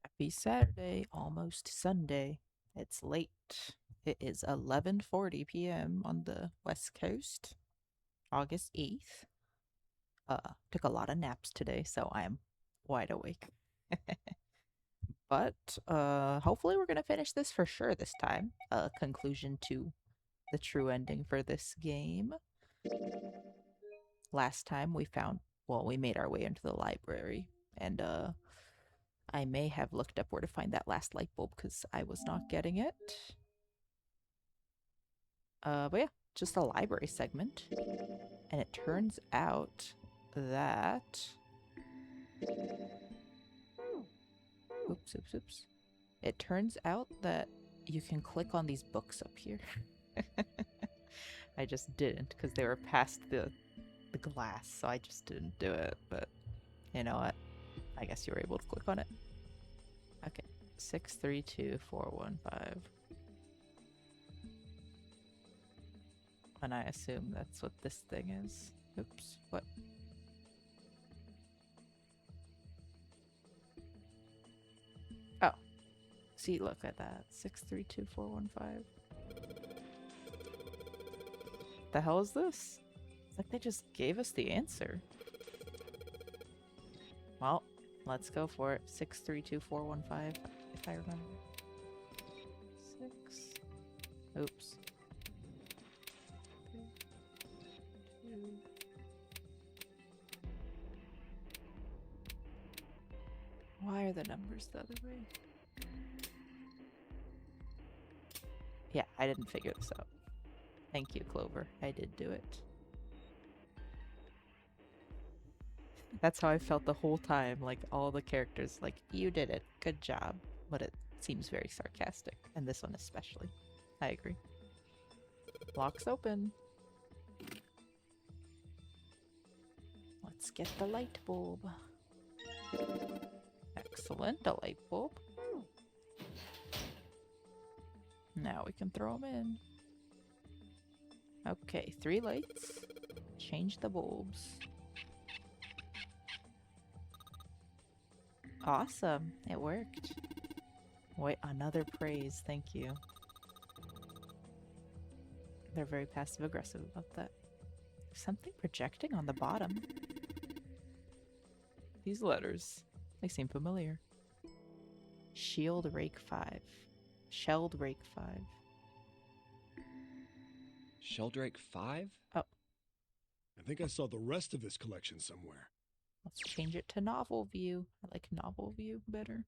Happy Saturday, almost Sunday. It's late. It is 11:40 p.m. on the West Coast, August 8th. Took a lot of naps today, so I am wide awake. But hopefully we're gonna finish this for sure this time. Conclusion to the true ending for this game. Last time we made our way into the library, and I may have looked up where to find that last light bulb because I was not getting it. But yeah, just a library segment. And it turns out that... Oops. It turns out that you can click on these books up here. I just didn't because they were past the glass, so I just didn't do it. But you know what? I guess you were able to click on it. Okay, 632415. And I assume that's what this thing is. Oops, what? Oh, see, look at that. 632415. The hell is this? It's like they just gave us the answer. Well, let's go for it. 632415, if I remember. 6. Oops. 3, 2. Why are the numbers the other way? Yeah, I didn't figure this out. Thank you, Clover. I did do it. That's how I felt the whole time. Like, all the characters, like, you did it. Good job. But it seems very sarcastic. And this one especially. I agree. Lock's open. Let's get the light bulb. Excellent, a light bulb. Now we can throw them in. Okay, 3 lights. Change the bulbs. Awesome, it worked. Wait, another praise, thank you. They're very passive aggressive about that. There's something projecting on the bottom. These letters, they seem familiar. Shield Rake 5. Shelled Rake 5. Sheldrake 5? Oh. I think I saw the rest of this collection somewhere. Let's change it to novel view. I like novel view better.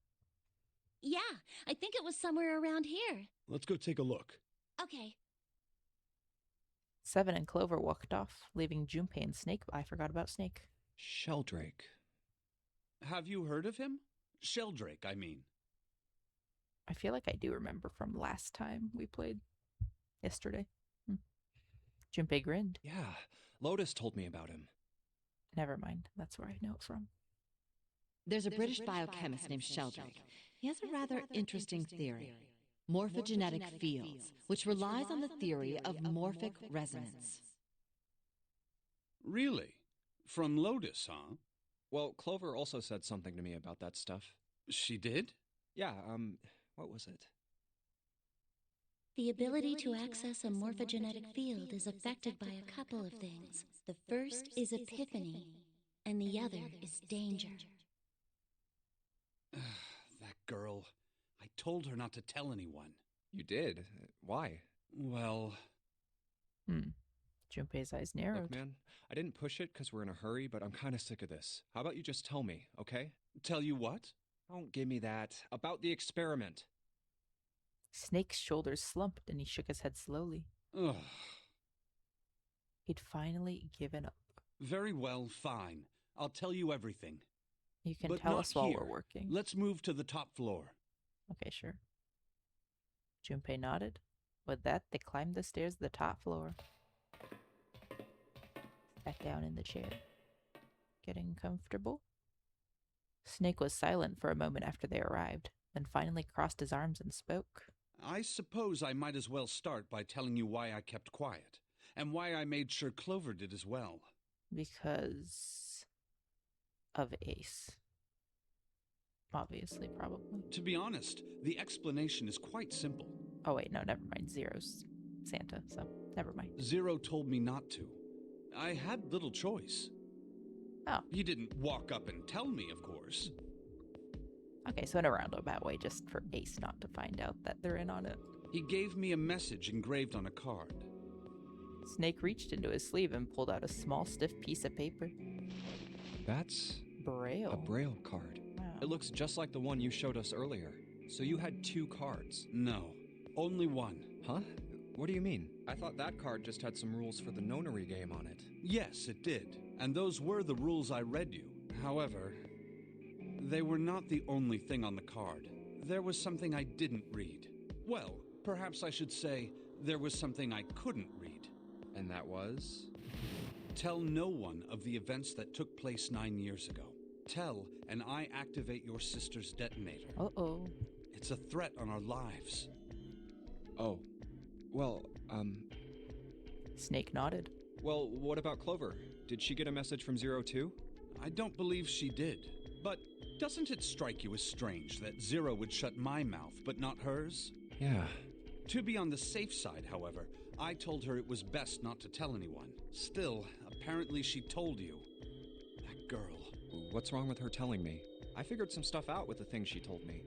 Yeah, I think it was somewhere around here. Let's go take a look. Okay. 7 and Clover walked off, leaving Junpei and Snake. I forgot about Snake. Sheldrake. Have you heard of him? Sheldrake, I mean. I feel like I do remember from last time we played. Yesterday. Junpei grinned. Yeah, Lotus told me about him. Never mind. That's where I know it from. There's a British biochemist named Sheldrake. He has a rather interesting theory. Morphogenetic fields, which relies on the theory of morphic resonance. Really? From Lotus, huh? Well, Clover also said something to me about that stuff. She did? Yeah, what was it? The ability to access a morphogenetic field is affected by a couple of things. The first is epiphany, and the other is danger. That girl. I told her not to tell anyone. You did? Why? Well... Junpei's eyes narrowed. Look, man, I didn't push it because we're in a hurry, but I'm kind of sick of this. How about you just tell me, okay? Tell you what? Don't give me that. About the experiment. Snake's shoulders slumped and he shook his head slowly. Ugh. He'd finally given up. Very well, fine. I'll tell you everything. You can But tell not us while here. we're working. Let's move to the top floor. Okay, sure. Junpei nodded. With that, they climbed the stairs to the top floor. Sat down in the chair. Getting comfortable? Snake was silent for a moment after they arrived, then finally crossed his arms and spoke. I suppose I might as well start by telling you why I kept quiet, and why I made sure Clover did as well. Because of Ace. obviously, probably. To be honest, the explanation is quite simple. Oh, wait, no, never mind. Zero's Santa, so never mind. Zero told me not to. I had little choice. Oh. He didn't walk up and tell me, of course. Okay, so in a roundabout way, just for Ace not to find out that they're in on it. He gave me a message engraved on a card. Snake reached into his sleeve and pulled out a small, stiff piece of paper. That's Braille. a Braille card. Wow. It looks just like the one you showed us earlier. So you had 2 cards. No, only one. Huh? What do you mean? I thought that card just had some rules for the nonary game on it. Yes, it did. And those were the rules I read you. However, they were not the only thing on the card. There was something I didn't read. Well, perhaps I should say, there was something I couldn't read. And that was? Tell no one of the events that took place 9 years ago. Tell, and I activate your sister's detonator. Uh-oh. It's a threat on our lives. Oh. Well, Snake nodded. Well, what about Clover? Did she get a message from Zero too? I don't believe she did. But doesn't it strike you as strange that Zero would shut my mouth, but not hers? Yeah. To be on the safe side, however, I told her it was best not to tell anyone. Still, apparently she told you. That girl. What's wrong with her telling me? I figured some stuff out with the things she told me.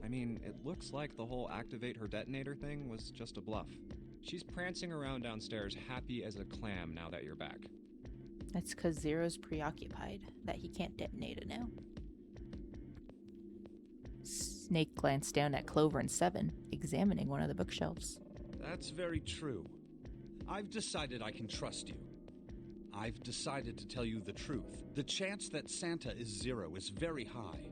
I mean, it looks like the whole activate her detonator thing was just a bluff. She's prancing around downstairs happy as a clam now that you're back. That's because Zero's preoccupied that he can't detonate it now. Snake glanced down at Clover and Seven, examining one of the bookshelves. That's very true. I've decided I can trust you. I've decided to tell you the truth. The chance that Santa is Zero is very high.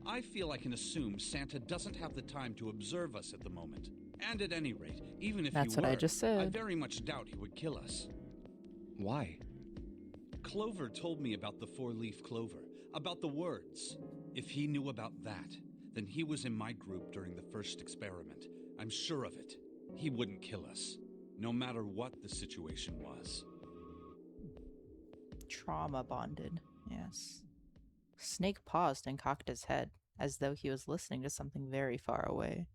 I feel I can assume Santa doesn't have the time to observe us at the moment. And at any rate, even if That's he what were, I just said. I very much doubt he would kill us. Why? Clover told me about the 4-leaf clover, about the words. If he knew about that, then he was in my group during the first experiment. I'm sure of it. He wouldn't kill us, no matter what the situation was. Trauma bonded, yes. Snake paused and cocked his head, as though he was listening to something very far away.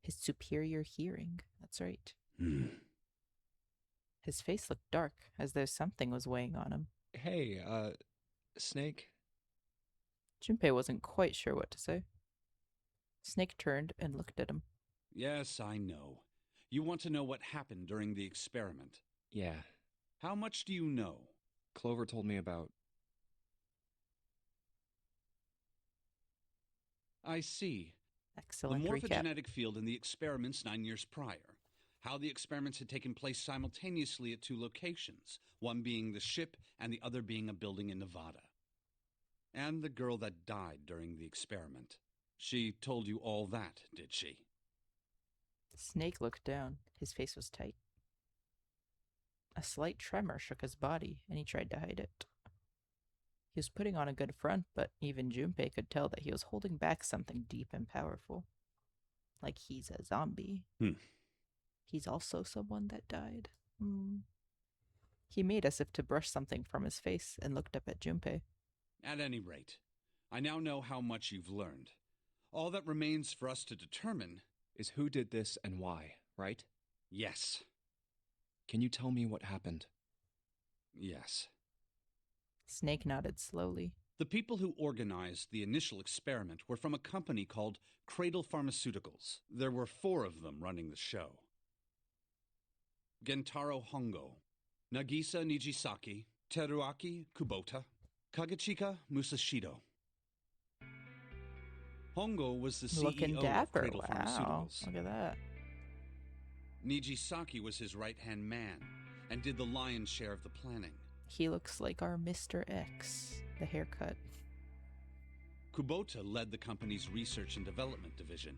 His superior hearing, that's right. His face looked dark, as though something was weighing on him. Hey, Snake? Junpei wasn't quite sure what to say. Snake turned and looked at him. Yes, I know. You want to know what happened during the experiment. Yeah. How much do you know? Clover told me about... I see. Excellent The recap. morphogenetic field in the experiments 9 years prior. How the experiments had taken place simultaneously at 2 locations, one being the ship and the other being a building in Nevada. And the girl that died during the experiment. She told you all that, did she? Snake looked down. His face was tight. A slight tremor shook his body, and he tried to hide it. He was putting on a good front, but even Junpei could tell that he was holding back something deep and powerful. Like he's a zombie. He's also someone that died. He made as if to brush something from his face and looked up at Junpei. At any rate, I now know how much you've learned. All that remains for us to determine is who did this and why, right? Yes. Can you tell me what happened? Yes. Snake nodded slowly. The people who organized the initial experiment were from a company called Cradle Pharmaceuticals. There were 4 of them running the show. Gentaro Hongo, Nagisa Nijisaki, Teruaki Kubota, Kagechika Musashido. Hongo was the CEO Looking of dapper. Cradle Wow. Pharmaceuticals. Look at that. Nijisaki was his right-hand man and did the lion's share of the planning. He looks like our Mr. X. The haircut. Kubota led the company's research and development division.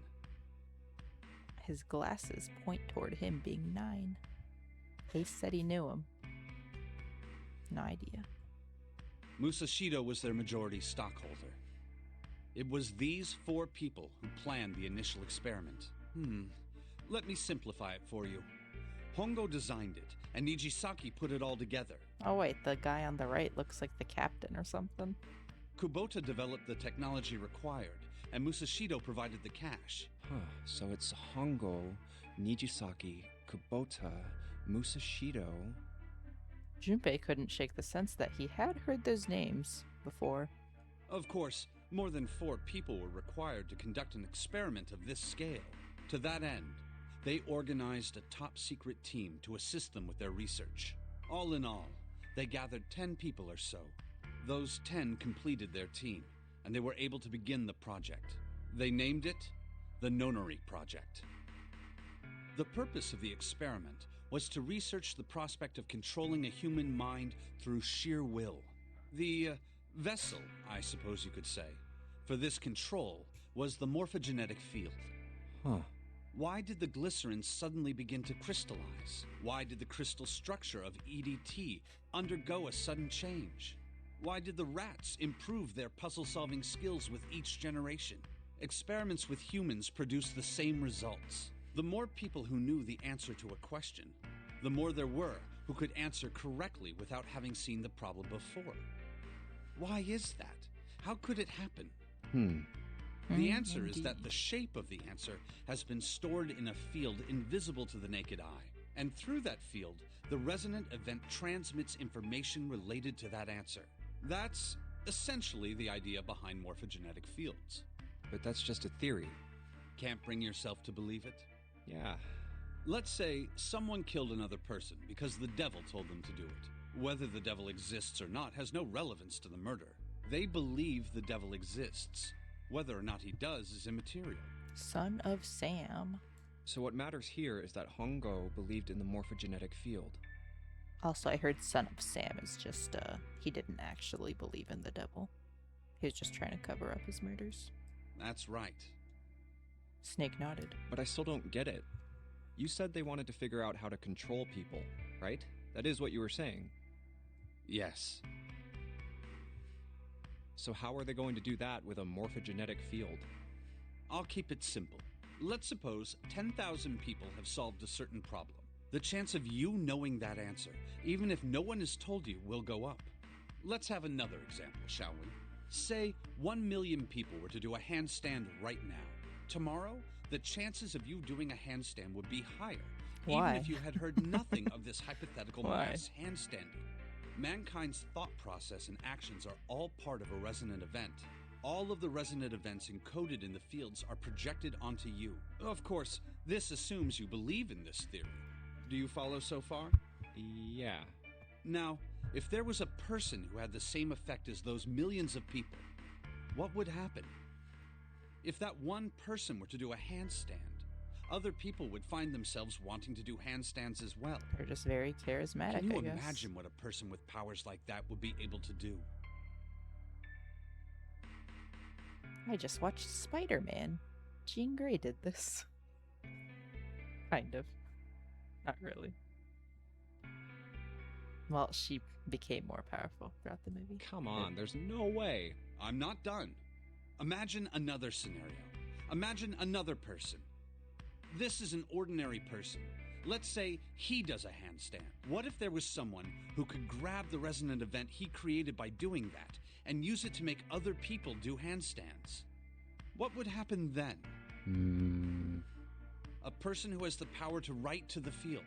His glasses point toward him being 9. Ace said he knew him. No idea. Musashido was their majority stockholder. It was these 4 people who planned the initial experiment. Let me simplify it for you. Hongo designed it, and Nijisaki put it all together. Oh wait, the guy on the right looks like the captain or something. Kubota developed the technology required, and Musashido provided the cash. Huh, so it's Hongo, Nijisaki, Kubota, Musashido. Junpei couldn't shake the sense that he had heard those names before. Of course, more than 4 people were required to conduct an experiment of this scale. To that end, they organized a top-secret team to assist them with their research. All in all, they gathered 10 people or so. Those 10 completed their team, and they were able to begin the project. They named it the Nonori Project. The purpose of the experiment was to research the prospect of controlling a human mind through sheer will. The vessel, I suppose you could say, for this control was the morphogenetic field. Huh. Why did the glycerin suddenly begin to crystallize? Why did the crystal structure of EDT undergo a sudden change? Why did the rats improve their puzzle-solving skills with each generation? Experiments with humans produced the same results. The more people who knew the answer to a question, the more there were who could answer correctly without having seen the problem before. Why is that? How could it happen? The answer is that the shape of the answer has been stored in a field invisible to the naked eye. And through that field, the resonant event transmits information related to that answer. That's essentially the idea behind morphogenetic fields. But that's just a theory. Can't bring yourself to believe it? Yeah. Let's say someone killed another person because the devil told them to do it. Whether the devil exists or not has no relevance to the murder. They believe the devil exists. Whether or not he does is immaterial. Son of Sam. So what matters here is that Hongo believed in the morphogenetic field. Also, I heard Son of Sam is just, he didn't actually believe in the devil. He was just trying to cover up his murders. That's right. Snake nodded. But I still don't get it. You said they wanted to figure out how to control people, right? That is what you were saying. Yes. So how are they going to do that with a morphogenetic field? I'll keep it simple. Let's suppose 10,000 people have solved a certain problem. The chance of you knowing that answer, even if no one has told you, will go up. Let's have another example, shall we? Say 1 million people were to do a handstand right now. Tomorrow, the chances of you doing a handstand would be higher, Why? even if you had heard nothing of this hypothetical Why? mass handstanding. Mankind's thought process and actions are all part of a resonant event. All of the resonant events encoded in the fields are projected onto you. Of course, this assumes you believe in this theory. Do you follow so far? Yeah. Now, if there was a person who had the same effect as those millions of people, what would happen? If that one person were to do a handstand, other people would find themselves wanting to do handstands as well. They're just very charismatic, Can you I guess. imagine what a person with powers like that would be able to do? I just watched Spider-Man. Jean Grey did this. Kind of. Not really. Well, she became more powerful throughout the movie. Come on, there's no way. I'm not done. Imagine another scenario. Imagine another person. This is an ordinary person. Let's say he does a handstand. What if there was someone who could grab the resonant event he created by doing that and use it to make other people do handstands? What would happen then? A person who has the power to write to the field,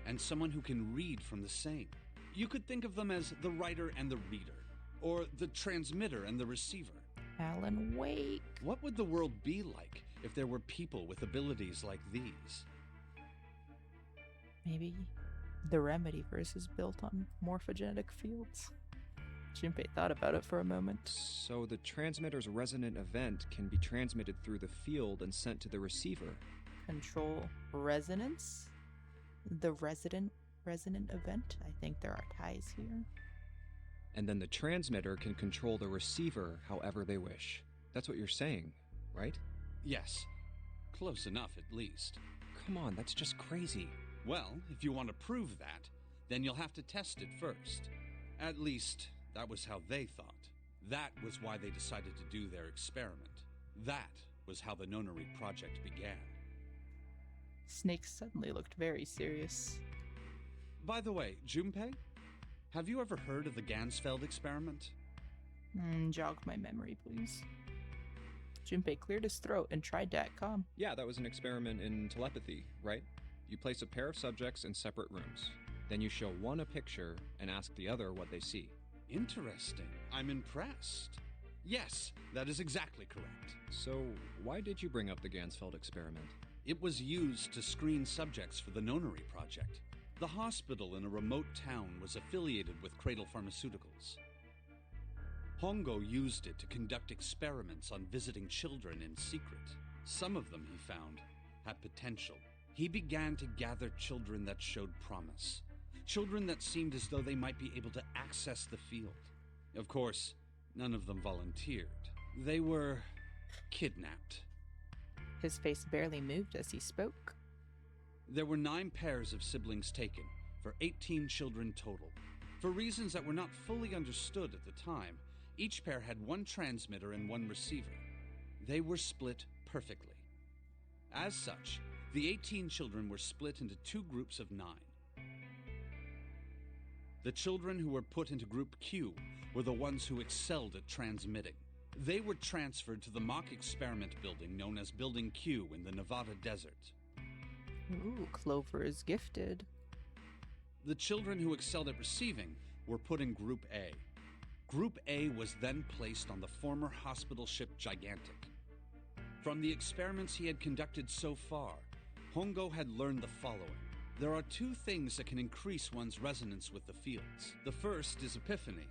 and someone who can read from the same. You could think of them as the writer and the reader, or the transmitter and the receiver. Alan Wake. What would the world be like if there were people with abilities like these? Maybe the Remedyverse is built on morphogenetic fields. Junpei thought about it for a moment. So the transmitter's resonant event can be transmitted through the field and sent to the receiver. Control resonance? The resonant event? I think there are ties here. And then the transmitter can control the receiver however they wish. That's what you're saying, right? Yes. Close enough, at least. Come on, that's just crazy. Well, if you want to prove that, then you'll have to test it first. At least, that was how they thought. That was why they decided to do their experiment. That was how the Nonori Project began. Snake suddenly looked very serious. By the way, Junpei, have you ever heard of the Gansfeld experiment? Jog my memory, please. Junpei cleared his throat and tried to act calm. Yeah, that was an experiment in telepathy, right? You place a pair of subjects in separate rooms. Then you show one a picture and ask the other what they see. Interesting. I'm impressed. Yes, that is exactly correct. So, why did you bring up the Gansfeld experiment? It was used to screen subjects for the Nonary Project. The hospital in a remote town was affiliated with Cradle Pharmaceuticals. Hongo used it to conduct experiments on visiting children in secret. Some of them, he found, had potential. He began to gather children that showed promise. Children that seemed as though they might be able to access the field. Of course, none of them volunteered. They were kidnapped. His face barely moved as he spoke. There were 9 pairs of siblings taken, for 18 children total. For reasons that were not fully understood at the time, each pair had 1 transmitter and 1 receiver. They were split perfectly. As such, the 18 children were split into 2 groups of 9. The children who were put into Group Q were the ones who excelled at transmitting. They were transferred to the mock experiment building known as Building Q in the Nevada desert. Ooh, Clover is gifted. The children who excelled at receiving were put in Group A. Group A was then placed on the former hospital ship Gigantic. From the experiments he had conducted so far, Hongo had learned the following. There are 2 things that can increase one's resonance with the fields. The first is epiphany.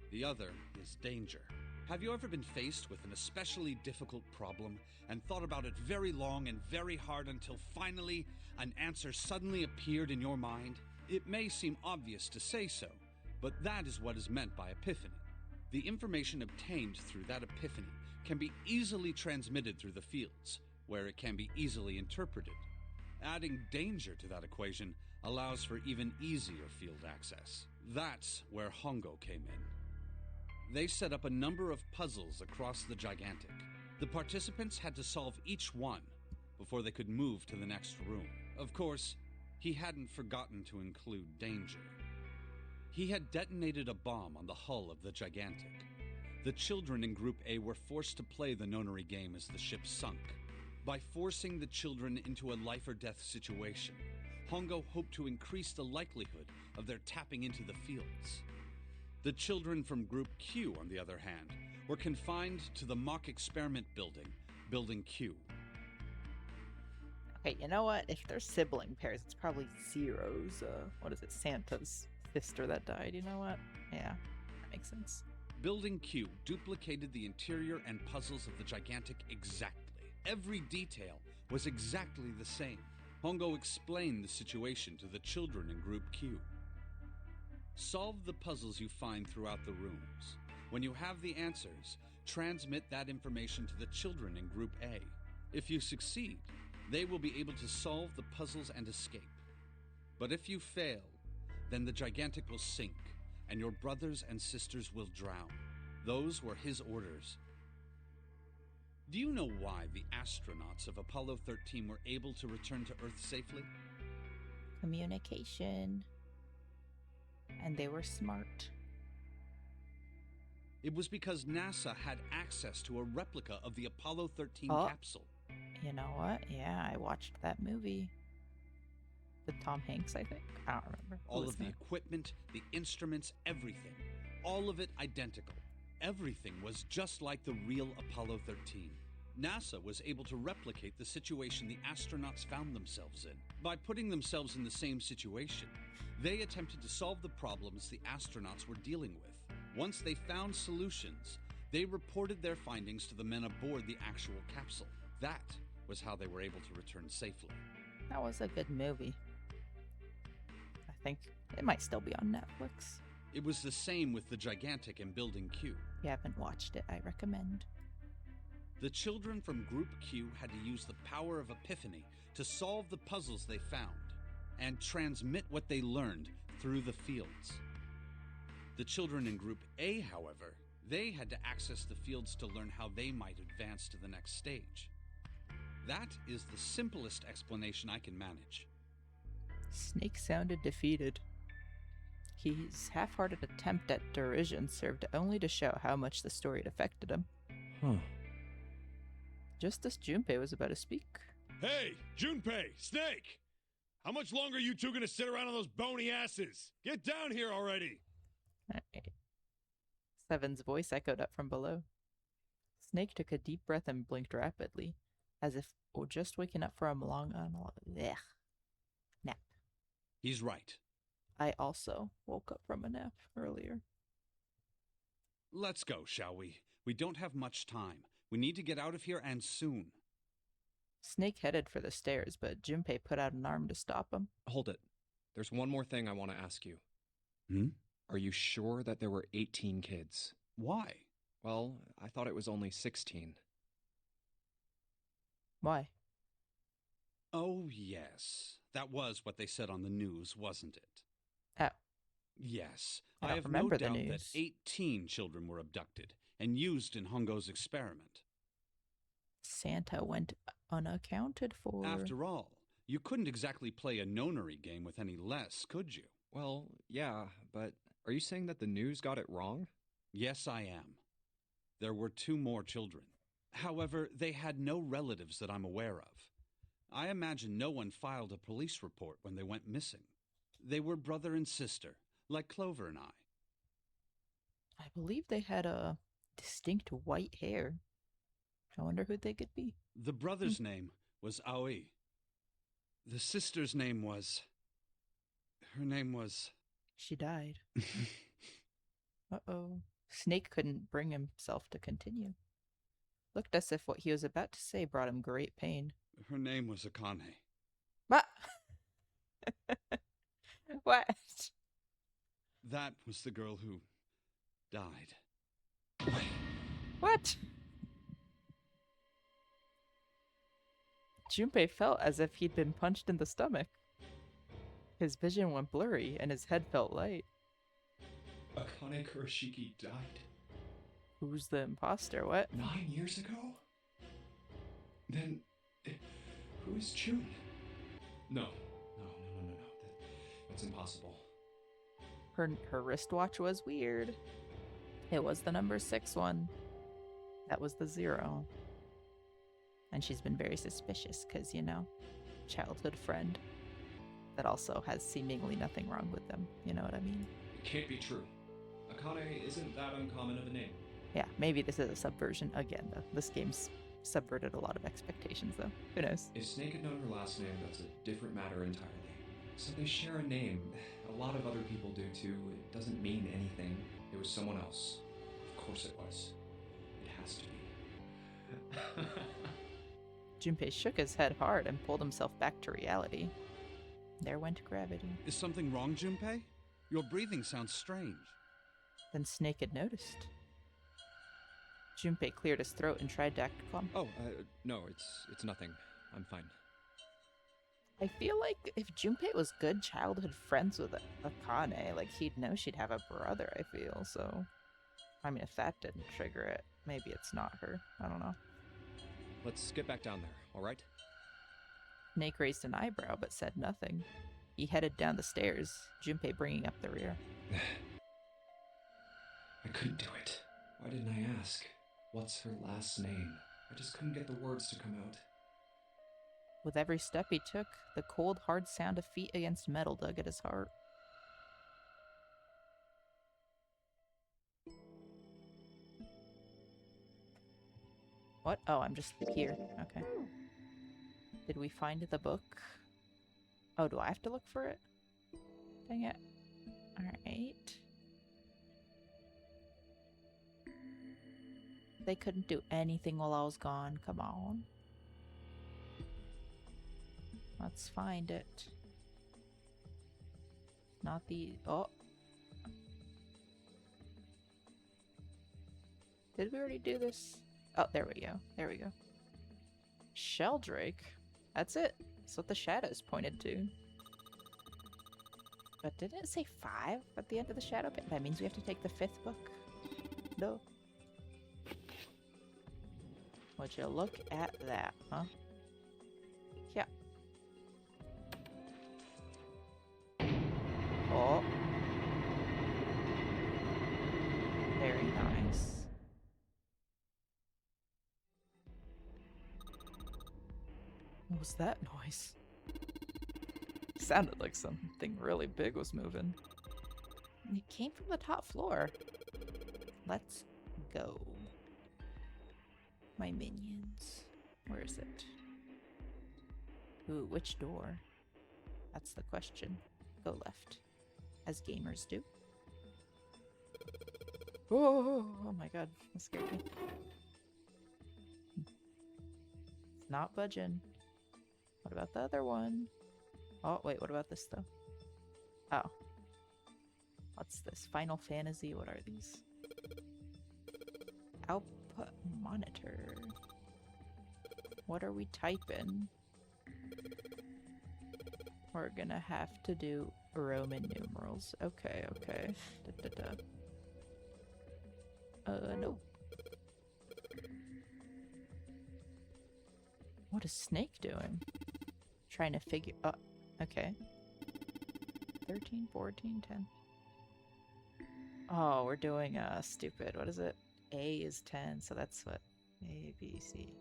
The other is danger. Have you ever been faced with an especially difficult problem and thought about it very long and very hard until finally an answer suddenly appeared in your mind? It may seem obvious to say so, but that is what is meant by epiphany. The information obtained through that epiphany can be easily transmitted through the fields, where it can be easily interpreted. Adding danger to that equation allows for even easier field access. That's where Hongo came in. They set up a number of puzzles across the Gigantic. The participants had to solve each one before they could move to the next room. Of course, he hadn't forgotten to include danger. He had detonated a bomb on the hull of the Gigantic. The children in Group A were forced to play the Nonary game as the ship sunk. By forcing the children into a life-or-death situation, Hongo hoped to increase the likelihood of their tapping into the fields. The children from Group Q, on the other hand, were confined to the mock experiment building, Building Q. Okay, you know what? If they're sibling pairs, it's probably Zero's, Santa's sister that died. You know what? Yeah, that makes sense. Building Q duplicated the interior and puzzles of the Gigantic exactly. Every detail was exactly the same. Hongo explained the situation to the children in Group Q. Solve the puzzles you find throughout the rooms. When you have the answers, transmit that information to the children in Group A. If you succeed, they will be able to solve the puzzles and escape. But if you fail, then the Gigantic will sink, and your brothers and sisters will drown. Those were his orders. Do you know why the astronauts of Apollo 13 were able to return to Earth safely? Communication. And they were smart. It was because NASA had access to a replica of the Apollo 13 capsule. You know what? Yeah, I watched that movie. With Tom Hanks, I think. I don't remember. All of the equipment, the instruments, everything. All of it identical. Everything was just like the real Apollo 13. NASA was able to replicate the situation the astronauts found themselves in. By putting themselves in the same situation, they attempted to solve the problems the astronauts were dealing with. Once they found solutions, they reported their findings to the men aboard the actual capsule. That was how they were able to return safely. That was a good movie. I think it might still be on Netflix. It was the same with the Gigantic and Building Q. If you haven't watched it, I recommend. The children from Group Q had to use the power of epiphany to solve the puzzles they found and transmit what they learned through the fields. The children in Group A, however, they had to access the fields to learn how they might advance to the next stage. That is the simplest explanation I can manage. Snake sounded defeated. His half-hearted attempt at derision served only to show how much the story had affected him. Huh. Just as Junpei was about to speak, Hey, Junpei, Snake! How much longer are you two gonna sit around on those bony asses? Get down here already! Seven's voice echoed up from below. Snake took a deep breath and blinked rapidly, as if just waking up from a long nap. He's right. I also woke up from a nap earlier. Let's go, shall we? We don't have much time. We need to get out of here, and soon. Snake headed for the stairs, but Junpei put out an arm to stop him. Hold it. There's one more thing I want to ask you. Hmm? Are you sure that there were 18 kids? Why? Well, I thought it was only 16. Why? Oh, yes. That was what they said on the news, wasn't it? Oh, Yes. I I don't have no remember the doubt that news. 18 children were abducted and used in Hongo's experiment. Santa went unaccounted for. After all, you couldn't exactly play a nonary game with any less, could you? Well, yeah, but are you saying that the news got it wrong? Yes, I am. There were 2 more children. However, they had no relatives that I'm aware of. I imagine no one filed a police report when they went missing. They were brother and sister, like Clover and I. I believe they had a distinct white hair. I wonder who they could be. The brother's name was Aoi. The sister's name was... Her name was... She died. Uh-oh. Snake couldn't bring himself to continue. Looked as if what he was about to say brought him great pain. Her name was Akane. What? What? That was the girl who died. What? Junpei felt as if he'd been punched in the stomach. His vision went blurry and his head felt light. Akane Kurashiki died Who's the imposter? What? 9 years ago? Then, who is June? No. That's impossible. Her wristwatch was weird. It was the number 6 one. That was the 0. And she's been very suspicious because, you know, childhood friend. That also has seemingly nothing wrong with them. You know what I mean? It can't be true. Akane isn't that uncommon of a name. Yeah, maybe this is a subversion again, though. This game's subverted a lot of expectations, though. Who knows? If Snake had known her last name, that's a different matter entirely. So they share a name. A lot of other people do too. It doesn't mean anything. It was someone else. Of course it was. It has to be. Junpei shook his head hard and pulled himself back to reality. There went gravity. Is something wrong, Junpei? Your breathing sounds strange. Then Snake had noticed. Junpei cleared his throat and tried to act calm. Oh, no, it's nothing. I'm fine. I feel like if Junpei was good childhood friends with Akane, like he'd know she'd have a brother, I feel, so... I mean, if that didn't trigger it, maybe it's not her. I don't know. Let's get back down there, alright? Snake raised an eyebrow but said nothing. He headed down the stairs, Junpei bringing up the rear. I couldn't do it. Why didn't I ask? What's her last name? I just couldn't get the words to come out. With every step he took, the cold, hard sound of feet against metal dug at his heart. What? Oh, I'm just here. Okay. Did we find the book? Oh, do I have to look for it? Dang it. Alright. They couldn't do anything while I was gone. Come on. Let's find it. Not the... Oh. Did we already do this? Oh, there we go. There we go. Sheldrake? That's it. That's what the shadows pointed to. But didn't it say 5 at the end of the shadow pit? That means we have to take the 5th book. No. Would you look at that, huh? Yeah. Oh. What was that noise? Sounded like something really big was moving. It came from the top floor. Let's go. My minions. Where is it? Ooh, which door? That's the question. Go left. As gamers do. Oh my god, that scared me. It's not budging. What about the other one? Oh, wait, what about this though? Oh. What's this? Final Fantasy? What are these? Output monitor. What are we typing? We're gonna have to do Roman numerals. Okay, okay. No. What is Snake doing? Trying to figure... Oh, okay. 13, 14, 10. Oh, we're doing stupid. What is it? A is 10, so that's what? A, B, C.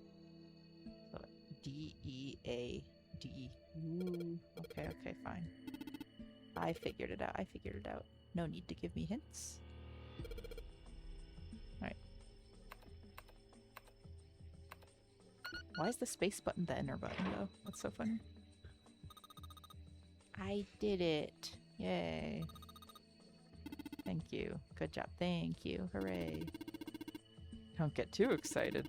So D, E, A, D. Ooh. Okay, okay, fine. I figured it out. No need to give me hints. Alright. Why is the space button the enter button, though? That's so funny. I did it. Yay. Thank you. Good job. Thank you. Hooray. Don't get too excited.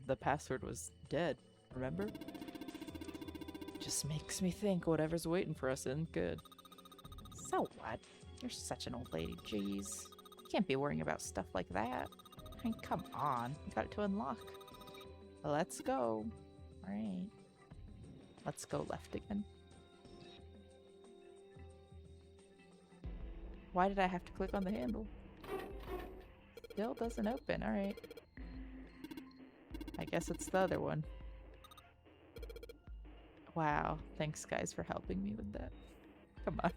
The password was dead, remember? Just makes me think whatever's waiting for us isn't good. So what? You're such an old lady, jeez. You can't be worrying about stuff like that. I mean, come on. You got it to unlock. Let's go. Alright. Let's go left again. Why did I have to click on the handle? Still doesn't open. Alright. I guess it's the other one. Wow. Thanks, guys, for helping me with that. Come on.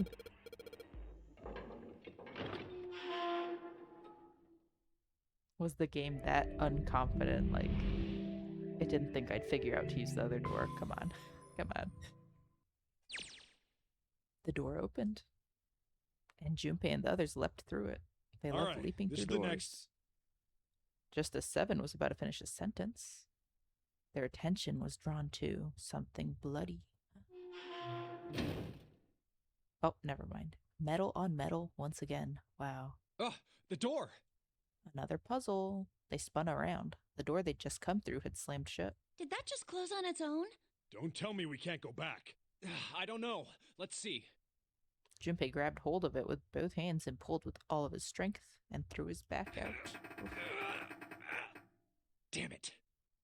Was the game that unconfident? Like, it didn't think I'd figure out to use the other door. Come on. Come on. The door opened. And Junpei and the others leapt through it. They All love right, leaping this through is the doors. next. Just as Seven was about to finish his sentence, their attention was drawn to something bloody. Oh, never mind. Metal on metal once again. Wow. Ugh, the door! Another puzzle. They spun around. The door they'd just come through had slammed shut. Did that just close on its own? Don't tell me we can't go back. I don't know. Let's see. Junpei grabbed hold of it with both hands and pulled with all of his strength and threw his back out. Damn it.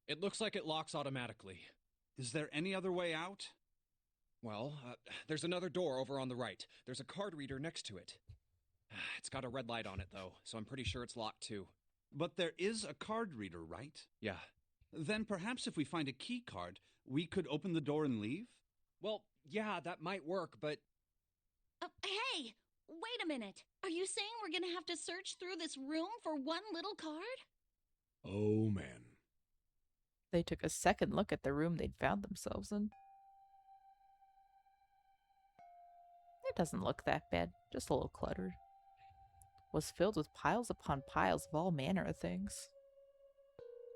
It looks like it locks automatically. Is there any other way out? Well, there's another door over on the right. There's a card reader next to it. It's got a red light on it, though, so I'm pretty sure it's locked, too. But there is a card reader, right? Yeah. Then perhaps if we find a key card, we could open the door and leave? Well, yeah, that might work, but... Hey! Wait a minute. Are you saying we're gonna have to search through this room for one little card? Oh, man. They took a second look at the room they'd found themselves in. It doesn't look that bad, just a little cluttered. It was filled with piles upon piles of all manner of things.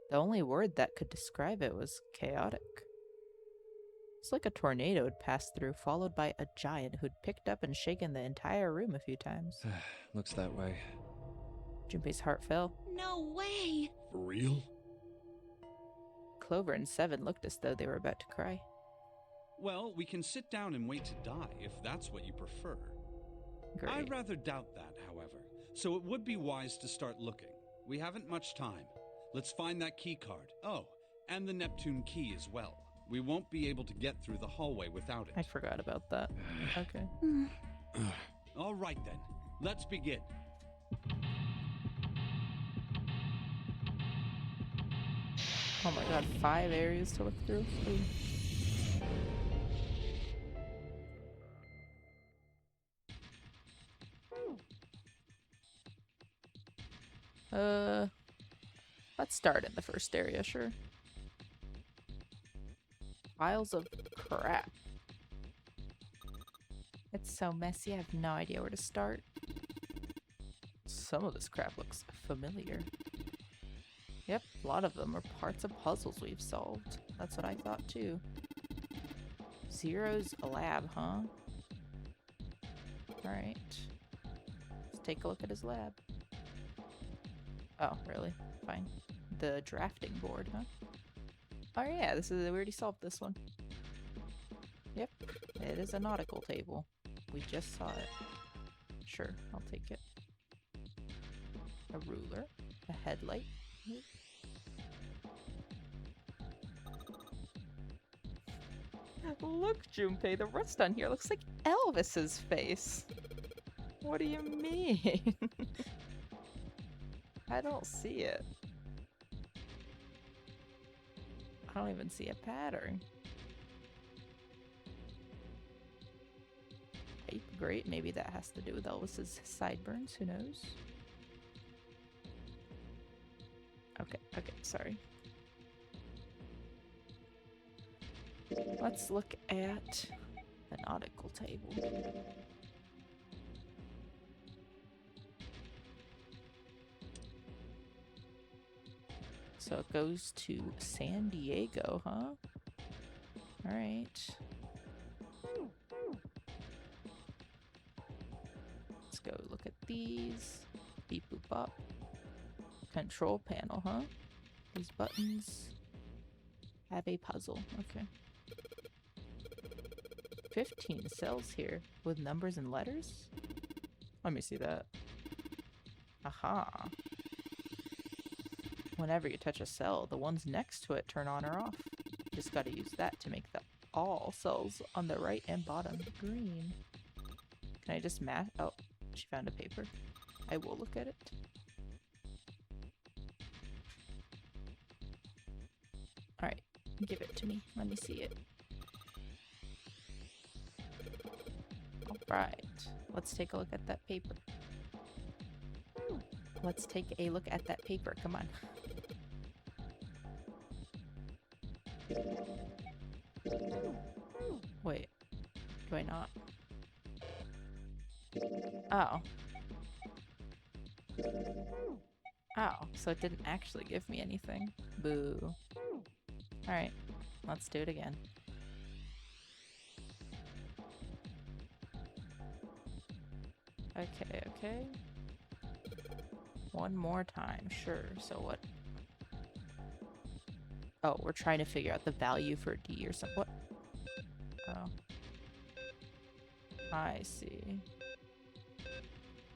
The only word that could describe it was chaotic. It's like a tornado had passed through, followed by a giant who'd picked up and shaken the entire room a few times. Looks that way. Junpei's heart fell. No way! For real? Clover and Seven looked as though they were about to cry. Well, we can sit down and wait to die, if that's what you prefer. Great. I rather doubt that, however, so it would be wise to start looking. We haven't much time. Let's find that key card. Oh, and the Neptune key as well. We won't be able to get through the hallway without it. I forgot about that. Okay. All right then, let's begin. Oh my god, 5 areas to look through? Ooh. Let's start in the first area, sure. piles of crap. It's so messy, I have no idea where to start. Some of this crap looks familiar. Yep, a lot of them are parts of puzzles we've solved. That's what I thought too. Zero's lab, huh? Alright. Let's take a look at his lab. Oh, really? Fine. The drafting board, huh? Oh yeah, this is we already solved this one. Yep, it is a nautical table. We just saw it. Sure, I'll take it. A ruler, a headlight. Look, Junpei, the rust on here looks like Elvis's face. What do you mean? I don't see it. I don't even see a pattern. Great, maybe that has to do with Elvis's sideburns, who knows? Okay, sorry. Let's look at the nautical table. So it goes to San Diego, huh? Alright. Let's go look at these. Beep boop bop. Control panel, huh? These buttons have a puzzle. Okay. 15 cells here with numbers and letters? Let me see that. Aha. Whenever you touch a cell, the ones next to it turn on or off. Just gotta use that to make the all cells on the right and bottom green. Can I just mash? Oh, she found a paper. I will look at it. Alright, give it to me. Let me see it. Alright, let's take a look at that paper. Let's take a look at that paper. Come on. Wait, do I not? Oh. Oh, so it didn't actually give me anything. Boo. Alright, let's do it again. Okay. One more time, sure. So what? Oh, we're trying to figure out the value for D or something. What? Oh. I see.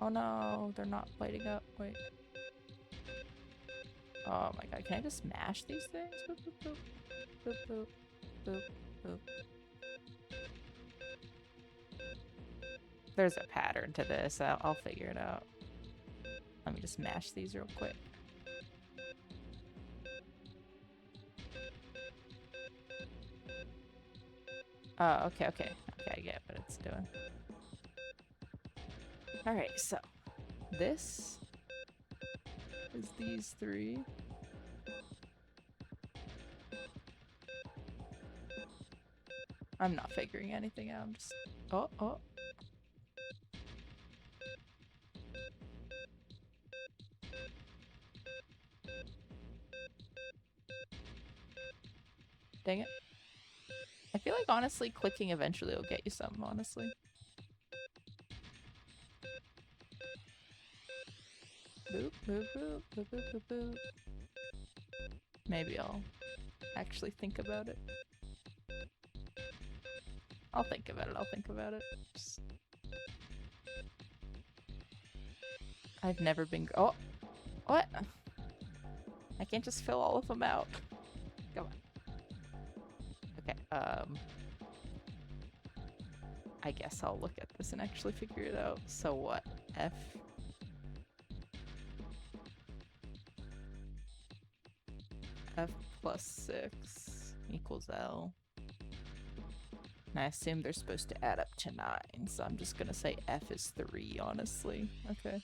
Oh no, they're not lighting up. Wait. Oh my god, can I just mash these things? Boop, boop, boop. Boop, boop. Boop, boop. There's a pattern to this. I'll figure it out. Let me just mash these real quick. Oh, okay. I get what it's doing. Alright, so this is these three. I'm not figuring anything out. I'm just... Oh. Dang it. I feel like honestly clicking eventually will get you something, honestly. Boop, boop, boop, boop, boop, boop, boop. Maybe I'll actually think about it. I'll think about it. Just... I've never been... Oh! What? I can't just fill all of them out. Come on. Okay, I guess I'll look at this and actually figure it out. So what? F plus 6 equals L. And I assume they're supposed to add up to 9, so I'm just gonna say F is 3, honestly. Okay.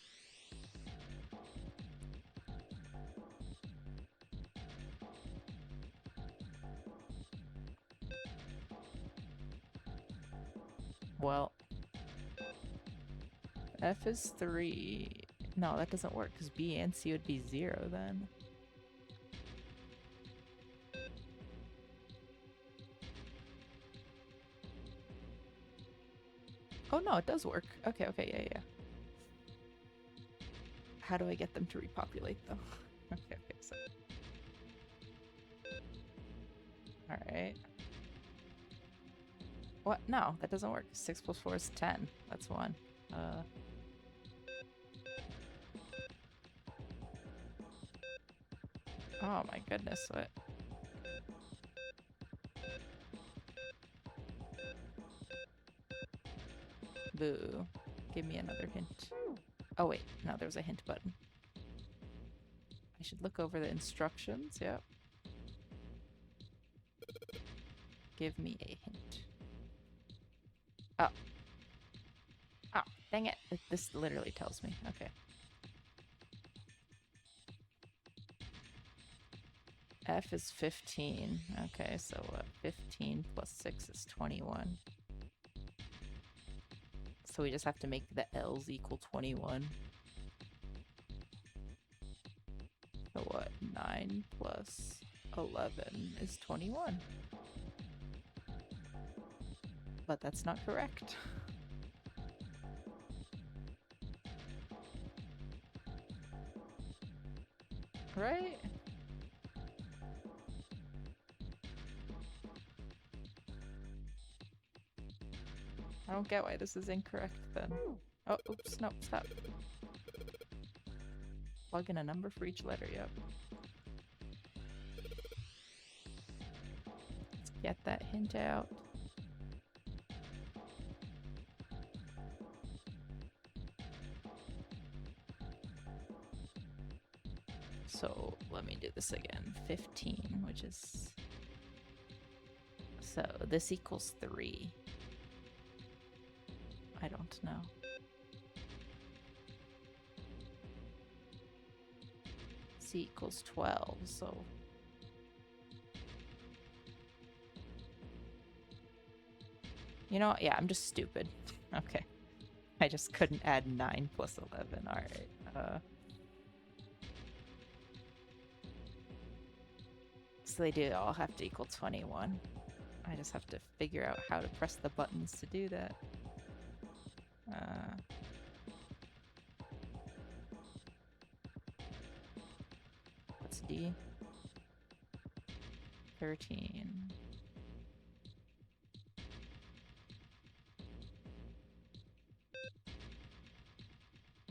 Well, F is 3. No, that doesn't work because B and C would be 0 then. Oh no, it does work. Okay, okay, yeah. How do I get them to repopulate though? Okay, so. Alright. What? No, that doesn't work. 6 plus 4 is 10. That's 1. Oh my goodness, what? Boo. Give me another hint. Oh wait, no, there was a hint button. I should look over the instructions, yep. Give me a hint. Oh. Oh, dang it. This literally tells me. Okay. F is 15. Okay, so what? 15 plus 6 is 21. So we just have to make the L's equal 21. So what? 9 plus 11 is 21. But that's not correct. Right? I don't get why this is incorrect then. Oh, oops, no, stop. Plug in a number for each letter, yep. Let's get that hint out. So let me do this again. 15, which is... So this equals 3. I don't know. C equals 12, so... You know what? Yeah, I'm just stupid. Okay. I just couldn't add 9 plus 11. Alright. So they do all have to equal 21. I just have to figure out how to press the buttons to do that. What's D? 13.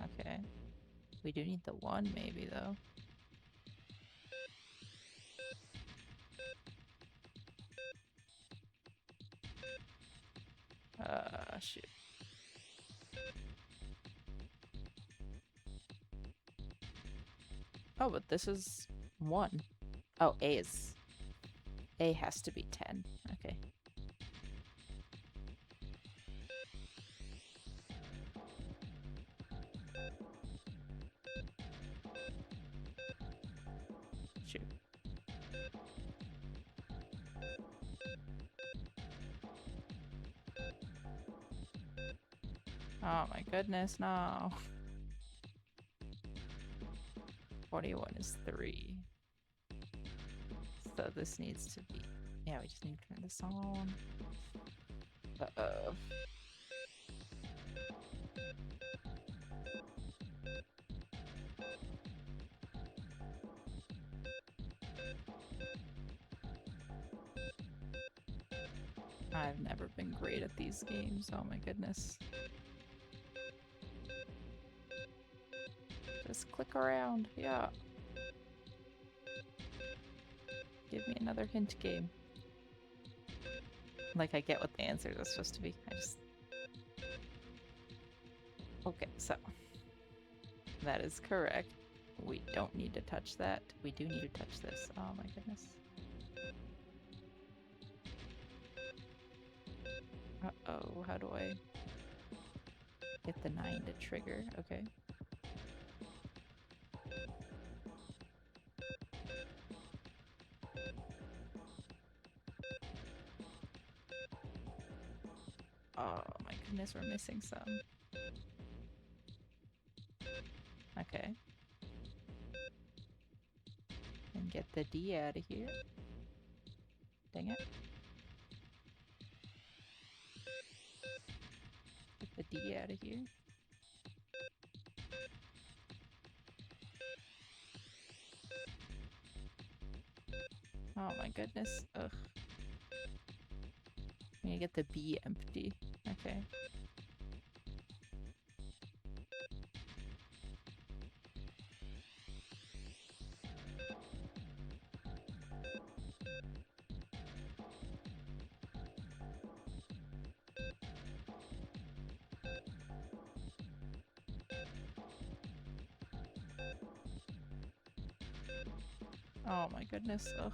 Okay. We do need the 1 maybe though. Shoot. Oh, but this is 1. Oh, A has to be 10. Okay. Shoot. Oh my goodness, no. 41 is 3. So this needs to be... Yeah, we just need to turn this on. Uh-oh. I've never been great at these games, oh my goodness. Just click around, yeah. Give me another hint game. Like I get what the answers are supposed to be. I just... Okay, so... That is correct. We don't need to touch that. We do need to touch this. Oh my goodness. Uh-oh, how do I get the 9 to trigger? Okay. Oh my goodness, we're missing some. Okay. And get the D out of here. Dang it. Get the D out of here. Oh my goodness. Ugh. I'm gonna get the B empty. Okay. Oh my goodness. Ugh.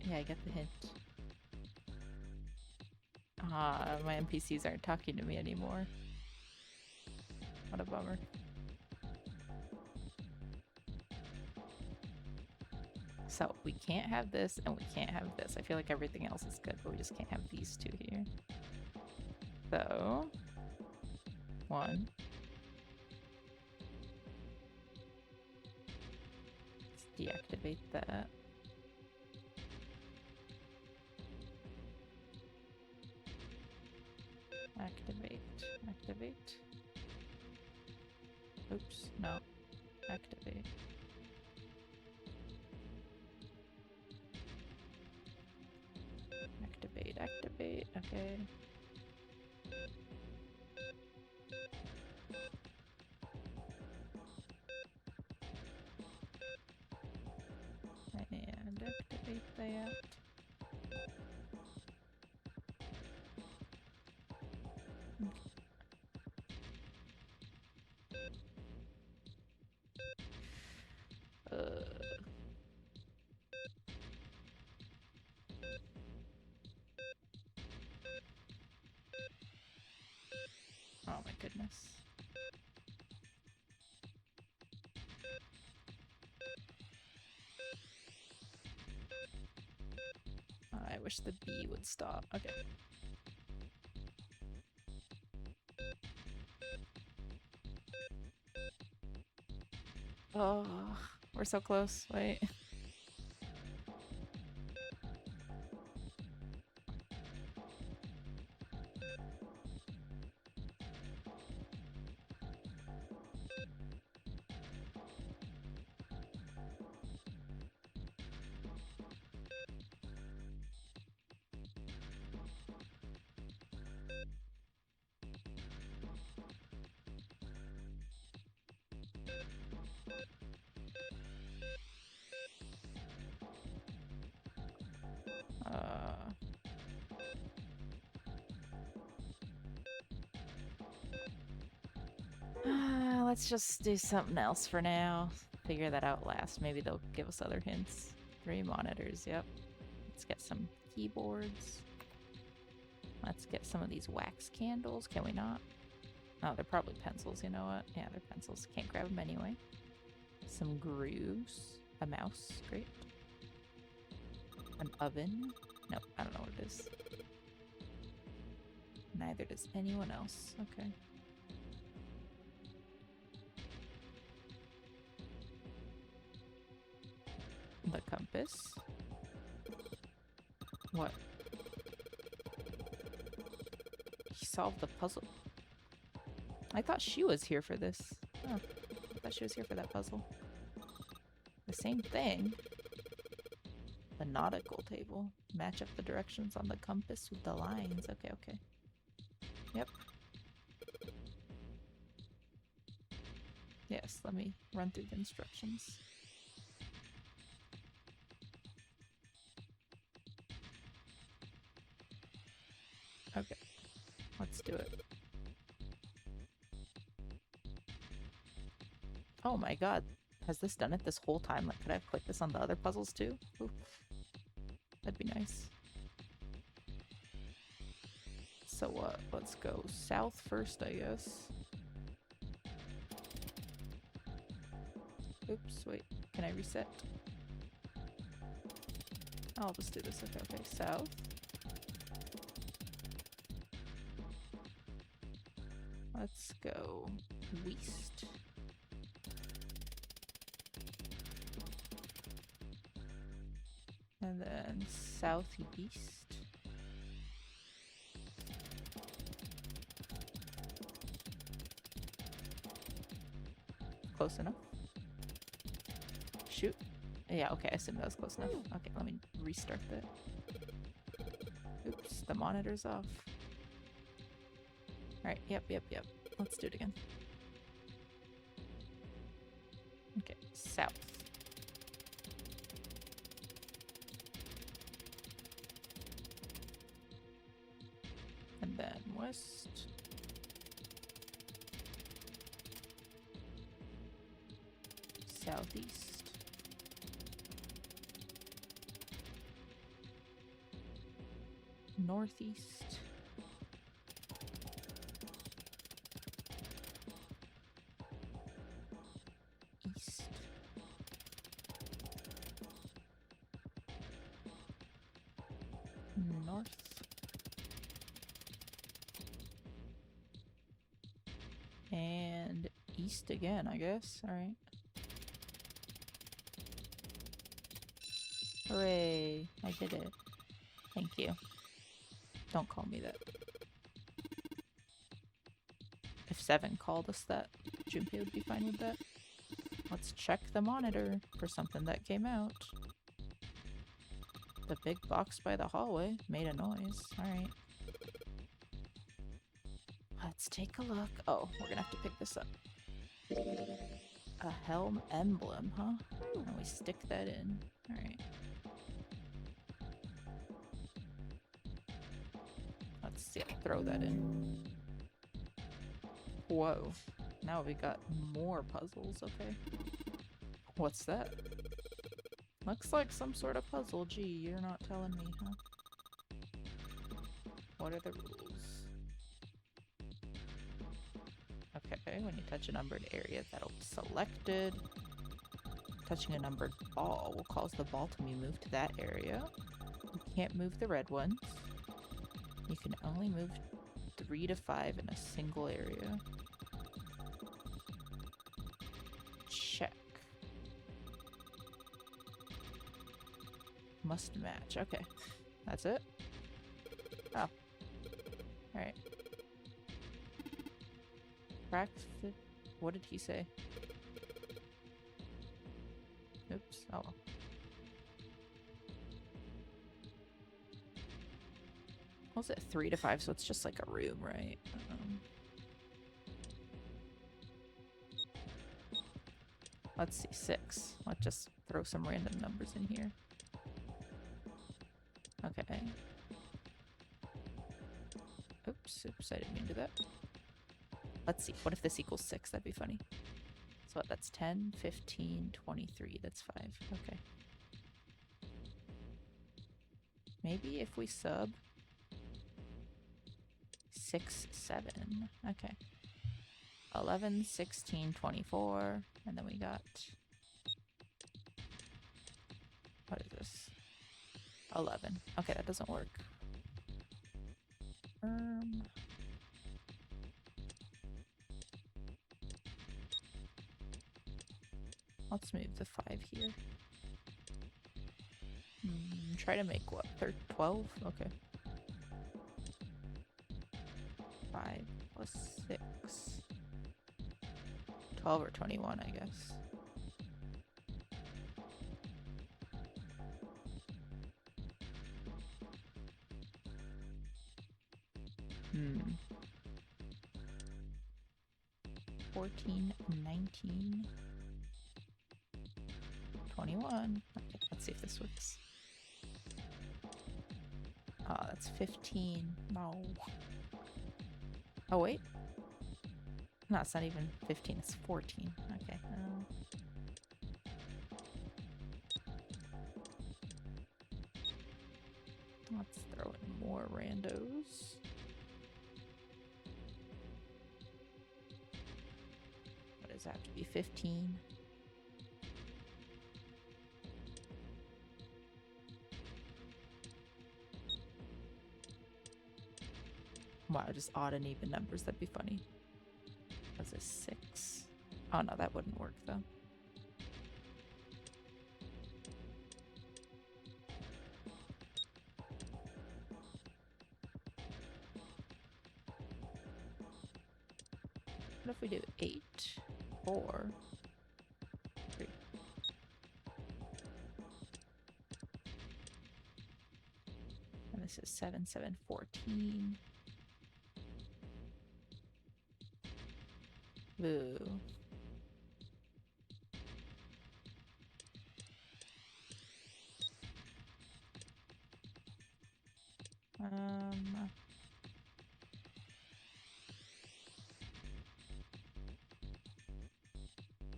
Yeah, I get the hint. Ah, my NPCs aren't talking to me anymore. What a bummer. So, we can't have this and we can't have this. I feel like everything else is good, but we just can't have these two here. So, one. Let's deactivate that. Activate. Activate. Oops, no. Activate. Activate, activate, okay. And activate that. Oh my goodness. I wish the B would stop. Okay. Oh, we're so close. Wait. Let's just do something else for now. Figure that out last. Maybe they'll give us other hints. 3 monitors, yep. Let's get some keyboards. Let's get some of these wax candles. Can we not? Oh, they're probably pencils, you know what? Yeah, they're pencils. Can't grab them anyway. Some grooves. A mouse. Great. An oven. Nope, I don't know what it is. Neither does anyone else. Okay. The compass. What? He solved the puzzle. I thought she was here for this. Oh, I thought she was here for that puzzle. The same thing. The nautical table. Match up the directions on the compass with the lines. Okay, okay. Yep. Yes, let me run through the instructions. Okay, let's do it. Oh my god, has this done it this whole time? Like, could I have clicked this on the other puzzles too? Ooh. That'd be nice. So what? Let's go south first, I guess. Oops, wait. Can I reset? I'll just do this. Okay, okay. South. Let's go west. And then southeast. Close enough. Shoot. Yeah, okay, I assume that was close enough. Okay, let me restart that. Oops, the monitor's off. Alright, yep. Let's do it again. Okay, south. And then west. Southeast. Northeast. East. North. And east again, I guess. Alright. Hooray! I did it. Thank you. Don't call me that. If 7 called us that, Junpei would be fine with that. Let's check the monitor for something that came out. The big box by the hallway made a noise. Alright. Let's take a look. Oh, we're gonna have to pick this up. A helm emblem, huh? And we stick that in. Alright. Let's see, I'll throw that in. Whoa. Now we got more puzzles, okay. What's that? Looks like some sort of puzzle. Gee, you're not telling me, huh? What are the rules? Okay, when you touch a numbered area, that'll be selected. Touching a numbered ball will cause the ball to be moved to that area. You can't move the red ones. You can only move 3 to 5 in a single area. Check. Must match. Okay. That's it? Oh. Alright. Practice. What did he say? Oops. Oh well. What was it? 3 to 5, so it's just like a room, right? Let's see, 6. Let's just throw some random numbers in here. Okay. Oops, I didn't mean to do that. Let's see, what if this equals 6? That'd be funny. So that's 10, 15, 23. That's 5. Okay. Maybe if we sub 6, 7. Okay. 11, 16, 24. And then we got... What is this? 11. Okay, that doesn't work. Let's move the 5 here. Try to make what? 12? Okay. 5 plus 6. 12 or 21, I guess. 14, 19, 21. Okay, let's see if this works. Oh, that's 15. No. Oh, wait. No, it's not even 15. It's 14. Okay. Let's throw in more randos. What does that have to be? 15. Wow, just odd and even numbers. That'd be funny. Was this 6? Oh no, that wouldn't work though. What if we do 8, 4, 3? And this is 7, 7, 14. Boo.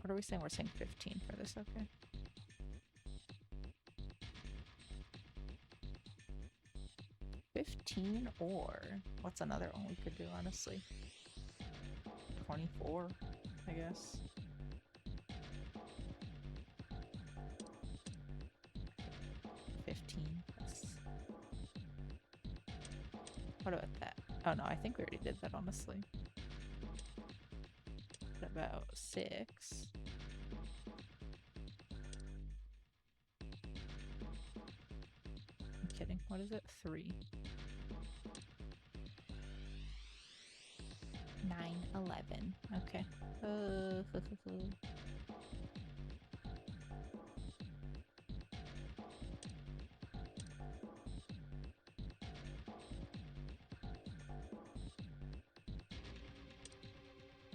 What are we saying? We're saying 15 for this, okay. $15 or what's another one we could do, honestly? 24, I guess. Yes. What about that? Oh no, I think we already did that, honestly. What about 6? I'm kidding. What is it? 3. 9, 11. Okay.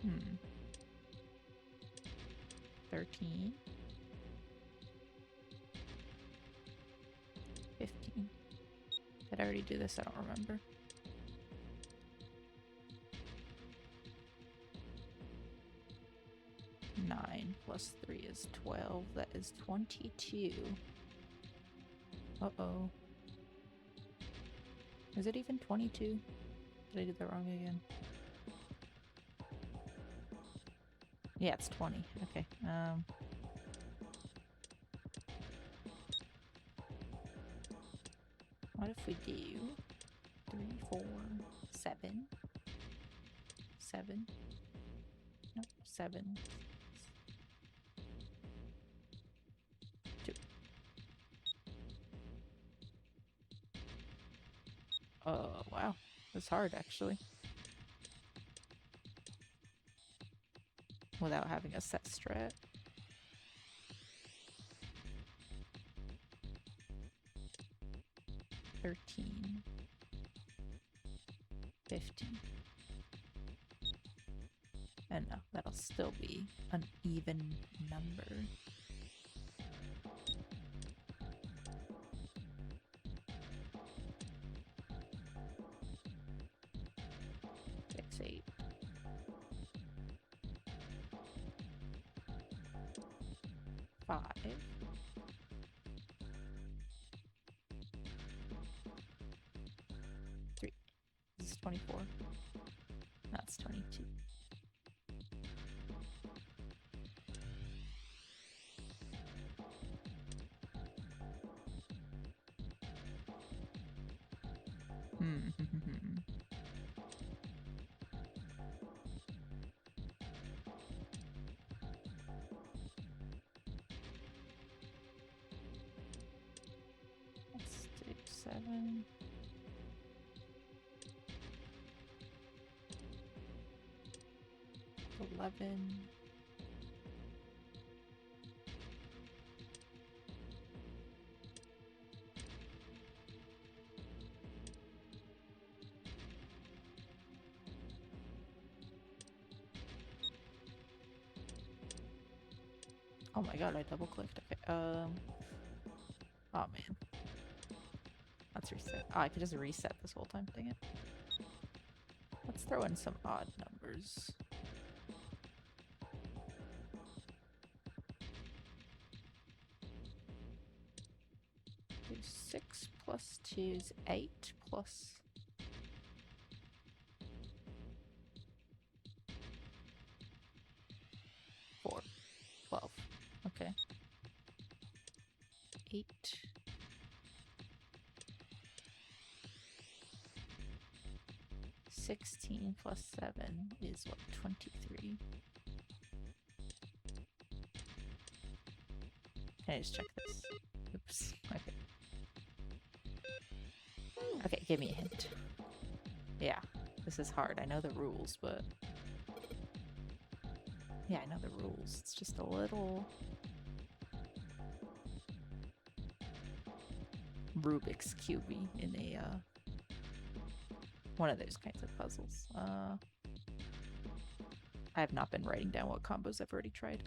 Hmm. 13. 15. Did I already do this? I don't remember. Nine plus 3 is 12. That is 22. Uh-oh. Is it even 22? Did I do that wrong again? Yeah, it's 20. Okay. What if we do 3, 4, 7? 7? No, 7. 2. Oh, wow. That's hard, actually. Without having a set strat. $13. 15. And no, that'll still be an even number. Six, 8. 5. 3. This is 24. That's 22. Let's do 7. 11. Oh my god, I double clicked. Okay. Oh man. Let's reset. Oh, I could just reset this whole time. Dang it. Let's throw in some odd numbers. Do 6 plus 2 is 8 plus 4. 12. Okay. 8. 6. 16 plus 7 is what, 23? Can I just check this? Oops. Okay. Okay, give me a hint. Yeah, this is hard. I know the rules, but... Yeah, I know the rules. It's just a little... Rubik's Cube in a, one of those kinds of puzzles. I have not been writing down what combos I've already tried.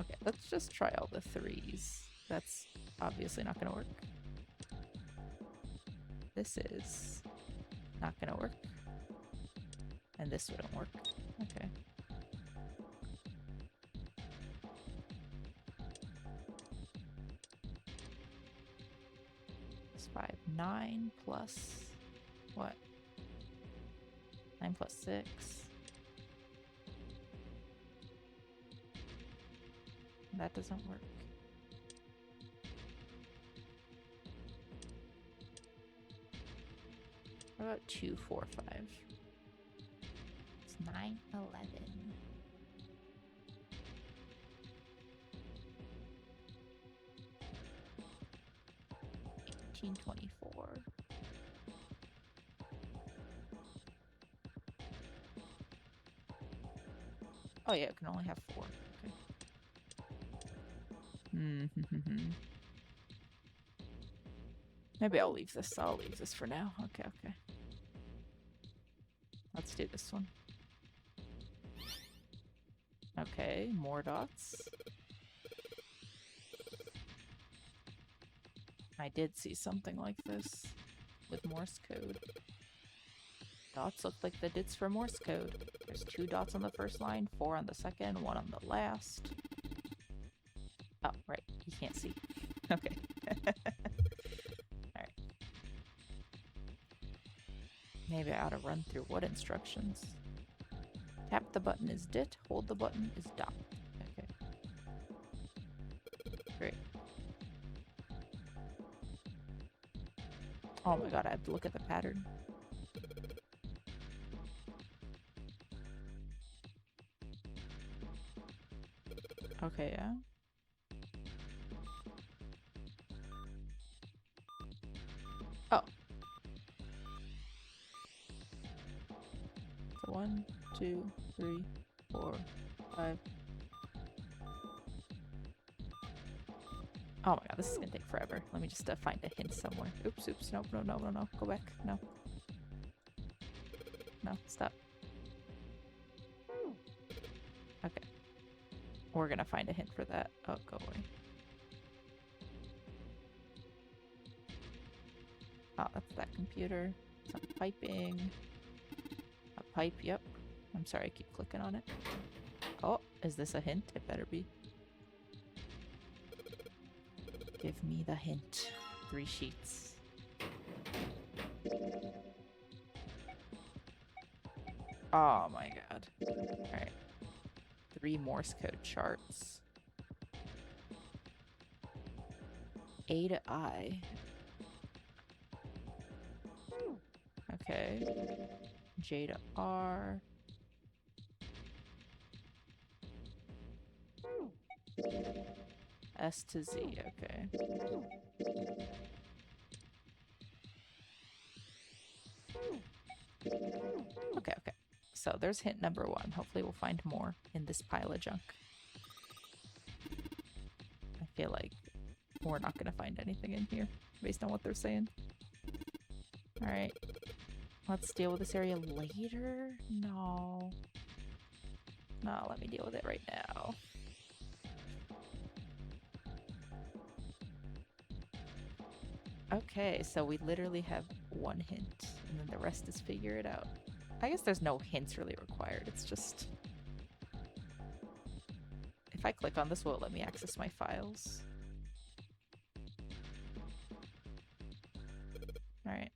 Okay, let's just try all the 3s. That's obviously not gonna work. This is not gonna work. And this wouldn't work. Okay. It's 5, 9 plus what? 9 plus 6. That doesn't work. What about 2, 4, 5? It's 9, 11. 18, 24. Oh yeah, it can only have 4. Okay. Maybe I'll leave this. I'll leave this for now. Okay, okay. Let's do this one. Okay, more dots. I did see something like this with Morse code. Dots look like the dits for Morse code. There's 2 dots on the first line, 4 on the second, 1 on the last. Oh, right. You can't see. Okay. Alright. Maybe I ought to run through what instructions. Tap the button is dit, hold the button is dot. Okay. Great. Oh my god, I have to look at the pattern. Okay, yeah. Oh. So 1, 2, 3, 4, 5. Oh my god, this is gonna take forever. Let me just find a hint somewhere. Oops, oops, no, no, no, no, no. Go back. No. No, stop. Okay. We're gonna find a hint for that. Oh, go away. Oh, that's that computer. Some piping. A pipe, yep. I'm sorry, I keep clicking on it. Oh, is this a hint? It better be. Give me the hint. 3 sheets. Oh my god. Alright. 3 Morse code charts. A to I. Okay. J to R. S to Z, okay. Okay, okay. So there's hint number 1. Hopefully we'll find more in this pile of junk. I feel like we're not gonna find anything in here, based on what they're saying. Alright. Let's deal with this area later? No. No, let me deal with it right now. Okay, so we literally have 1 hint, and then the rest is figure it out. I guess there's no hints really required, it's just... If I click on this, will it let me access my files? Alright.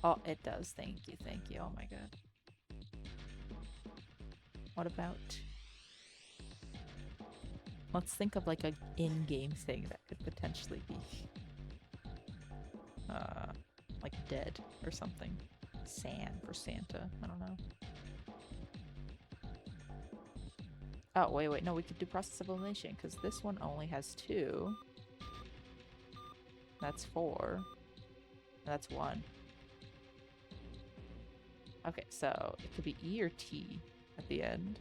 Oh, it does. Thank you, thank you. Oh my god. What about... Let's think of like a in-game thing that could potentially be... like dead or something. San for Santa. I don't know. Oh, wait, no, we could do process of elimination, because this one only has 2. That's 4. That's 1. Okay, so it could be E or T at the end.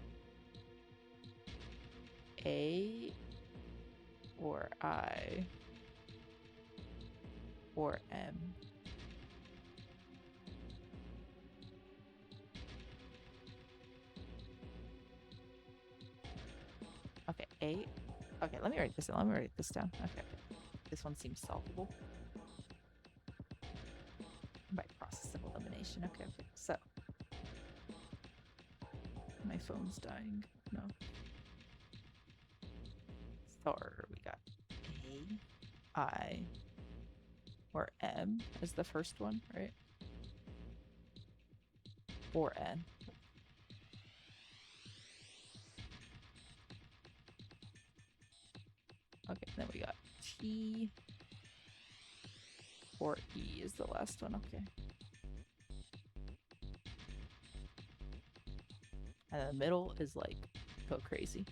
A or I or M. Okay, A. Okay, let me write this down. Okay. This one seems solvable. By process of elimination. Okay. So. My phone's dying. No. So we got A, I, or M as the first one, right? Or N. Okay, then we got T or E is the last one, okay. And the middle is like, go crazy.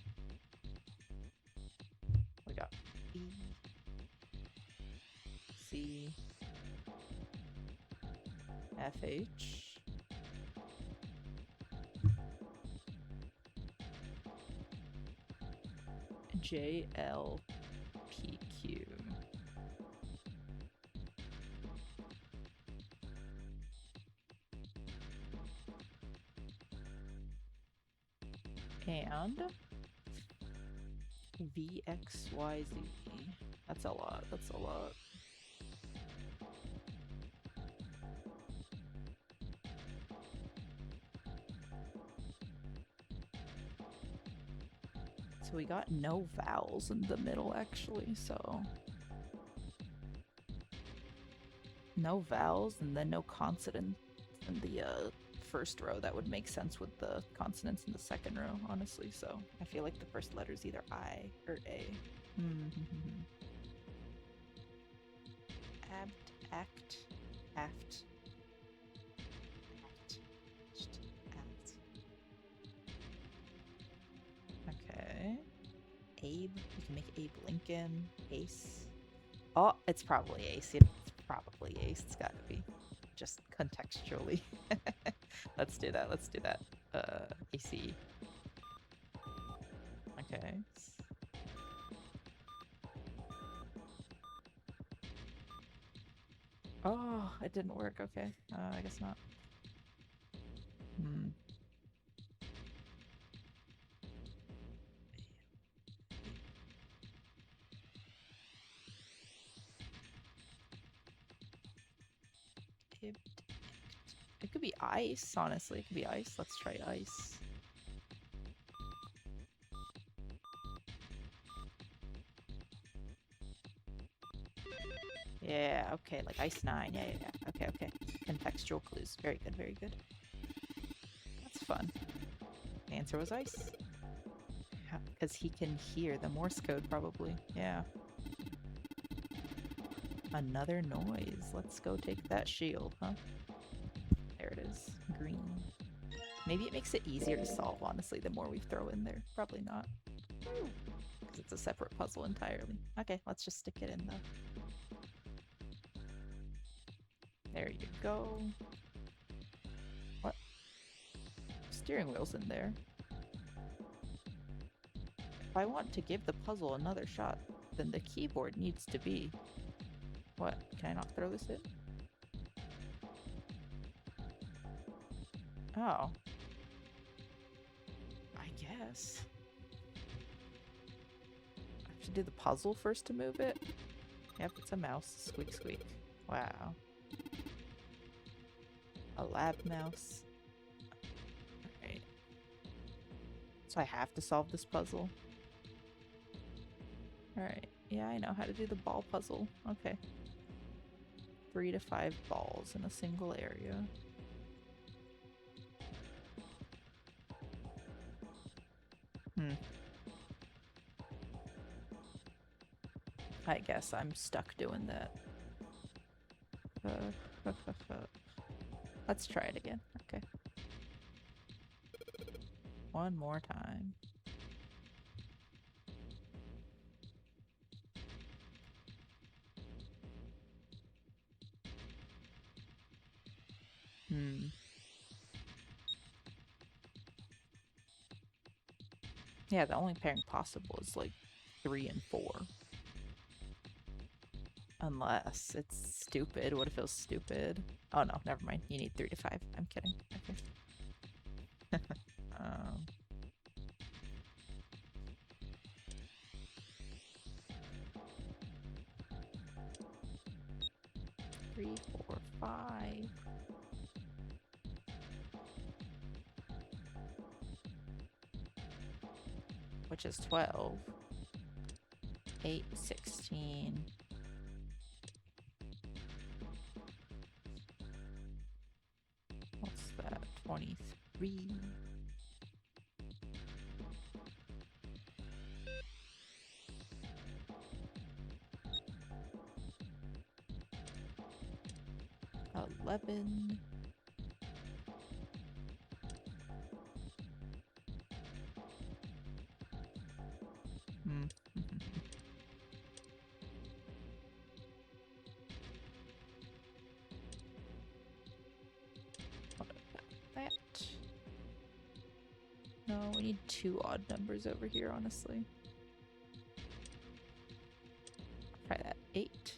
We got E, C, F, H, J, L, P, Q. And V, X, Y, Z. That's a lot. That's a lot. So we got no vowels in the middle, actually, so... No vowels and then no consonants in the first row. That would make sense with the consonants in the second row, honestly, so I feel like the first letter is either I or A. Abt, act, aft, act, act. Okay. Abe, you can make Abe Lincoln, Ace. Oh, it's probably Ace. It's probably Ace. It's gotta be. Just contextually. Let's do that. Let's do that. AC. Okay. Oh, it didn't work. Okay. I guess not. It could be ice, honestly. It could be ice. Let's try ice. Yeah, okay, like Ice 9. Yeah. Okay. Contextual clues. Very good, very good. That's fun. The answer was ice. Because he can hear the Morse code, probably. Yeah. Another noise. Let's go take that shield, huh? There it is. Green. Maybe it makes it easier to solve, honestly, the more we throw in there. Probably not. Because it's a separate puzzle entirely. Okay, let's just stick it in the... There you go. What? Steering wheel's in there. If I want to give the puzzle another shot, then the keyboard needs to be... What? Can I not throw this in? Oh. I guess. I have to do the puzzle first to move it? Yep, it's a mouse. Squeak, squeak. Wow. A lab mouse. Alright. So I have to solve this puzzle? Alright. Yeah, I know how to do the ball puzzle. Okay. 3 to 5 balls in a single area. I guess I'm stuck doing that. Let's try it again. Okay. One more time. Hmm. Yeah, the only pairing possible is like 3 and 4. Unless it's stupid. What if it was stupid? Oh no, never mind. You need 3 to 5. I'm kidding. Okay. um, 3, 4, 5. Which is 12. 8, 16. What's that? 23. $11. Hmm. What about that? No, we need 2 odd numbers over here, honestly. Try that. 8.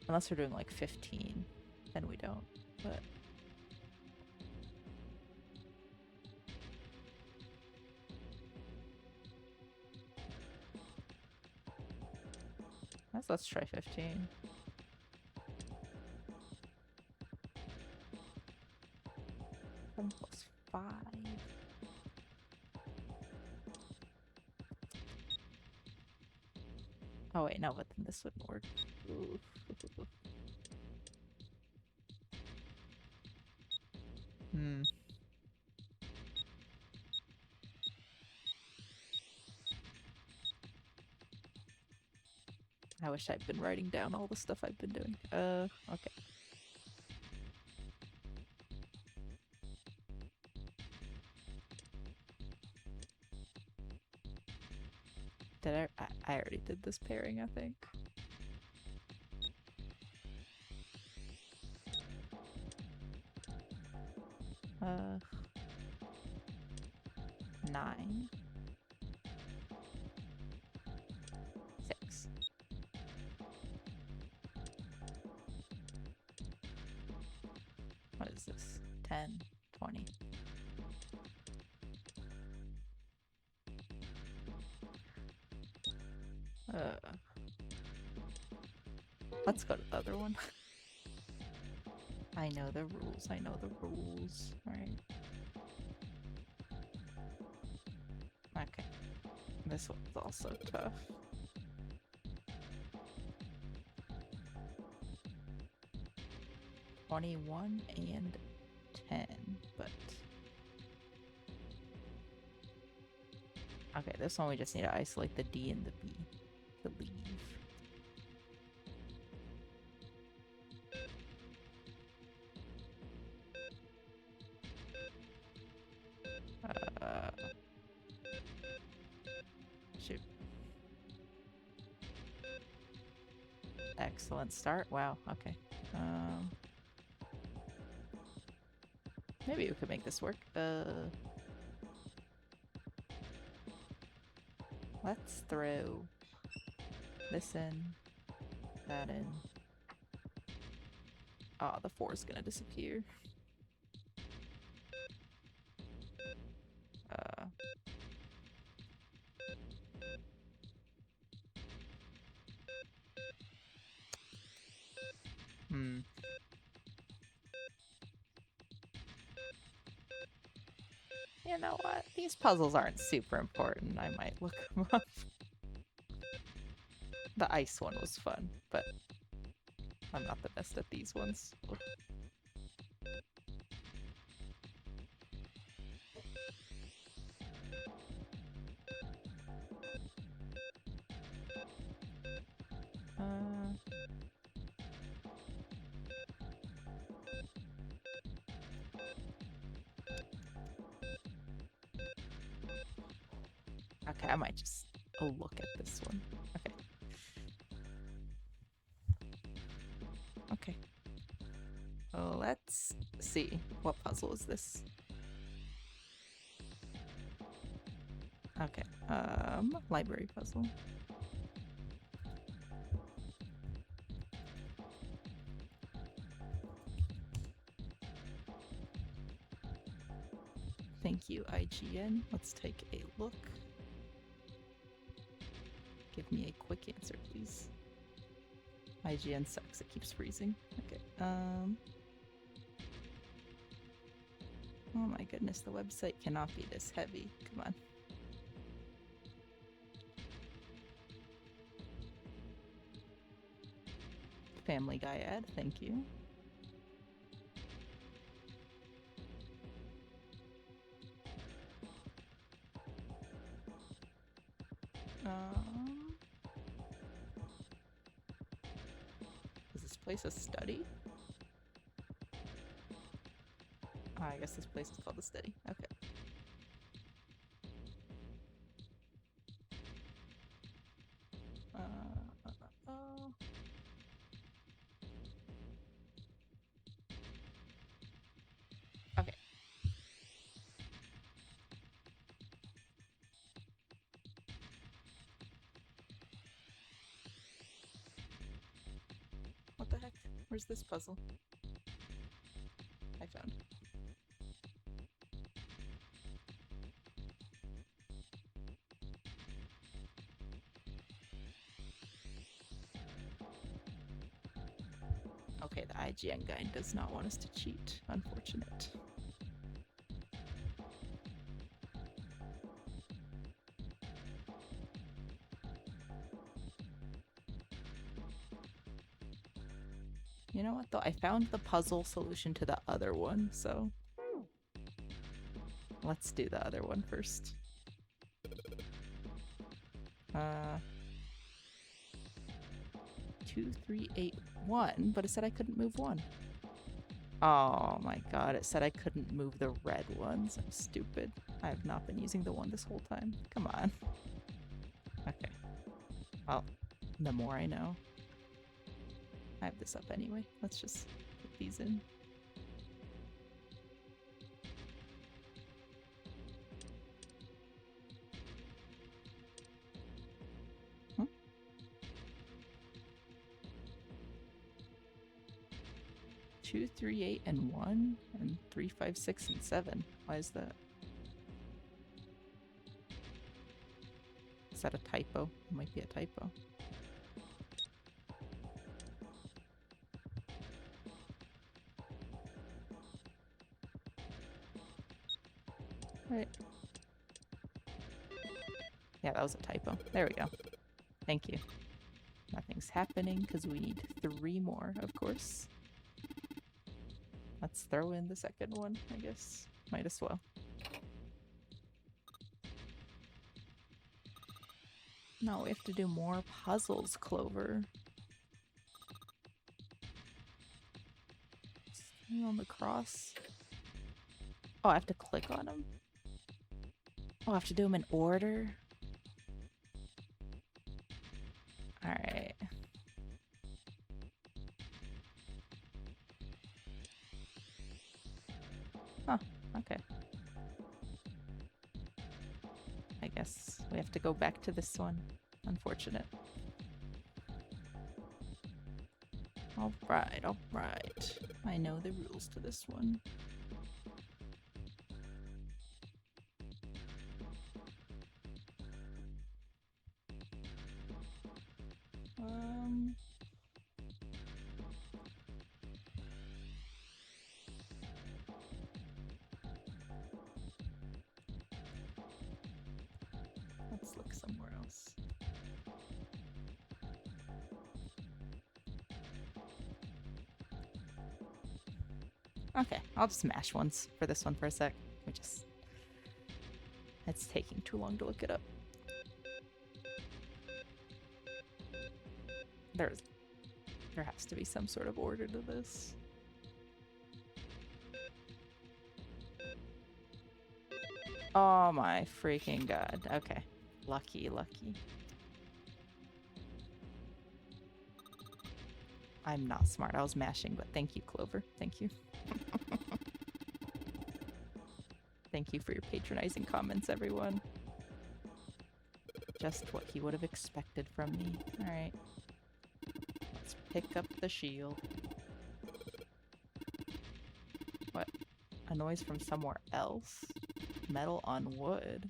Unless we're doing like 15, then we don't. But let's try 15. Seven plus 5. Oh wait, no, but then this wouldn't work. Ooh. Hmm. I wish I'd been writing down all the stuff I've been doing. Okay. Did I already did this pairing, I think. Uh, 9. 6. What is this? 10, 20. Let's go to the other one. I know the rules. I know the rules. Alright. Okay. This one's also tough. $21 and 10, but okay, this one we just need to isolate the D and the B to leave. Shoot. Excellent start. Wow, okay. Maybe we could make this work. Let's throw this in, that in. Oh, the 4 is gonna disappear. You know what? These puzzles aren't super important. I might look them up. The ice one was fun, but I'm not the best at these ones. Ugh. Okay, I might just look at this one. Okay. Okay. Let's see. What puzzle is this? Okay. Library puzzle. Thank you, IGN. Let's take a look. Give me a quick answer, please. IGN sucks. It keeps freezing. Okay. Oh my goodness, the website cannot be this heavy. Come on. Family Guy ad, thank you. Is this place a study? I guess this place is called the study. Okay. Okay. What the heck? Where's this puzzle? I found. Okay, the IGN guide does not want us to cheat. Unfortunate. You know what though? I found the puzzle solution to the other one, so let's do the other one first. 2, 3, 8, 1, but it said I couldn't move one. Oh my god, it said I couldn't move the red ones. I'm stupid. I have not been using the one this whole time. Come on. Okay. Well, the more I know. I have this up anyway. Let's just put these in. Hmm? 2, 3, 8, and 1, and 3, 5, 6, and 7. Why is that? Is that a typo? It might be a typo. Right. Yeah, that was a typo. There we go. Thank you. Nothing's happening because we need 3 more, of course. Let's throw in the second one, I guess. Might as well. No, we have to do more puzzles, Clover. Staying on the cross. Oh, I have to click on them? Oh, I have to do them in order? Alright. Huh, okay. I guess we have to go back to this one. Unfortunate. Alright, alright. I know the rules to this one. Let's look somewhere else. Okay, I'll just mash once for this one for a sec. It's taking too long to look it up. There has to be some sort of order to this. Oh my freaking god. Okay. Lucky, lucky. I'm not smart. I was mashing, but thank you, Clover. Thank you. Thank you for your patronizing comments, everyone. Just what he would have expected from me. Alright. Let's pick up the shield. What? A noise from somewhere else? Metal on wood.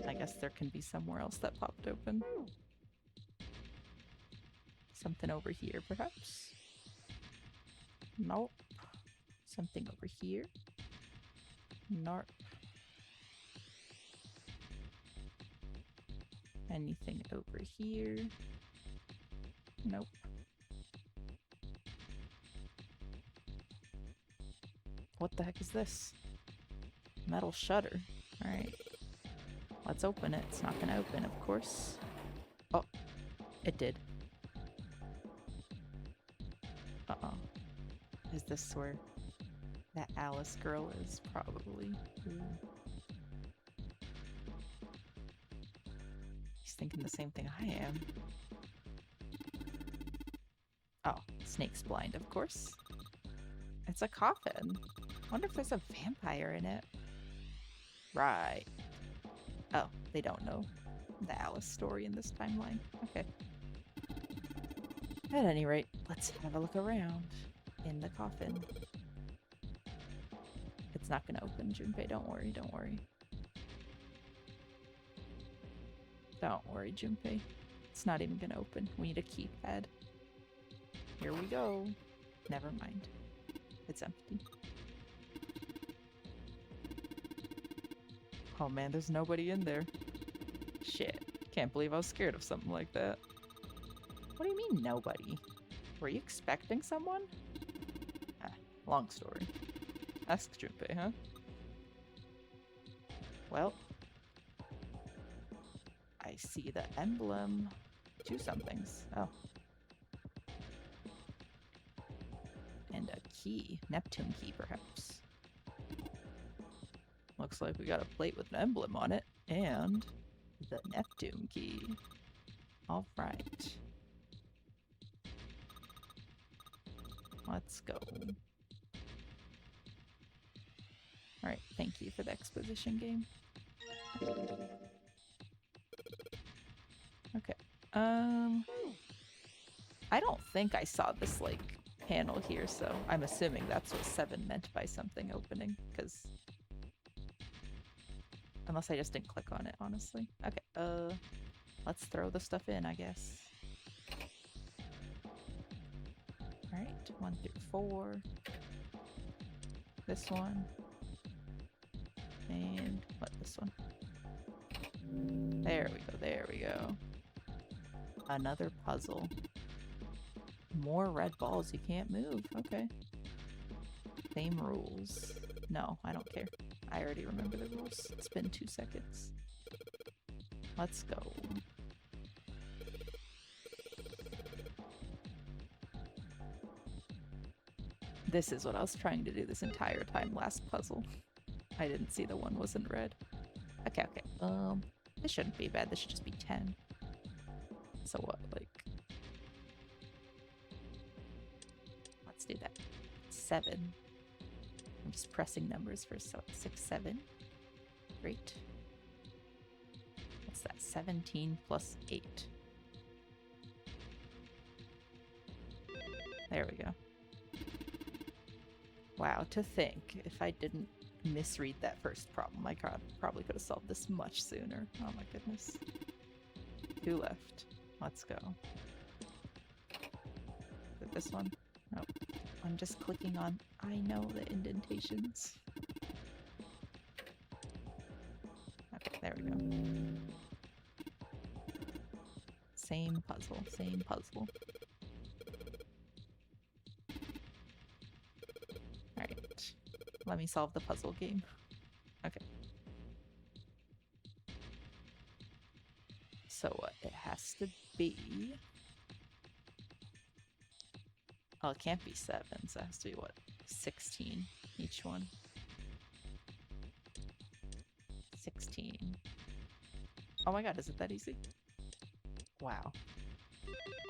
I guess there can be somewhere else that popped open. Something over here, perhaps? Nope. Something over here? Nope. Anything over here? Nope. What the heck is this? Metal shutter. Alright. Let's open it. It's not gonna open, of course. Oh, it did. Uh-oh. Is this where that Alice girl is? Probably. Ooh. He's thinking the same thing I am. Oh, Snake's blind, of course. It's a coffin. Wonder if there's a vampire in it. Right. Oh, they don't know the Alice story in this timeline. Okay. At any rate, let's have a look around in the coffin. It's not gonna open, Junpei. Don't worry, don't worry. Don't worry, Junpei. It's not even gonna open. We need a keypad. Here we go. Never mind. It's empty. Oh man, there's nobody in there. Shit. Can't believe I was scared of something like that. What do you mean, nobody? Were you expecting someone? Ah, long story. Ask Junpei, huh? Well, I see the emblem. Two somethings. Oh. And a key. Neptune key, perhaps. Looks like we got a plate with an emblem on it. And the Neptune key. Alright. Let's go. Alright, thank you for the exposition game. Okay. I don't think I saw this, like, panel here, so I'm assuming that's what 7 meant by something opening, because... Unless I just didn't click on it, honestly. Okay, let's throw the stuff in, I guess. Alright, 1 through 4. This one. And what, this one? There we go, there we go. Another puzzle. More red balls, you can't move. Okay. Same rules. No, I don't care. I already remember the rules. It's been 2 seconds. Let's go. This is what I was trying to do this entire time, last puzzle. I didn't see the one wasn't red. Okay, okay. This shouldn't be bad. This should just be 10. So what, like... Let's do that. 7. I'm just pressing numbers for 6, 7. Great. What's that? 17 plus 8. There we go. Wow, to think, if I didn't misread that first problem, I probably could have solved this much sooner. Oh my goodness. 2 left. Let's go. Is it this one? Nope. I'm just clicking on, I know the indentations. Okay, there we go. Same puzzle, same puzzle. Alright. Let me solve the puzzle game. Okay. So what? It has to be... Oh, it can't be 7, so it has to be, what, 16 each one. 16. Oh my god, is it that easy? Wow.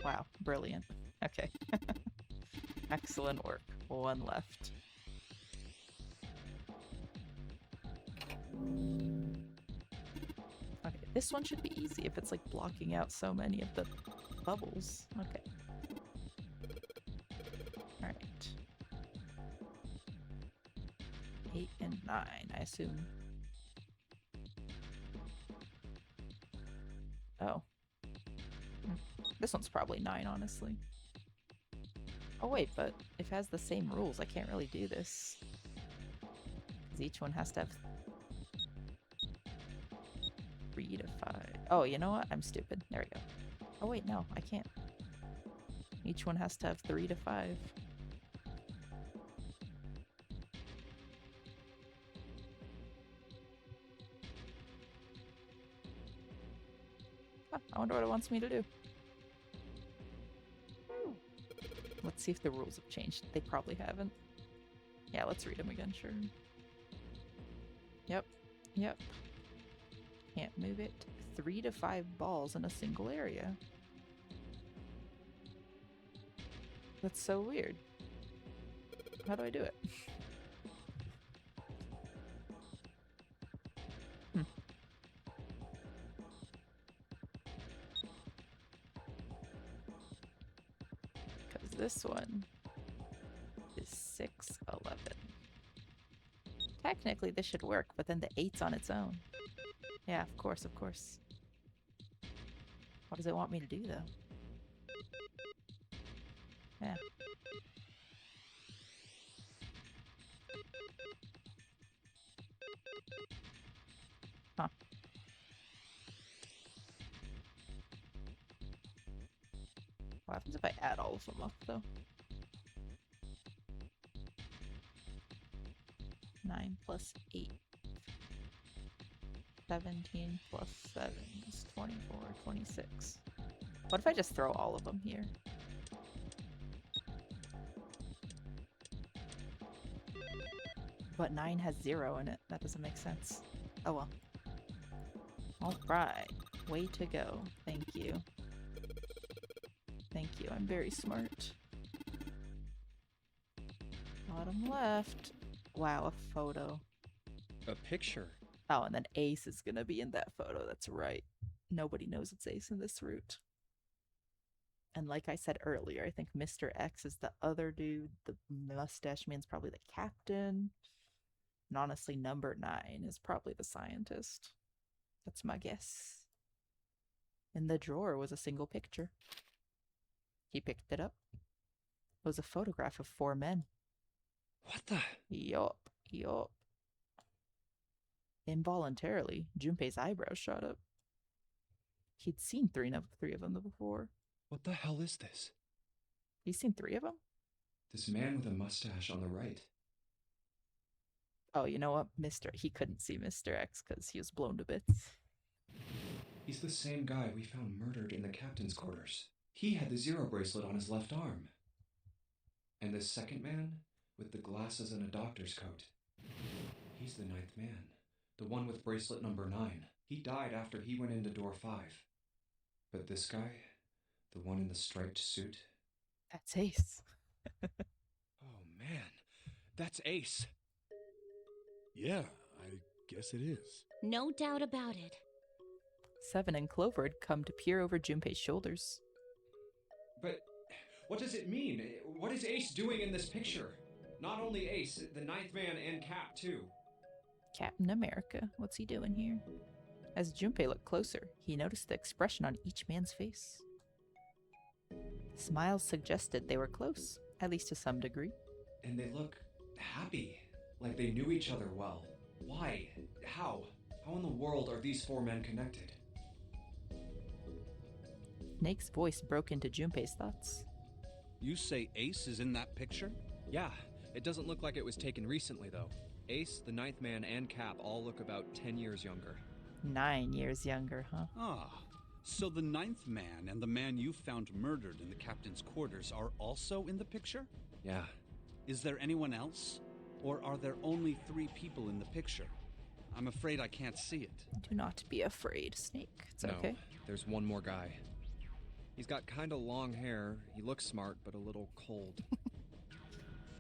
Wow, brilliant. Okay. Excellent work. One left. Okay, this one should be easy if it's like blocking out so many of the bubbles. Okay. Alright. 8 and 9, I assume. Oh. This one's probably 9, honestly. Oh wait, but if it has the same rules, I can't really do this. Because each one has to have 3 to 5. Oh, you know what? I'm stupid. There we go. Oh wait, no, I can't. Each one has to have 3 to 5. Huh, I wonder what it wants me to do. Let's see if the rules have changed. They probably haven't. Yeah, let's read them again, sure. Yep. Yep. Can't move it. 3 to 5 balls in a single area. That's so weird. How do I do it? Because this one is 6, 11. Technically this should work, but then the 8's on its own. Yeah, of course, of course. What does it want me to do, though? Yeah. Huh. What happens if I add all of them up, though? 9 plus 8. 17 plus 7 is 24, 26. What if I just throw all of them here? But 9 has 0 in it. That doesn't make sense. Oh well. Alright. Way to go. Thank you. Thank you. I'm very smart. Bottom left. Wow, a photo. A picture. Oh, and then Ace is gonna be in that photo. That's right. Nobody knows it's Ace in this route. And like I said earlier, I think Mr. X is the other dude. The mustache man's probably the captain. And honestly, number 9 is probably the scientist. That's my guess. In the drawer was a single picture. He picked it up. It was a photograph of 4 men. What the? Yup, yup. Involuntarily, Junpei's eyebrows shot up. He'd seen three of them before. What the hell is this? He's seen 3 of them? This man with a mustache on the right. Oh, you know what? He couldn't see Mr. X because he was blown to bits. He's the same guy we found murdered in the captain's quarters. He had the zero bracelet on his left arm. And this second man, with the glasses and a doctor's coat. He's the 9th man. The one with bracelet number 9. He died after he went into door 5. But this guy, the one in the striped suit. That's Ace. Oh man, that's Ace. Yeah, I guess it is. No doubt about it. 7 and Clover had come to peer over Junpei's shoulders. But what does it mean? What is Ace doing in this picture? Not only Ace, the 9th man and Cap too. Captain America, what's he doing here? As Junpei looked closer, he noticed the expression on each man's face. The smiles suggested they were close, at least to some degree. And they look happy, like they knew each other well. Why? How? How in the world are these 4 men connected? Snake's voice broke into Junpei's thoughts. You say Ace is in that picture? Yeah, it doesn't look like it was taken recently, though. Ace, the 9th man, and Cap all look about 10 years younger. 9 years younger, huh? Ah, so the 9th man and the man you found murdered in the captain's quarters are also in the picture? Yeah. Is there anyone else? Or are there only 3 people in the picture? I'm afraid I can't see it. Do not be afraid, Snake. It's No, okay. there's one more guy. He's got kinda long hair, he looks smart, but a little cold.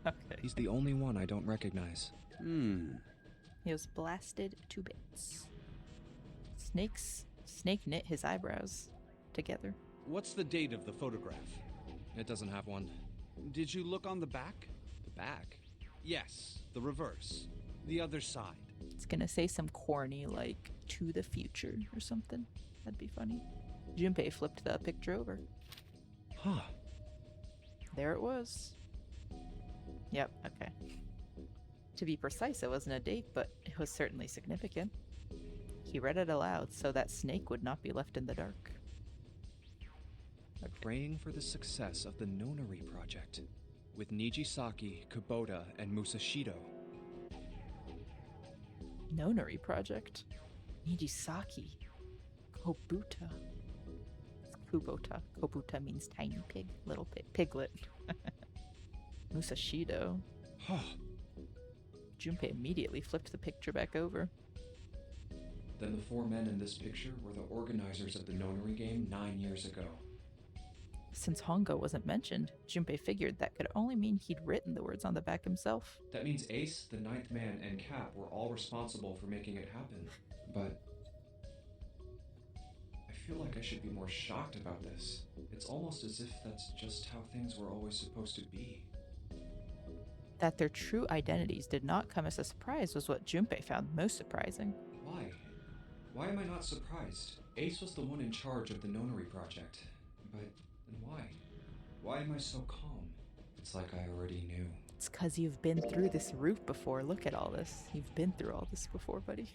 Okay. He's the only one I don't recognize. He was blasted to bits. Snake knit his eyebrows together. What's the date of the photograph? It doesn't have one. Did you look on the back? The back? Yes, the reverse. The other side. It's gonna say some corny like "to the future" or something. That'd be funny. Junpei flipped the picture over. Huh. There it was. Yep, okay. To be precise, it wasn't a date, but it was certainly significant. He read it aloud so that Snake would not be left in the dark. Praying for the success of the Nonary project with Nijisaki, Kubota, and Musashido. Nonary project. Nijisaki. Kobuta. It's Kubota. Kobuta means tiny pig. Little piglet. Musashido. Huh. Junpei immediately flipped the picture back over. Then the 4 men in this picture were the organizers of the Nonary game 9 years ago. Since Hongo wasn't mentioned, Junpei figured that could only mean he'd written the words on the back himself. That means Ace, the 9th man, and Cap were all responsible for making it happen. But I feel like I should be more shocked about this. It's almost as if that's just how things were always supposed to be. That their true identities did not come as a surprise was what Junpei found most surprising. Why? Why am I not surprised? Ace was the one in charge of the Nonary project. But then why? Why am I so calm? It's like I already knew. It's because you've been through this roof before. Look at all this. You've been through all this before, buddy.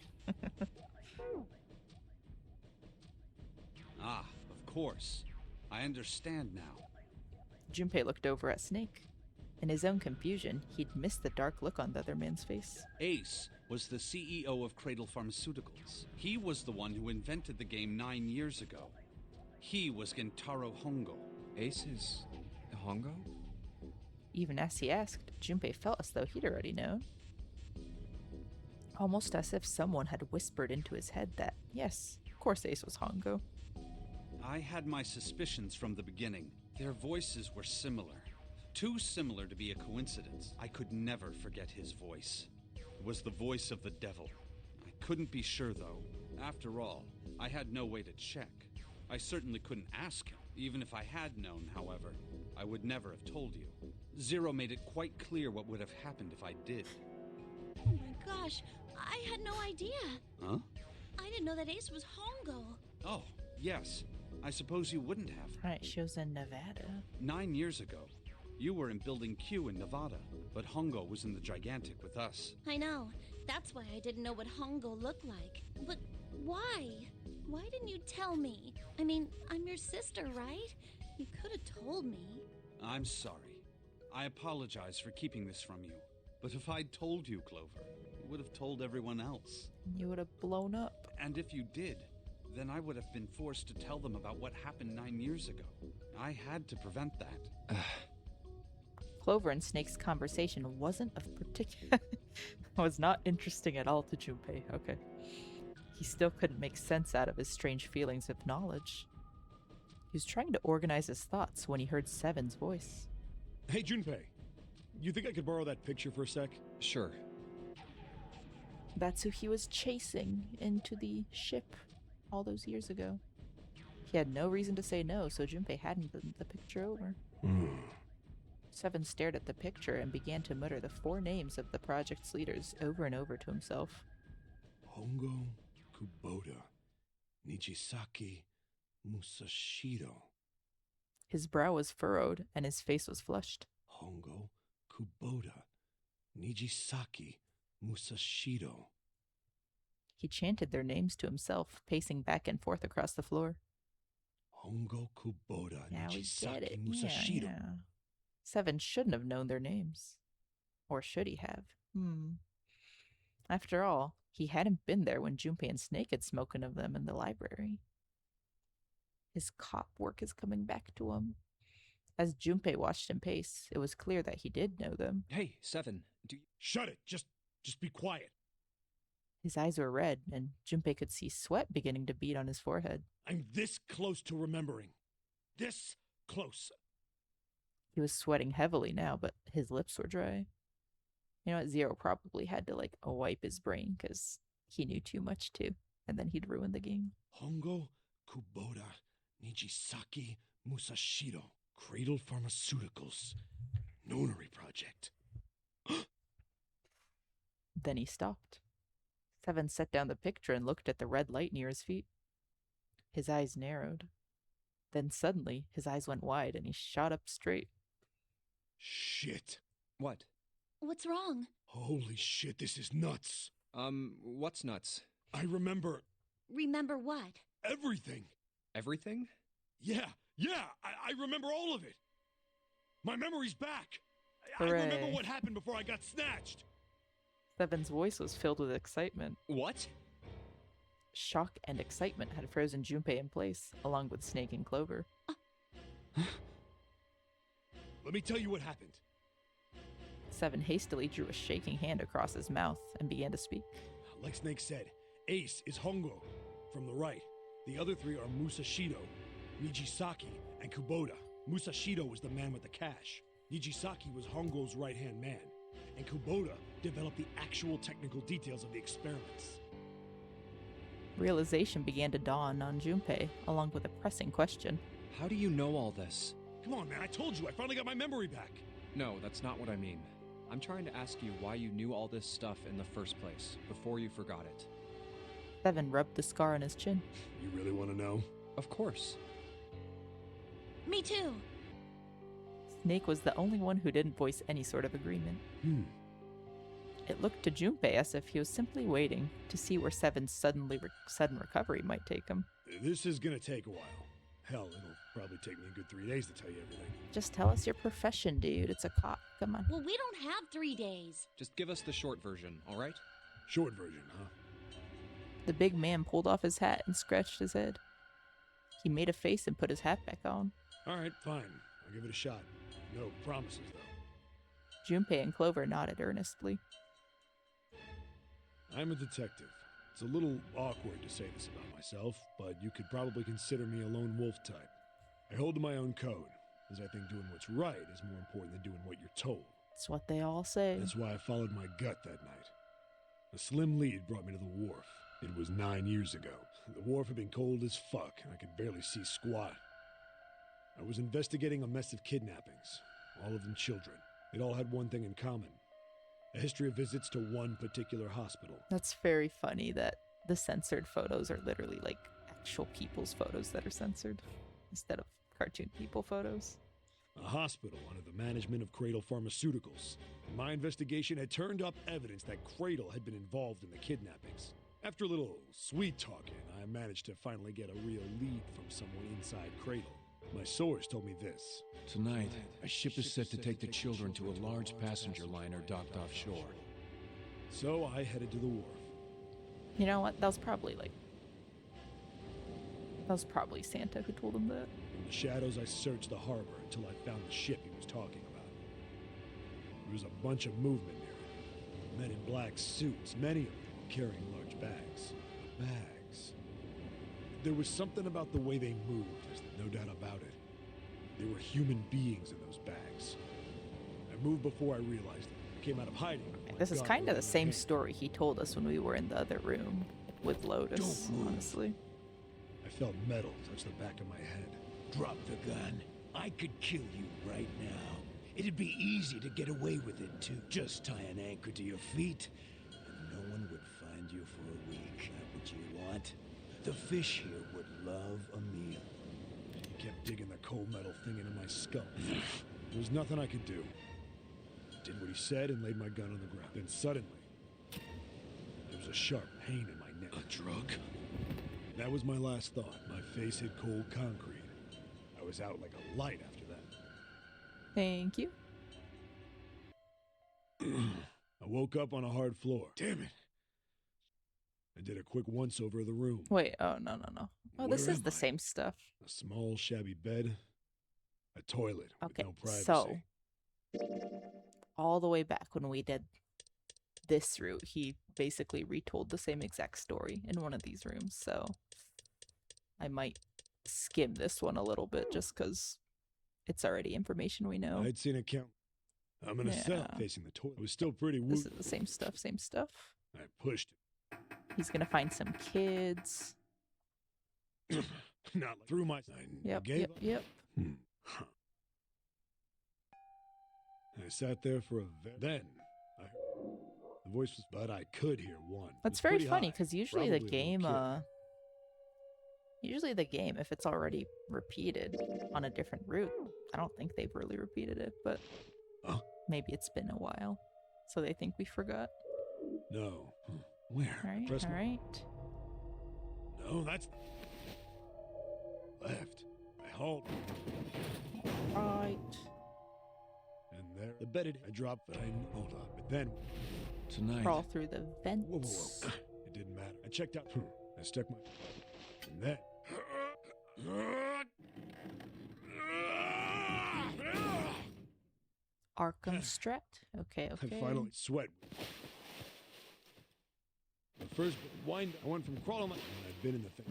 Ah, of course. I understand now. Junpei looked over at Snake. In his own confusion, he'd missed the dark look on the other man's face. Ace was the CEO of Cradle Pharmaceuticals. He was the one who invented the game 9 years ago. He was Gentaro Hongo. Ace is Hongo? Even as he asked, Junpei felt as though he'd already known. Almost as if someone had whispered into his head that, yes, of course Ace was Hongo. I had my suspicions from the beginning. Their voices were similar. Too similar to be a coincidence. I could never forget his voice. It was the voice of the devil. I couldn't be sure, though. After all, I had no way to check. I certainly couldn't ask him. Even if I had known, however, I would never have told you. Zero made it quite clear what would have happened if I did. Oh my gosh, I had no idea. Huh? I didn't know that Ace was Hongo. Oh, yes. I suppose you wouldn't have. Right, she was in Nevada. 9 years ago, you were in Building Q in Nevada, but Hongo was in the Gigantic with us. I know. That's why I didn't know what Hongo looked like. But why? Why didn't you tell me? I mean, I'm your sister, right? You could have told me. I'm sorry. I apologize for keeping this from you. But if I'd told you, Clover, you would have told everyone else. You would have blown up. And if you did, then I would have been forced to tell them about what happened 9 years ago. I had to prevent that. Clover and Snake's conversation wasn't of particular... was not interesting at all to Junpei, okay. He still couldn't make sense out of his strange feelings of knowledge. He was trying to organize his thoughts when he heard Seven's voice. Hey, Junpei. You think I could borrow that picture for a sec? Sure. That's who he was chasing into the ship all those years ago. He had no reason to say no, so Junpei hadn't put the picture over. Seven stared at the picture and began to mutter the 4 names of the project's leaders over and over to himself. Hongo, Kubota, Nijisaki, Musashido. His brow was furrowed and his face was flushed. Hongo, Kubota, Nijisaki, Musashido. He chanted their names to himself, pacing back and forth across the floor. Hongo, Kubota, Now we get Nijisaki, it. Musashido. Yeah. Seven shouldn't have known their names. Or should he have? After all, he hadn't been there when Junpei and Snake had spoken of them in the library. His cop work is coming back to him. As Junpei watched him pace, it was clear that he did know them. Hey, Seven, do you... Shut it! Just be quiet. His eyes were red, and Junpei could see sweat beginning to bead on his forehead. I'm this close to remembering. This close. He was sweating heavily now, but his lips were dry. You know what? Zero probably had to, like, wipe his brain because he knew too much, too. And then he'd ruin the game. Hongo, Kubota, Nijisaki, Musashiro, Cradle Pharmaceuticals, Nonary Project. Then he stopped. Seven set down the picture and looked at the red light near his feet. His eyes narrowed. Then suddenly, his eyes went wide and he shot up straight. Shit. What? What's wrong? Holy shit, this is nuts. What's nuts? I remember Remember what? everything. Everything? Yeah, I remember all of it. My memory's back. I remember Hooray. what happened before I got snatched. Seven's voice was filled with excitement. What? Shock and excitement had frozen Junpei in place, along with Snake and Clover. Let me tell you what happened. Seven hastily drew a shaking hand across his mouth and began to speak. Like Snake said, Ace is Hongo from the right. The other three are Musashiro, Nijisaki, and Kubota. Musashiro was the man with the cash. Nijisaki was Hongo's right-hand man. And Kubota developed the actual technical details of the experiments. Realization began to dawn on Junpei, along with a pressing question. How do you know all this? Come on, man, I told you, I finally got my memory back. No, that's not what I mean. I'm trying to ask you why you knew all this stuff in the first place, before you forgot it. Seven rubbed the scar on his chin. You really want to know? Of course. Me too. Snake was the only one who didn't voice any sort of agreement. It looked to Junpei as if he was simply waiting to see where Seven's sudden recovery might take him. This is gonna take a while. Hell, it'll probably take me a good 3 days to tell you everything. Just tell us your profession, dude. It's a cop. Come on. Well, we don't have 3 days. Just give us the short version, all right? Short version, huh? The big man pulled off his hat and scratched his head. He made a face and put his hat back on. All right, fine. I'll give it a shot. No promises, though. Junpei and Clover nodded earnestly. I'm a detective. It's a little awkward to say this about myself, but you could probably consider me a lone wolf type. I hold to my own code, as I think doing what's right is more important than doing what you're told. It's what they all say. That's why I followed my gut that night. A slim lead brought me to the wharf. It was 9 years ago. The wharf had been cold as fuck, and I could barely see squat. I was investigating a mess of kidnappings, all of them children. It all had one thing in common. A history of visits to one particular hospital. That's very funny that the censored photos are literally like actual people's photos that are censored instead of cartoon people photos. A hospital under the management of Cradle Pharmaceuticals. My investigation had turned up evidence that Cradle had been involved in the kidnappings. After a little sweet talking, I managed to finally get a real lead from someone inside Cradle. My source told me this. Tonight, a ship is set to take the children to a large passenger liner docked offshore. So I headed to the wharf. You know what? That was probably Santa who told him that. In the shadows, I searched the harbor until I found the ship he was talking about. There was a bunch of movement near it. Men in black suits, many of them carrying large bags. Bags. There was something about the way they moved, there's no doubt about it. There were human beings in those bags. I moved before I realized it. I came out of hiding. with my This is gun kind of over the my same hand. story he told us when we were in the other room with Lotus, Don't move. honestly. I felt metal touch the back of my head. Drop the gun. I could kill you right now. It'd be easy to get away with it, too. Just tie an anchor to your feet, and no one would find you for a week. That what you want? The fish here would love a meal. He kept digging the cold metal thing into my skull. There was nothing I could do. Did what he said and laid my gun on the ground. Then suddenly, there was a sharp pain in my neck. A drug? That was my last thought. My face hit cold concrete. I was out like a light after that. Thank you. I woke up on a hard floor. Damn it. I did a quick once-over of the room. Wait, oh, no. Oh, this Where is am the I? same stuff. A small, shabby bed. A toilet with Okay, no privacy. so all the way back when we did this route, he basically retold the same exact story in one of these rooms, so I might skim this one a little bit just because it's already information we know. I'd seen a count. I'm in a cell Yeah. facing the toilet. It was still pretty This wounded. is the same stuff, same stuff. I pushed He's gonna find some kids. it. Not like through my. I Yep, gave yep, up. yep. Huh. I sat there for a then. The voice was, but I could hear one. It That's was very pretty funny high, because usually the probably a little game, kid. usually the game, if it's already repeated on a different route, I don't think they've really repeated it, but Huh? maybe it's been a while, so they think we forgot. No. Where? All right, Press all my- right. No, that's left. I hauled. Right. And there, the bedded. I dropped, but I hold on. But then, Tonight, Crawl through the vents. whoa, whoa, whoa. It didn't matter. I checked out. I stuck my. And then. Arkham Strat. Okay, okay. I finally sweat. The first wind, I went from crawling and I'd been in the thing.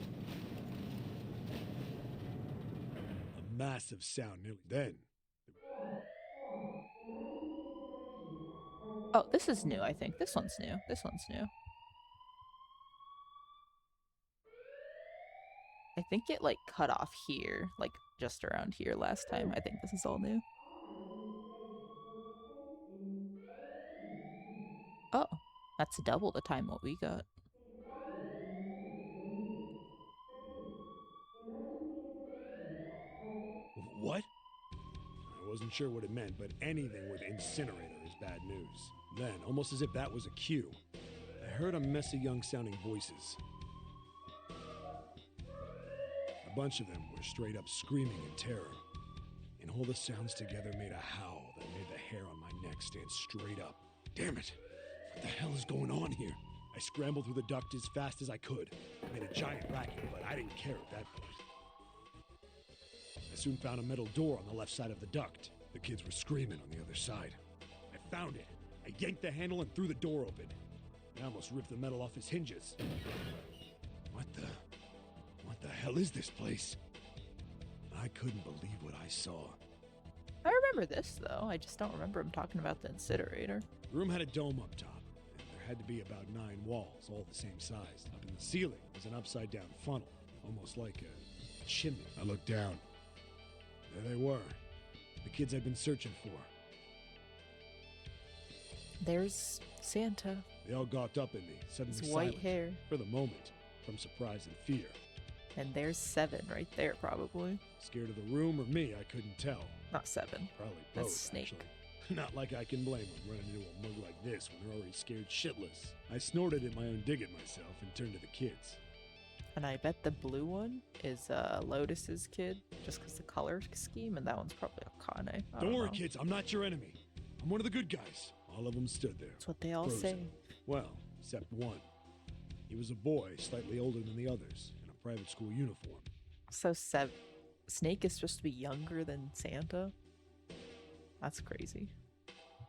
A massive sound nearly. Then. Oh, this is new, I think. This one's new. This one's new. I think it, like, cut off here. Like, just around here last time. I think this is all new. Oh, that's double the time what we got. What? I wasn't sure what it meant, but anything with incinerator is bad news. Then, almost as if that was a cue, I heard a mess of young sounding voices. A bunch of them were straight up screaming in terror. And all the sounds together made a howl that made the hair on my neck stand straight up. Damn it! What the hell is going on here? I scrambled through the duct as fast as I could. I made a giant racket, but I didn't care at that point. I soon found a metal door on the left side of the duct. The kids were screaming on the other side. I found it. I yanked the handle and threw the door open. I almost ripped the metal off its hinges. What the hell is this place? I couldn't believe what I saw. I remember this, though. I just don't remember him talking about the incinerator. The room had a dome up top, and there had to be about 9 walls, all the same size. Up in the ceiling was an upside-down funnel, almost like a chimney. I looked down. There they were, the kids I'd been searching for. There's Santa. They all gawked up at me, suddenly His white silent, hair. for the moment, from surprise and fear. And there's 7 right there, probably. Scared of the room or me, I couldn't tell. Not 7. Probably That's both, Snake. actually. Not like I can blame them running into a mug like this when they're already scared shitless. I snorted at my own dig at myself and turned to the kids. And I bet the blue one is Lotus's kid, just because the color scheme, and that one's probably Akane. I Don't worry, know. kids, I'm not your enemy. I'm one of the good guys. All of them stood there. That's what they all frozen. say. Well, except one. He was a boy, slightly older than the others, in a private school uniform. So Snake is supposed to be younger than Santa? That's crazy.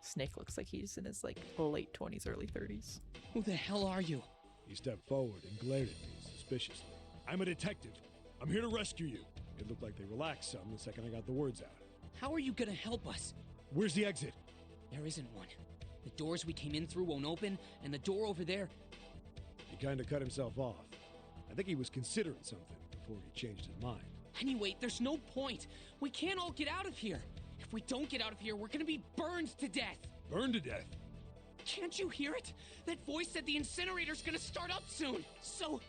Snake looks like he's in his like late 20s, early 30s. Who the hell are you? He stepped forward and glared at me suspiciously. I'm a detective. I'm here to rescue you. It looked like they relaxed some the second I got the words out. How are you gonna help us? Where's the exit? There isn't one. The doors we came in through won't open, and the door over there... He kind of cut himself off. I think he was considering something before he changed his mind. Anyway, there's no point. We can't all get out of here. If we don't get out of here, we're gonna be burned to death. Burned to death? Can't you hear it? That voice said the incinerator's gonna start up soon. So...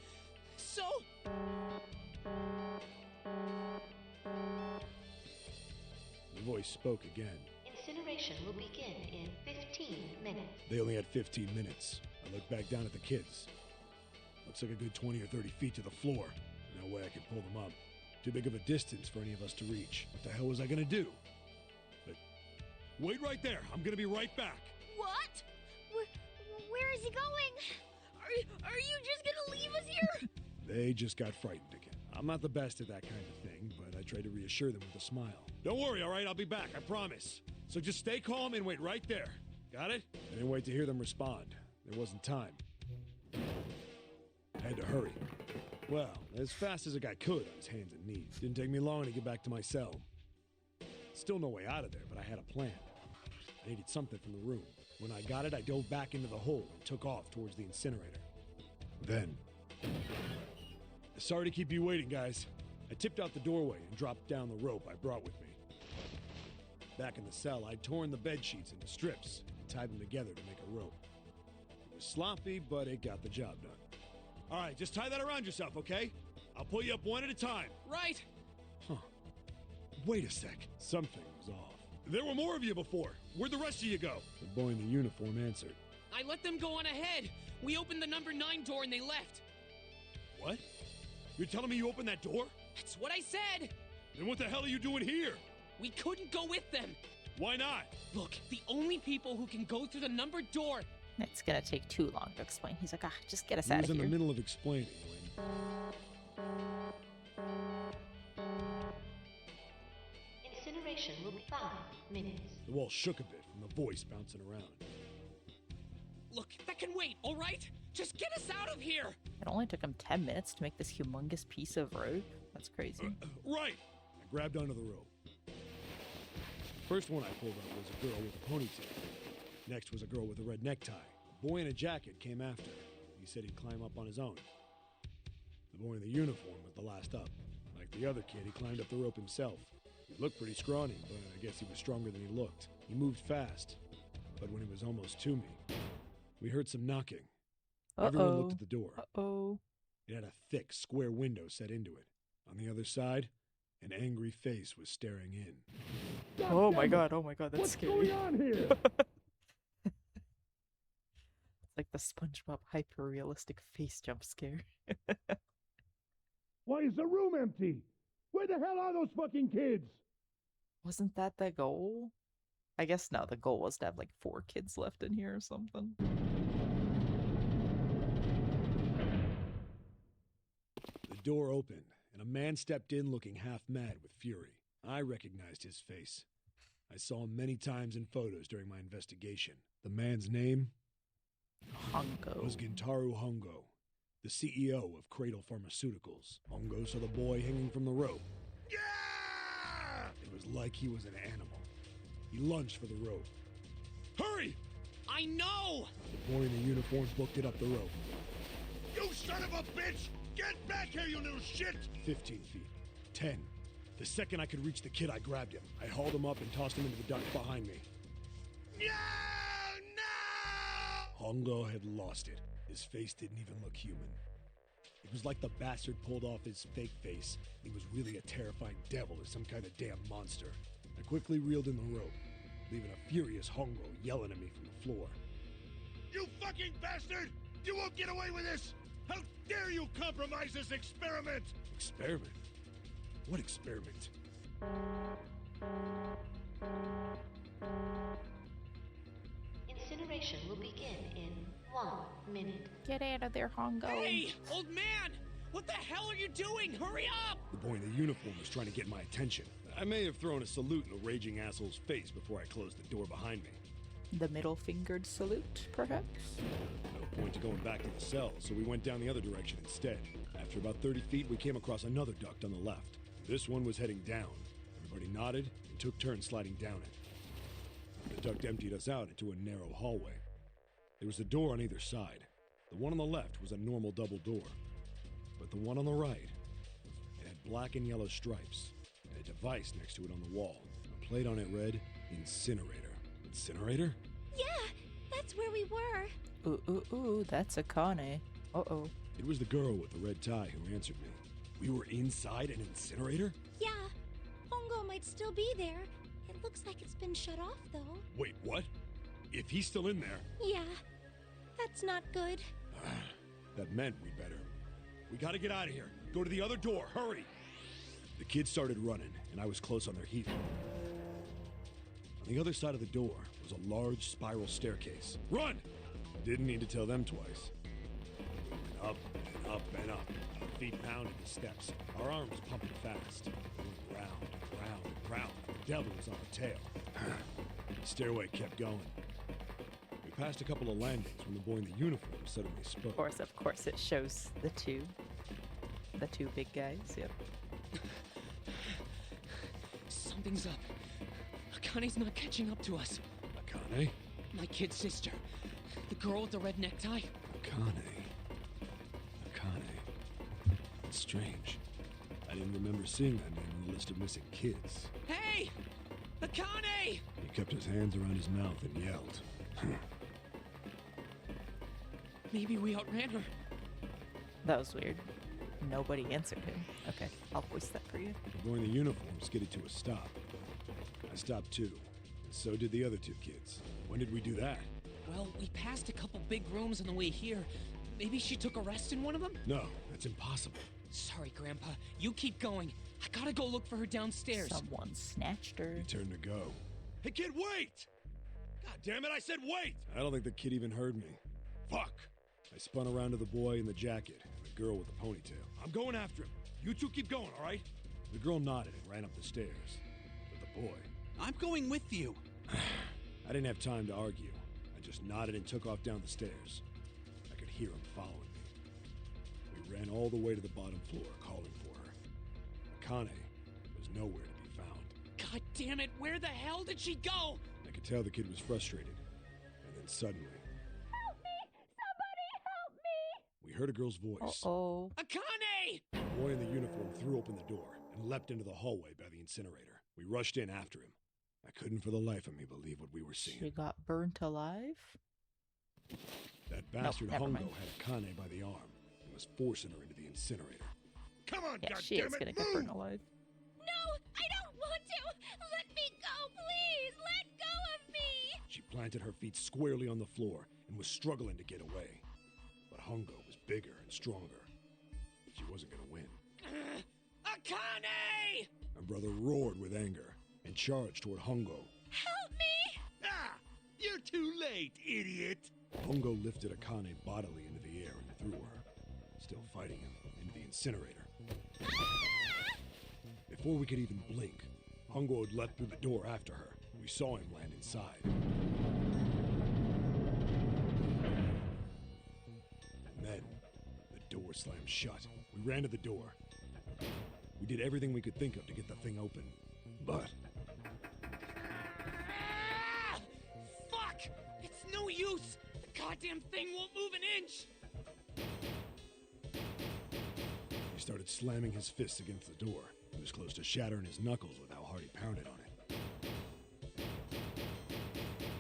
The voice spoke again. Incineration will begin in 15 minutes. They only had 15 minutes. I looked back down at the kids. Looks like a good 20 or 30 feet to the floor. No way I could pull them up. Too big of a distance for any of us to reach. What the hell was I gonna do? But wait right there. I'm gonna be right back. What? Where is he going? Are you just gonna leave us here? They just got frightened again. I'm not the best at that kind of thing, but I tried to reassure them with a smile. Don't worry, all right? I'll be back, I promise. So just stay calm and wait right there. Got it? I didn't wait to hear them respond. There wasn't time. I had to hurry. Well, as fast as a guy could on his hands and knees. Didn't take me long to get back to my cell. Still no way out of there, but I had a plan. I needed something from the room. When I got it, I dove back into the hole and took off towards the incinerator. Then... Sorry to keep you waiting, guys. I tipped out the doorway and dropped down the rope I brought with me. Back in the cell, I'd torn the bed sheets into strips and tied them together to make a rope. It was sloppy, but it got the job done. All right, just tie that around yourself, okay? I'll pull you up one at a time. Right. Huh. Wait a sec. Something was off. There were more of you before. Where'd the rest of you go? The boy in the uniform answered. I let them go on ahead. We opened the number 9 door and they left. What? You're telling me you opened that door? That's what I said. Then what the hell are you doing here? We couldn't go with them. Why not? Look, the only people who can go through the numbered door... It's gonna take too long to explain. He's like, just get us He out was of in here. the middle of explaining when... Incineration will be 5 minutes. The wall shook a bit from the voice bouncing around. Look, that can wait, all right? Just get us out of here! It only took him 10 minutes to make this humongous piece of rope. That's crazy. Right! I grabbed onto the rope. First one I pulled up was a girl with a ponytail. Next was a girl with a red necktie. A boy in a jacket came after. He said he'd climb up on his own. The boy in the uniform was the last up. Like the other kid, he climbed up the rope himself. He looked pretty scrawny, but I guess he was stronger than he looked. He moved fast, but when he was almost to me, we heard some knocking. Everyone looked at the door. Uh-oh. It had a thick, square window set into it. On the other side, an angry face was staring in. Oh my god, that's scary. What's going on here? It's like the SpongeBob hyper-realistic face jump scare. Why is the room empty? Where the hell are those fucking kids? Wasn't that the goal? I guess no, the goal was to have like 4 kids left in here or something. The door opened, and a man stepped in looking half mad with fury. I recognized his face. I saw him many times in photos during my investigation. The man's name? Hongo. Was Gintaru Hongo, the CEO of Cradle Pharmaceuticals. Hongo saw the boy hanging from the rope. Yeah! It was like he was an animal. He lunged for the rope. Hurry! I know! The boy in the uniform booked it up the rope. You son of a bitch! Get back here, you little shit! 15 feet. 10. The second I could reach the kid, I grabbed him. I hauled him up and tossed him into the duct behind me. No! No! Hongo had lost it. His face didn't even look human. It was like the bastard pulled off his fake face. He was really a terrifying devil or some kind of damn monster. I quickly reeled in the rope, leaving a furious Hongo yelling at me from the floor. You fucking bastard! You won't get away with this! How dare you compromise this experiment! Experiment? What experiment? Incineration will begin in 1 minute. Get out of there, Hongo. Hey, old man! What the hell are you doing? Hurry up! The boy in the uniform was trying to get my attention. I may have thrown a salute in the raging asshole's face before I closed the door behind me. The middle-fingered salute, perhaps? No point to going back to the cell, so we went down the other direction instead. After about 30 feet, we came across another duct on the left. This one was heading down. Everybody nodded and took turns sliding down it. The duct emptied us out into a narrow hallway. There was a door on either side. The one on the left was a normal double door. But the one on the right, it had black and yellow stripes, and a device next to it on the wall. A plate on it read, Incinerator. Incinerator? Yeah, that's where we were. Ooh, ooh, ooh, that's Akane. Uh-oh. It was the girl with the red tie who answered me. We were inside an incinerator? Yeah, Hongo might still be there. It looks like it's been shut off, though. Wait, what? If he's still in there... Yeah, that's not good. That meant we better... We gotta get out of here. Go to the other door, hurry! The kids started running, and I was close on their heels. On the other side of the door was a large spiral staircase. Run! Didn't need to tell them twice. We went up and up and up. Our feet pounded the steps. Our arms pumping fast. We went round and round and round. The devil was on our tail. The stairway kept going. We passed a couple of landings when the boy in the uniform suddenly spoke. Of course, it shows the two big guys. Yep. Something's up. Akane's not catching up to us. Akane? My kid's sister. The girl with the red necktie. Akane. It's strange. I didn't remember seeing that name on the list of missing kids. Hey! Akane! He kept his hands around his mouth and yelled. Maybe we outran her. That was weird. Nobody answered him. Okay, I'll voice that for you. The boy in the uniform skidded to a stop. I stopped too, and so did the other two kids. When did we do that? Well, we passed a couple big rooms on the way here. Maybe she took a rest in one of them? No, that's impossible. Sorry, Grandpa. You keep going. I gotta go look for her downstairs. Someone snatched her. He turned to go. Hey kid, wait! God damn it, I said wait! I don't think the kid even heard me. Fuck! I spun around to the boy in the jacket and the girl with the ponytail. I'm going after him. You two keep going, all right? The girl nodded and ran up the stairs. But the boy... I'm going with you. I didn't have time to argue. I just nodded and took off down the stairs. I could hear him following me. We ran all the way to the bottom floor, calling for her. Akane was nowhere to be found. God damn it, where the hell did she go? I could tell the kid was frustrated. And then suddenly... Help me! Somebody help me! We heard a girl's voice. Uh-oh. Akane! The boy in the uniform threw open the door and leapt into the hallway by the incinerator. We rushed in after him. I couldn't for the life of me believe what we were seeing. She got burnt alive? That bastard never Hongo mind. had Akane by the arm and was forcing her into the incinerator. Come on, Yeah, she is gonna get burned alive. No! I don't want to! Let me go, please! Let go of me! She planted her feet squarely on the floor and was struggling to get away. But Hongo was bigger and stronger. She wasn't gonna win. Akane! My brother roared with anger and charged toward Hongo. Help me! Ah! You're too late, idiot! Hongo lifted Akane bodily into the air and threw her, still fighting him, into the incinerator. Before we could even blink, Hongo had leapt through the door after her. We saw him land inside. And then, the door slammed shut. We ran to the door. We did everything we could think of to get the thing open. But Ah! Fuck! It's no use! The goddamn thing won't move an inch! he started slamming his fists against the door. He was close to shattering his knuckles with how hard he pounded on it.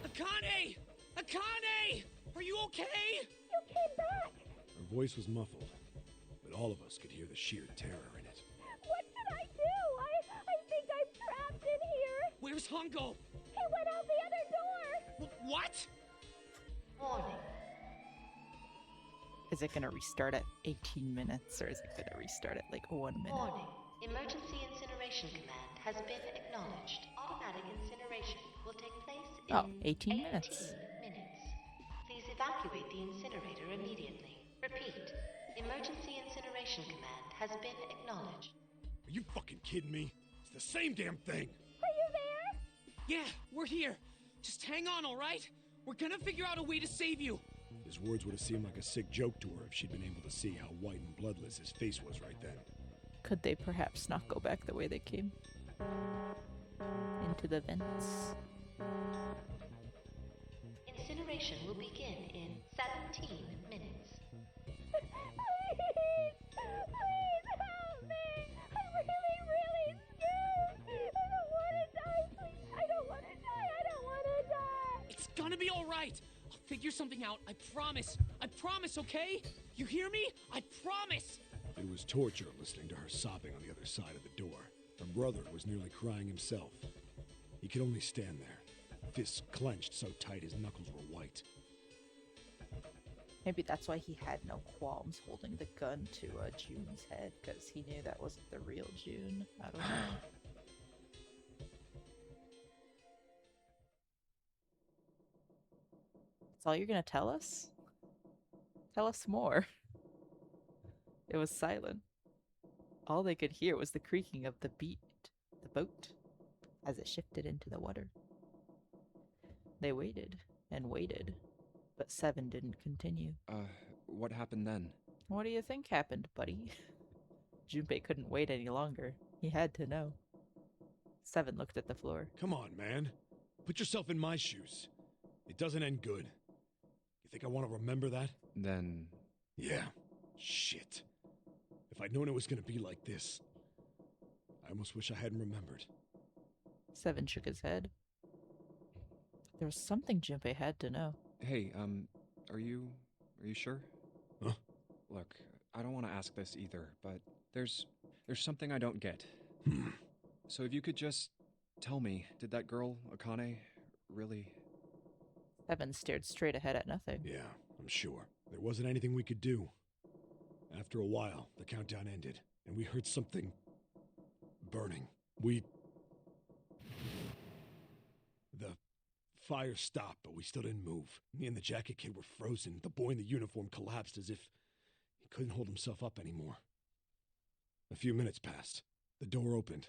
Akane! Akane! Are you okay? You came back! Her voice was muffled, but all of us could hear the sheer terror in it. What should I do? I think I'm trapped in here! Where's Hongo? He went out the other door! What? Warning. Is it gonna restart at 18 minutes or is it gonna restart at like 1 minute? Warning. Emergency incineration command has been acknowledged. Automatic incineration will take place in Oh, 18 minutes. minutes. Please evacuate the incinerator immediately. Repeat. Emergency incineration command has been acknowledged. Are you fucking kidding me? It's the same damn thing! Are you there? Yeah, we're here. Just hang on, all right? We're gonna figure out a way to save you. His words would have seemed like a sick joke to her if she'd been able to see how white and bloodless his face was right then. Could they perhaps not go back the way they came? Into the vents? Incineration will begin in 17 minutes. Please! Please help me! I'm really, really scared! I don't want to die, please! I don't want to die! I don't want to die! It's gonna be all right. I'll figure something out. I promise. I promise, okay? You hear me? I promise. It was torture listening to her sobbing on the other side of the door. Her brother was nearly crying himself. He could only stand there, fists clenched so tight his knuckles were white. Maybe that's why he had no qualms holding the gun to June's head, because he knew that wasn't the real June. I don't know. That's all you're gonna tell us? Tell us more. It was silent. All they could hear was the creaking of the boat, as it shifted into the water. They waited and waited But Seven didn't continue. What happened then? What do you think happened, buddy? Junpei couldn't wait any longer. He had to know. Seven looked at the floor. Come on, man. Put yourself in my shoes. It doesn't end good. You think I want to remember that? Then... Yeah. Shit. If I'd known it was gonna be like this, I almost wish I hadn't remembered. Seven shook his head. There was something Junpei had to know. Hey, are you sure? Huh? Look, I don't want to ask this either, but there's something I don't get. So if you could just tell me, did that girl, Akane, really... Seven stared straight ahead at nothing. Yeah, I'm sure. There wasn't anything we could do. After a while, the countdown ended, and we heard something... burning. The fire stopped, but we still didn't move. Me and the jacket kid were frozen. The boy in the uniform collapsed as if he couldn't hold himself up anymore. A few minutes passed. The door opened.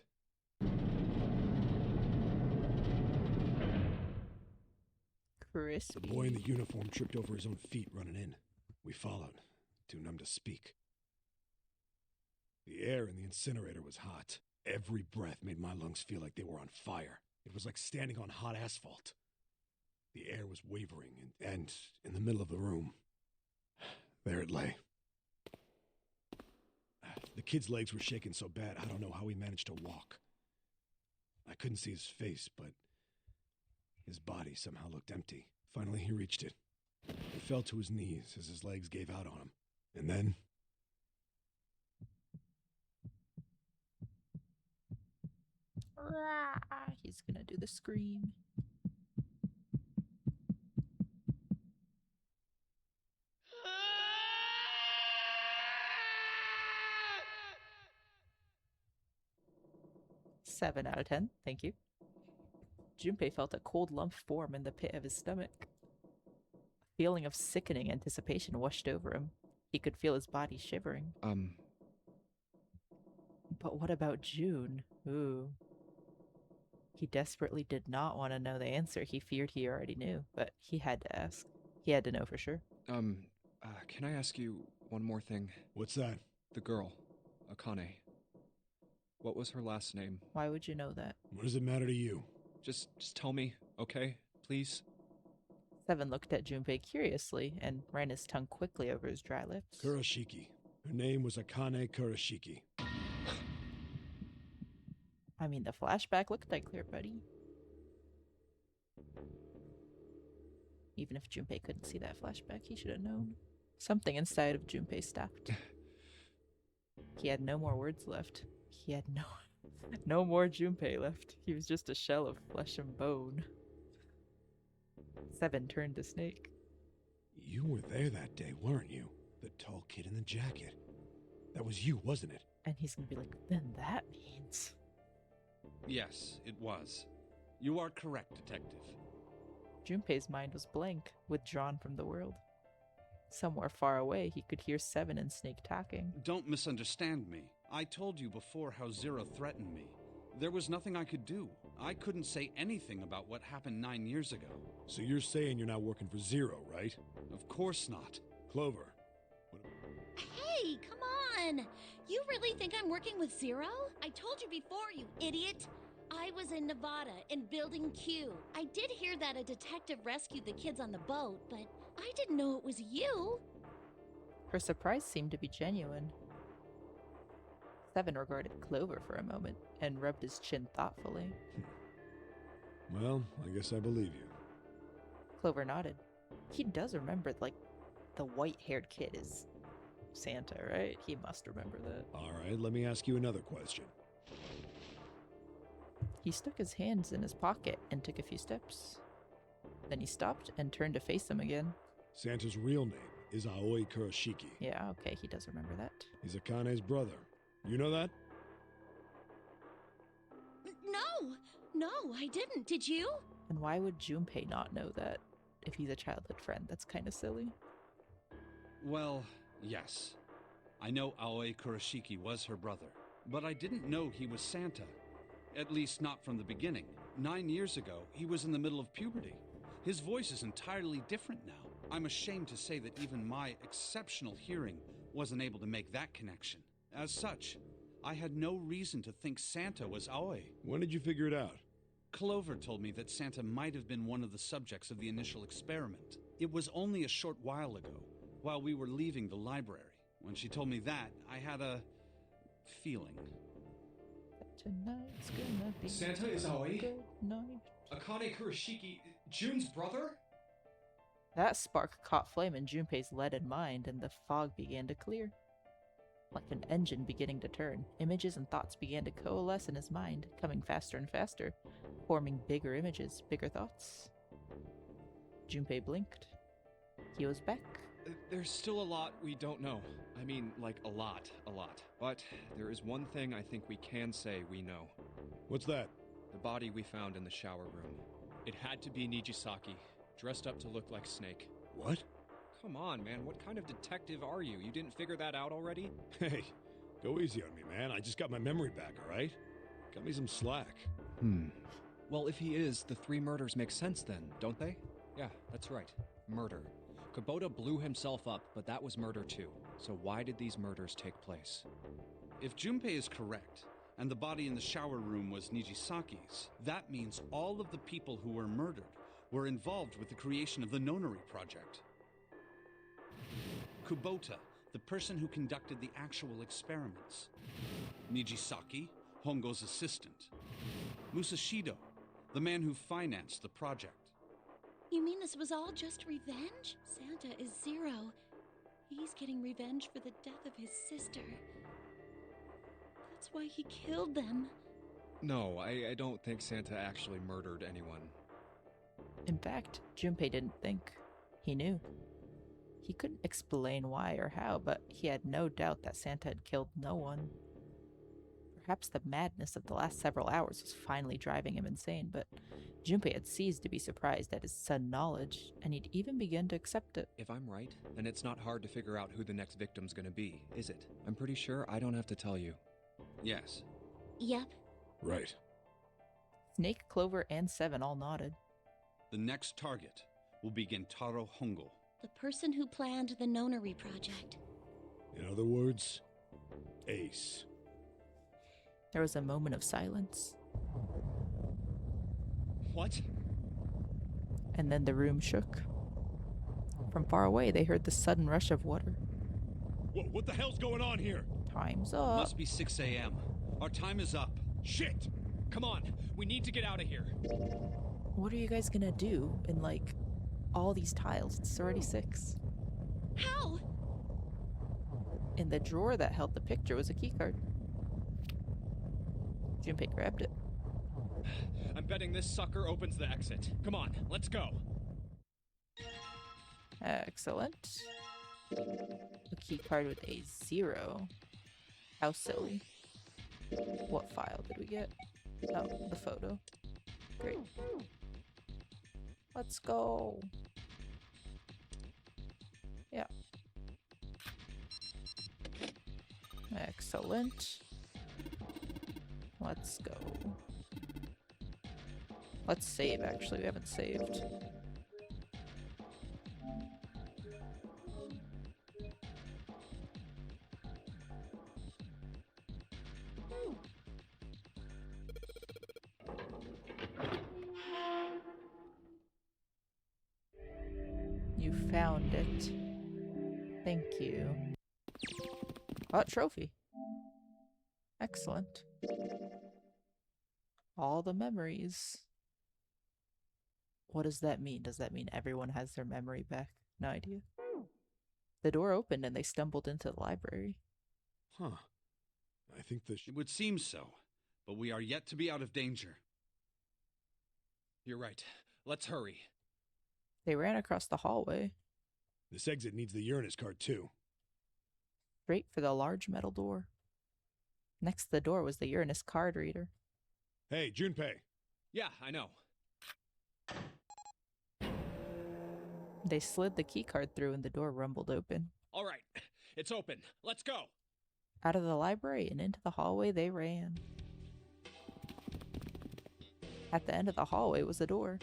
Crispy. The boy in the uniform tripped over his own feet running in. We followed, too numb to speak. The air in the incinerator was hot. Every breath made my lungs feel like they were on fire. It was like standing on hot asphalt. The air was wavering, and in the middle of the room, there it lay. The kid's legs were shaking so bad, I don't know how he managed to walk. I couldn't see his face, but his body somehow looked empty. Finally, he reached it. He fell to his knees as his legs gave out on him. And then... He's gonna do the scream. Seven out of 10, thank you. Junpei felt a cold lump form in the pit of his stomach. A feeling of sickening anticipation washed over him. He could feel his body shivering. But what about June? Ooh. He desperately did not want to know the answer. He feared he already knew, but he had to ask. He had to know for sure. Can I ask you one more thing? What's that? The girl, Akane. What was her last name? Why would you know that? What does it matter to you? Just tell me, okay? Please? Seven looked at Junpei curiously and ran his tongue quickly over his dry lips. Kurashiki. Her name was Akane Kurashiki. I mean, the flashback looked like clear, buddy. Even if Junpei couldn't see that flashback, he should have known. Something inside of Junpei stopped. He had no more words left. He had no more Junpei left. He was just a shell of flesh and bone. Seven turned to Snake. You were there that day, weren't you? The tall kid in the jacket. That was you, wasn't it? And he's gonna be like, then that means... Yes, it was. You are correct, Detective. Junpei's mind was blank, withdrawn from the world. Somewhere far away, he could hear Seven and Snake talking. Don't misunderstand me. I told you before how Zero threatened me. There was nothing I could do. I couldn't say anything about what happened 9 years ago. So you're saying you're not working for Zero, right? Of course not. Clover. Hey, come on! You really think I'm working with Zero? I told you before, you idiot! I was in Nevada, in Building Q. I did hear that a detective rescued the kids on the boat, but I didn't know it was you! Her surprise seemed to be genuine. Seven regarded Clover for a moment and rubbed his chin thoughtfully. Well, I guess I believe you. Clover nodded. He does remember, like, the white-haired kid is Santa, right? He must remember that. All right, let me ask you another question. He stuck his hands in his pocket and took a few steps. Then he stopped and turned to face him again. Santa's real name is Aoi Kurashiki. Yeah, okay, he does remember that. He's Akane's brother. You know that? No, I didn't. Did you? And why would Junpei not know that if he's a childhood friend? That's kind of silly. Well, yes. I know Aoi Kurashiki was her brother, but I didn't know he was Santa. At least not from the beginning. 9 years ago, he was in the middle of puberty. His voice is entirely different now. I'm ashamed to say that even my exceptional hearing wasn't able to make that connection. As such, I had no reason to think Santa was Aoi. When did you figure it out? Clover told me that Santa might have been one of the subjects of the initial experiment. It was only a short while ago, while we were leaving the library. When she told me that, I had a feeling. Tonight's gonna be Santa is a Aoi? good night. Akane Kurashiki, June's brother? That spark caught flame in Junpei's leaden mind, and the fog began to clear. Like an engine beginning to turn, images and thoughts began to coalesce in his mind, coming faster and faster, forming bigger images, bigger thoughts. Junpei blinked. He was back. There's still a lot we don't know. I mean, like a lot. But there is one thing I think we can say we know. What's that? The body we found in the shower room. It had to be Nijisaki, dressed up to look like Snake. What? Come on, man, what kind of detective are you? You didn't figure that out already? Hey, go easy on me, man. I just got my memory back, all right? Cut me some slack. Well, if he is, the 3 murders make sense then, don't they? Yeah, that's right. Murder. Kubota blew himself up, but that was murder too. So why did these murders take place? If Junpei is correct, and the body in the shower room was Nijisaki's, that means all of the people who were murdered were involved with the creation of the Nonary Project. Kubota, the person who conducted the actual experiments. Nijisaki, Hongo's assistant. Musashido, the man who financed the project. You mean this was all just revenge? Santa is Zero. He's getting revenge for the death of his sister. That's why he killed them. No, I don't think Santa actually murdered anyone. In fact, Junpei didn't think. He knew. He couldn't explain why or how, but he had no doubt that Santa had killed no one. Perhaps the madness of the last several hours was finally driving him insane, but Junpei had ceased to be surprised at his sudden knowledge, and he'd even begun to accept it. If I'm right, then it's not hard to figure out who the next victim's gonna be, is it? I'm pretty sure I don't have to tell you. Yes. Yep. Right. Snake, Clover, and Seven all nodded. The next target will be Gentaro Hongo. The person who planned the Nonary Project. In other words, Ace. There was a moment of silence, What? and then the room shook. From far away, they heard the sudden rush of water. What the hell's going on here? Time's up. Must be 6 a.m. Our time is up. Shit! Come on, we need to get out of here. What are you guys gonna do in, like, all these tiles? It's already 6. How? In the drawer that held the picture was a keycard. Junpei grabbed it. I'm betting this sucker opens the exit. Come on, let's go. Excellent. A keycard with a 0. How silly. What file did we get? Oh, the photo. Great. Let's go. Yeah. Excellent. Let's go. Let's save, actually. We haven't saved. You found it. Thank you. Oh, trophy. Excellent. All the memories. What does that mean? Does that mean everyone has their memory back? No idea. The door opened and they stumbled into the library. Huh. I think It would seem so, but we are yet to be out of danger. You're right. Let's hurry. They ran across the hallway, this exit needs the Uranus card too. straight for the large metal door. Next to the door was the Uranus card reader. Hey, Junpei. Yeah, I know. They slid the keycard through and the door rumbled open. All right, it's open. Let's go. Out of the library and into the hallway they ran. At the end of the hallway was a door.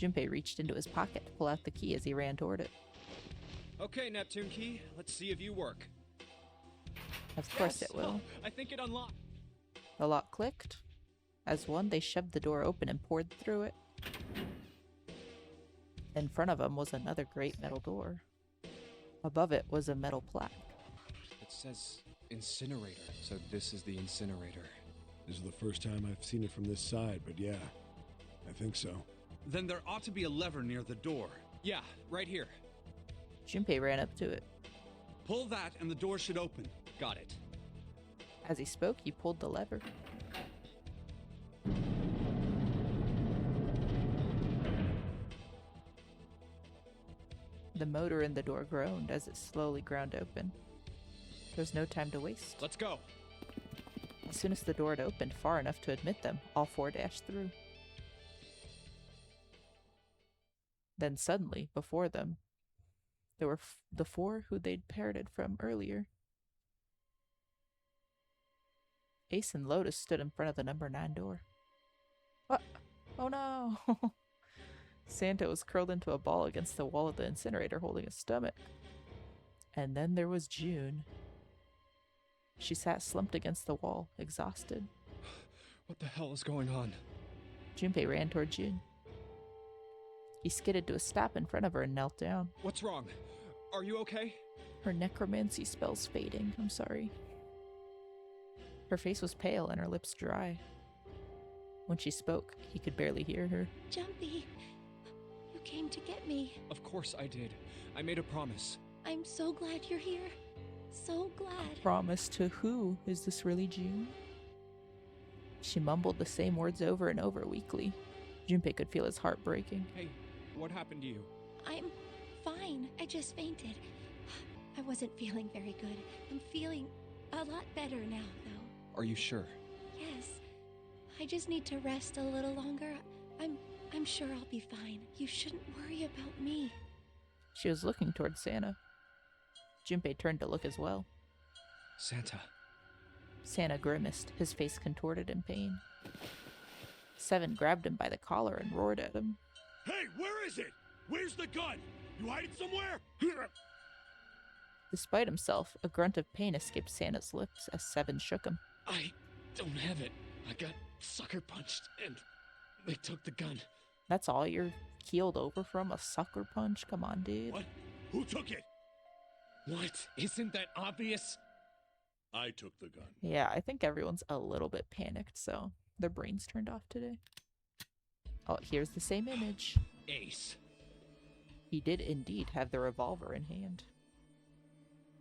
Junpei reached into his pocket to pull out the key as he ran toward it. Okay, Neptune Key, let's see if you work. Of course Yes! it will. I think it unlocked. The lock clicked. As one, they shoved the door open and poured through it. In front of them was another great metal door. Above it was a metal plaque. It says incinerator, so this is the incinerator. This is the first time I've seen it from this side, but yeah, I think so. Then there ought to be a lever near the door. Yeah, right here. Junpei ran up to it. Pull that and the door should open. Got it. As he spoke, he pulled the lever. The motor in the door groaned as it slowly ground open. There's no time to waste. Let's go. As soon as the door had opened far enough to admit them, all four dashed through. Then suddenly, before them, there were the four who they'd parroted from earlier. Ace and Lotus stood in front of the number 9 door. What? Oh no! Santa was curled into a ball against the wall of the incinerator holding his stomach. And then there was June. She sat slumped against the wall, exhausted. What the hell is going on? Junpei ran toward June. He skidded to a stop in front of her and knelt down. What's wrong? Are you okay? Her necromancy spell's fading. I'm sorry. Her face was pale and her lips dry. When she spoke, he could barely hear her. Jumpy, you came to get me. Of course I did. I made a promise. I'm so glad you're here. So glad. Promise to who? Is this really June? She mumbled the same words over and over weakly. Junpei could feel his heart breaking. Hey, what happened to you? I'm fine. I just fainted. I wasn't feeling very good. I'm feeling a lot better now, though. Are you sure? Yes. I just need to rest a little longer. I'm sure I'll be fine. You shouldn't worry about me. She was looking toward Santa. Junpei turned to look as well. Santa. Santa grimaced, his face contorted in pain. Seven grabbed him by the collar and roared at him. Hey, where is it? Where's the gun? You hide it somewhere? Despite himself, a grunt of pain escaped Santa's lips as Seven shook him. I don't have it. I got sucker punched and they took the gun. That's all you're keeled over from? A sucker punch? Come on, dude. What? Who took it? What? Isn't that obvious? I took the gun. Yeah, I think everyone's a little bit panicked, so their brains turned off today. Oh, here's the same image. Ace. He did indeed have the revolver in hand.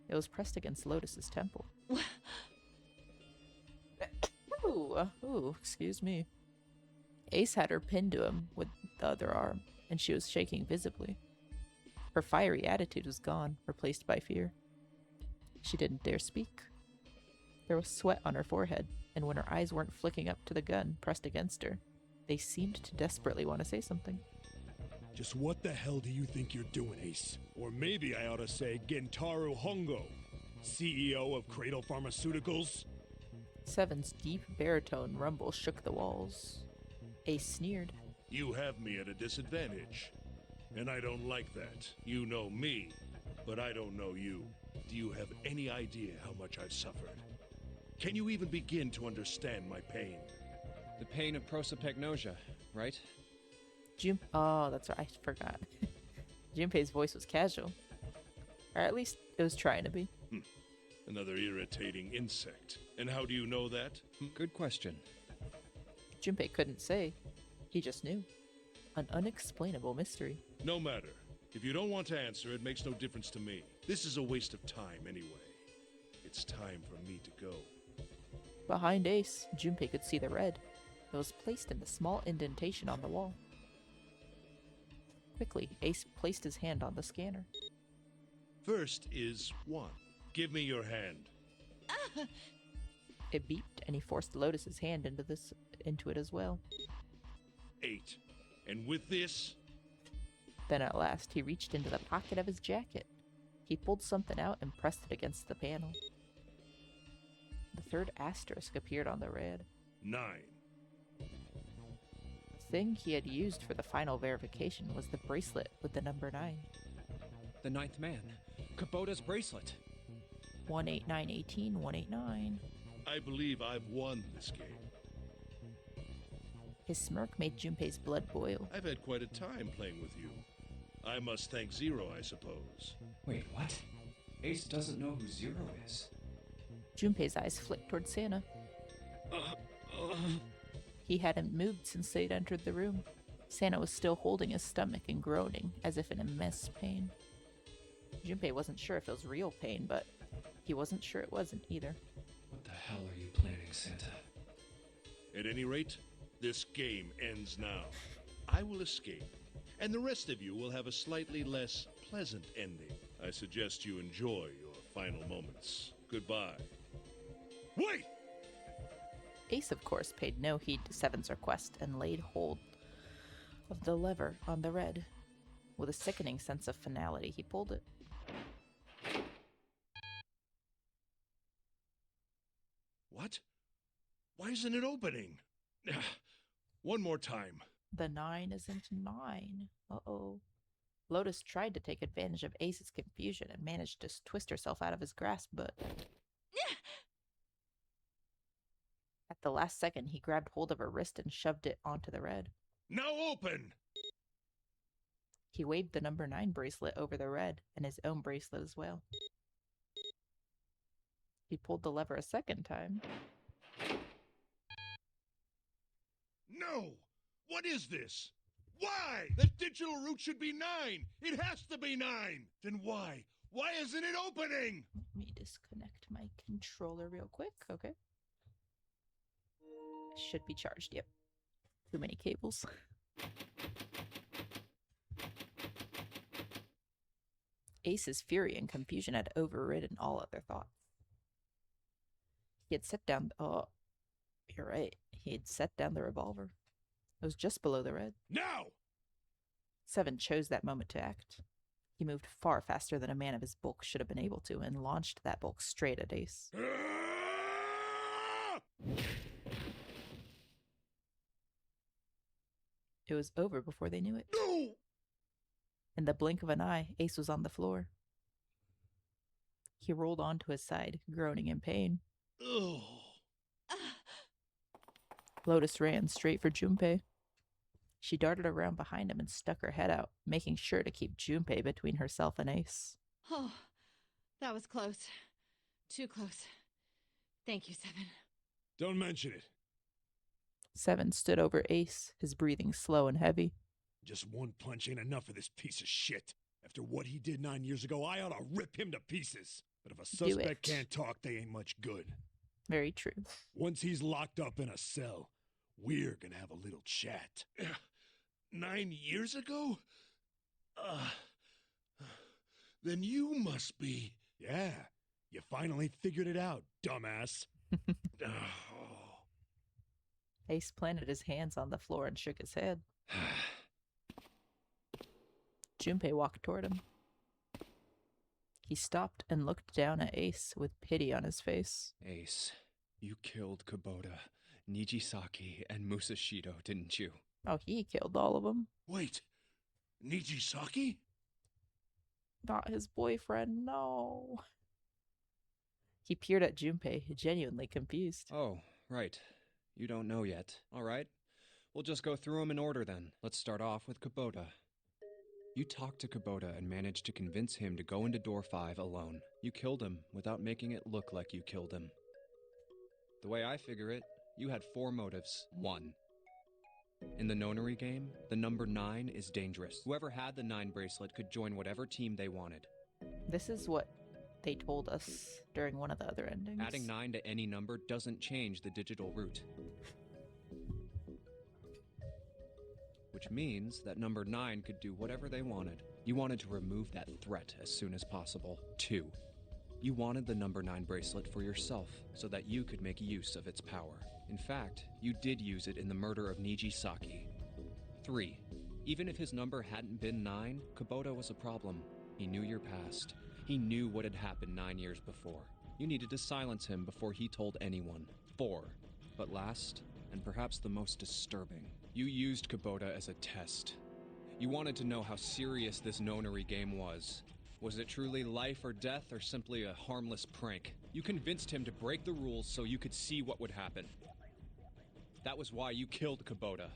It was pressed against Lotus's temple. Ooh, excuse me. Ace had her pinned to him with the other arm, and she was shaking visibly. Her fiery attitude was gone, replaced by fear. She didn't dare speak. There was sweat on her forehead, and when her eyes weren't flicking up to the gun pressed against her, they seemed to desperately want to say something. Just what the hell do you think you're doing, Ace? Or maybe I ought to say Gentaro Hongo, CEO of Cradle Pharmaceuticals? Seven's deep baritone rumble shook the walls. Ace sneered. You have me at a disadvantage. And I don't like that. You know me, but I don't know you. Do you have any idea how much I've suffered? Can you even begin to understand my pain? The pain of prosopagnosia, right? Oh, that's right. I forgot. Junpei's voice was casual. Or at least it was trying to be. Another irritating insect. And how do you know that? Good question. Junpei couldn't say. He just knew. An unexplainable mystery. No matter. If you don't want to answer, it makes no difference to me. This is a waste of time anyway. It's time for me to go. Behind Ace, Junpei could see the red. It was placed in the small indentation on the wall. Quickly, Ace placed his hand on the scanner. First is 1. Give me your hand. It beeped, and he forced Lotus's hand into it as well. 8. And with this... Then at last, he reached into the pocket of his jacket. He pulled something out and pressed it against the panel. The third asterisk appeared on the red. 9. The thing he had used for the final verification was the bracelet with the number 9. The 9th man. Kubota's bracelet. 18918 189. I believe I've won this game. His smirk made Junpei's blood boil. I've had quite a time playing with you. I must thank Zero, I suppose. Wait, what? Ace doesn't know who Zero is. Junpei's eyes flicked toward Santa. He hadn't moved since they'd entered the room. Santa was still holding his stomach and groaning, as if in immense pain. Junpei wasn't sure if it was real pain, but he wasn't sure it wasn't either. What the hell are you planning, Santa? At any rate, this game ends now. I will escape, and the rest of you will have a slightly less pleasant ending. I suggest you enjoy your final moments. Goodbye. Wait! Ace, of course, paid no heed to Seven's request and laid hold of the lever on the red. With a sickening sense of finality, he pulled it. What? Why isn't it opening? One more time. The 9 isn't 9. Uh-oh. Lotus tried to take advantage of Ace's confusion and managed to twist herself out of his grasp, but... At the last second, he grabbed hold of her wrist and shoved it onto the red. Now open! He waved the number 9 bracelet over the red, and his own bracelet as well. He pulled the lever a second time. No! What is this? Why? The digital route should be 9! It has to be 9! Then why? Why isn't it opening? Let me disconnect my controller real quick. Okay. Should be charged, yep. Too many cables. Ace's fury and confusion had overridden all other thoughts. He had set down... Oh, you're right. He had set down the revolver. It was just below the red. Now! Seven chose that moment to act. He moved far faster than a man of his bulk should have been able to and launched that bulk straight at Ace. It was over before they knew it. No! In the blink of an eye, Ace was on the floor. He rolled onto his side, groaning in pain. Oh. Lotus ran straight for Junpei. She darted around behind him and stuck her head out, making sure to keep Junpei between herself and Ace. Oh, that was close. Too close. Thank you, Seven. Don't mention it. Seven stood over Ace, his breathing slow and heavy. Just one punch ain't enough for this piece of shit. After what he did 9 years ago, I ought to rip him to pieces. But if a suspect can't talk, they ain't much good. Very true. Once he's locked up in a cell, we're gonna have a little chat. 9 years ago? Then you must be... Yeah, you finally figured it out, dumbass. Ace planted his hands on the floor and shook his head. Junpei walked toward him. He stopped and looked down at Ace with pity on his face. Ace, you killed Kubota, Nijisaki, and Musashido, didn't you? Oh, he killed all of them. Wait, Nijisaki? Not his boyfriend, no. He peered at Junpei, genuinely confused. Oh, right. You don't know yet. All right. We'll just go through them in order then. Let's start off with Kubota. You talked to Kubota and managed to convince him to go into door 5 alone. You killed him without making it look like you killed him. The way I figure it, you had 4 motives. 1. In the nonary game, the number 9 is dangerous. Whoever had the 9 bracelet could join whatever team they wanted. This is what they told us during one of the other endings. Adding 9 to any number doesn't change the digital route. Which means that number 9 could do whatever they wanted. You wanted to remove that threat as soon as possible. 2. You wanted the number 9 bracelet for yourself, so that you could make use of its power. In fact, you did use it in the murder of Nijisaki. 3. Even if his number hadn't been 9, Kubota was a problem. He knew your past. He knew what had happened 9 years before. You needed to silence him before he told anyone. 4. But last, and perhaps the most disturbing, You used Kubota as a test. You wanted to know how serious this nonary game was. Was it truly life or death, or simply a harmless prank? You convinced him to break the rules so you could see what would happen. That was why you killed Kubota.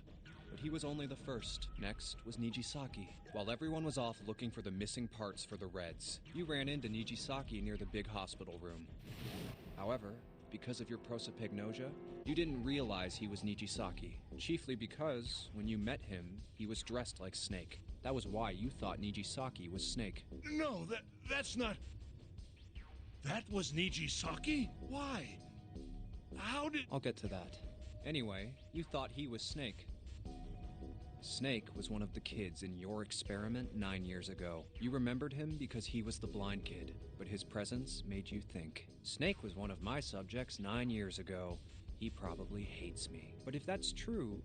But he was only the first. Next was Nijisaki. While everyone was off looking for the missing parts for the Reds, you ran into Nijisaki near the big hospital room. However, because of your prosopagnosia, you didn't realize he was Nijisaki. Chiefly because, when you met him, he was dressed like Snake. That was why you thought Nijisaki was Snake. No, that's not... That was Nijisaki? Why? How did... I'll get to that. Anyway, you thought he was Snake. Snake was one of the kids in your experiment 9 years ago. You remembered him because he was the blind kid, but his presence made you think. Snake was one of my subjects 9 years ago. He probably hates me. But if that's true,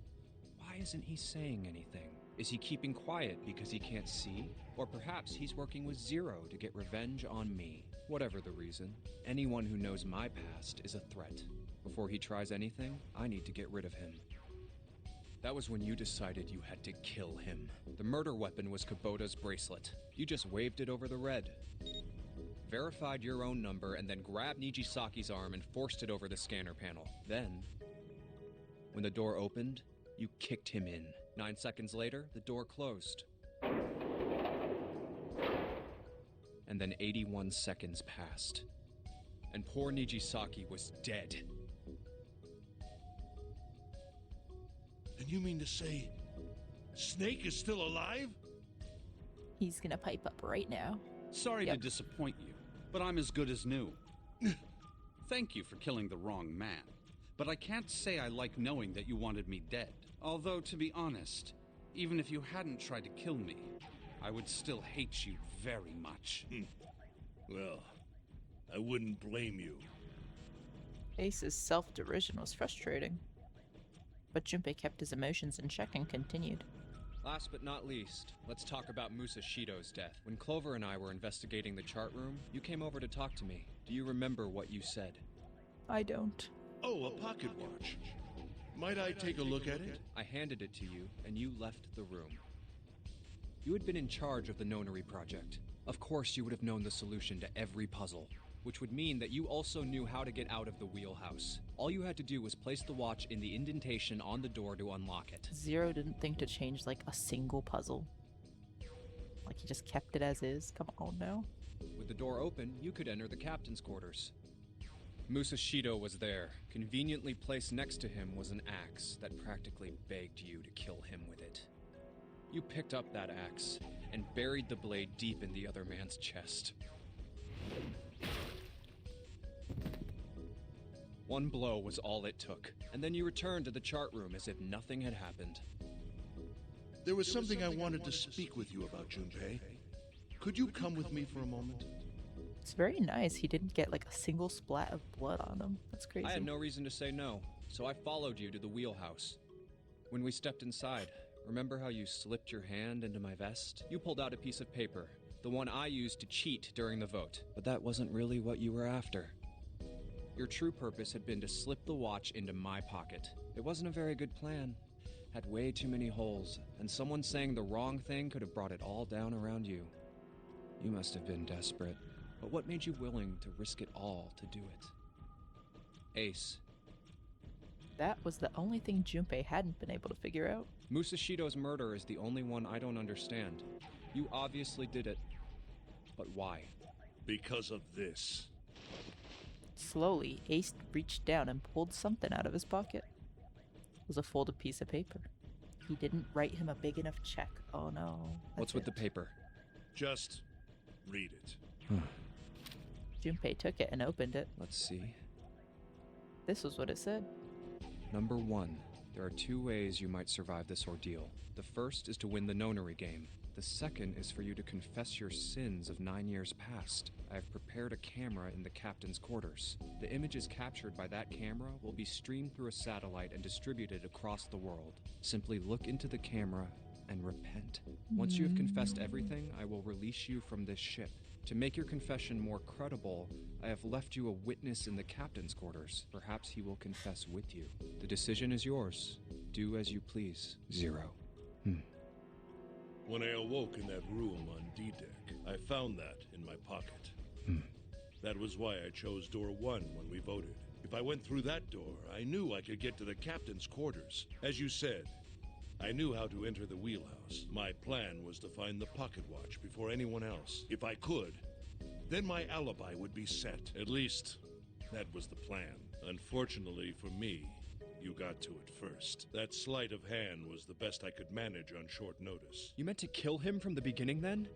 why isn't he saying anything? Is he keeping quiet because he can't see? Or perhaps he's working with Zero to get revenge on me. Whatever the reason, anyone who knows my past is a threat. Before he tries anything, I need to get rid of him. That was when you decided you had to kill him. The murder weapon was Kubota's bracelet. You just waved it over the Red. Verified your own number and then grabbed Nijisaki's arm and forced it over the scanner panel. Then, when the door opened, you kicked him in. 9 seconds later, the door closed. And then 81 seconds passed. And poor Nijisaki was dead. And you mean to say Snake is still alive? He's gonna pipe up right now. Sorry to disappoint you, but I'm as good as new. Thank you for killing the wrong man. But I can't say I like knowing that you wanted me dead. Although, to be honest, even if you hadn't tried to kill me, I would still hate you very much. Well, I wouldn't blame you. Ace's self-derision was frustrating. But Junpei kept his emotions in check and continued. Last but not least, let's talk about Musashido's death. When Clover and I were investigating the chart room, you came over to talk to me. Do you remember what you said? I don't. Oh, a pocket watch. Might I take a look at it? I handed it to you, and you left the room. You had been in charge of the Nonary project. Of course you would have known the solution to every puzzle, which would mean that you also knew how to get out of the wheelhouse. All you had to do was place the watch in the indentation on the door to unlock it. Zero didn't think to change like a single puzzle. Like he just kept it as is. Come on now. With the door open, you could enter the captain's quarters. Musashido was there. Conveniently placed next to him was an axe that practically begged you to kill him with it. You picked up that axe and buried the blade deep in the other man's chest. One blow was all it took, and then you returned to the chart room as if nothing had happened. There was something I wanted to speak with you about, Junpei. Could you come with me for a moment? It's very nice he didn't get like a single splat of blood on him. That's crazy. I had no reason to say no, so I followed you to the wheelhouse. When we stepped inside, remember how you slipped your hand into my vest? You pulled out a piece of paper, the one I used to cheat during the vote. But that wasn't really what you were after. Your true purpose had been to slip the watch into my pocket. It wasn't a very good plan. Had way too many holes, and someone saying the wrong thing could have brought it all down around you. You must have been desperate. But what made you willing to risk it all to do it? Ace. That was the only thing Junpei hadn't been able to figure out. Musashido's murder is the only one I don't understand. You obviously did it. But why? Because of this. Slowly, Ace reached down and pulled something out of his pocket. It was a folded piece of paper. He didn't write him a big enough check. Oh no. What's with the paper? Just read it. Junpei took it and opened it. Let's see. This was what it said. Number 1. There are 2 ways you might survive this ordeal. The first is to win the Nonary game. The second is for you to confess your sins of 9 years past. I have prepared a camera in the captain's quarters. The images captured by that camera will be streamed through a satellite and distributed across the world. Simply look into the camera and repent. Once you have confessed everything, I will release you from this ship. To make your confession more credible, I have left you a witness in the captain's quarters. Perhaps he will confess with you. The decision is yours. Do as you please, Zero. When I awoke in that room on D-Deck, I found that in my pocket. That was why I chose door 1 when we voted. If I went through that door, I knew I could get to the captain's quarters. As you said, I knew how to enter the wheelhouse. My plan was to find the pocket watch before anyone else. If I could, then my alibi would be set. At least, that was the plan. Unfortunately for me, you got to it first. That sleight of hand was the best I could manage on short notice. You meant to kill him from the beginning then?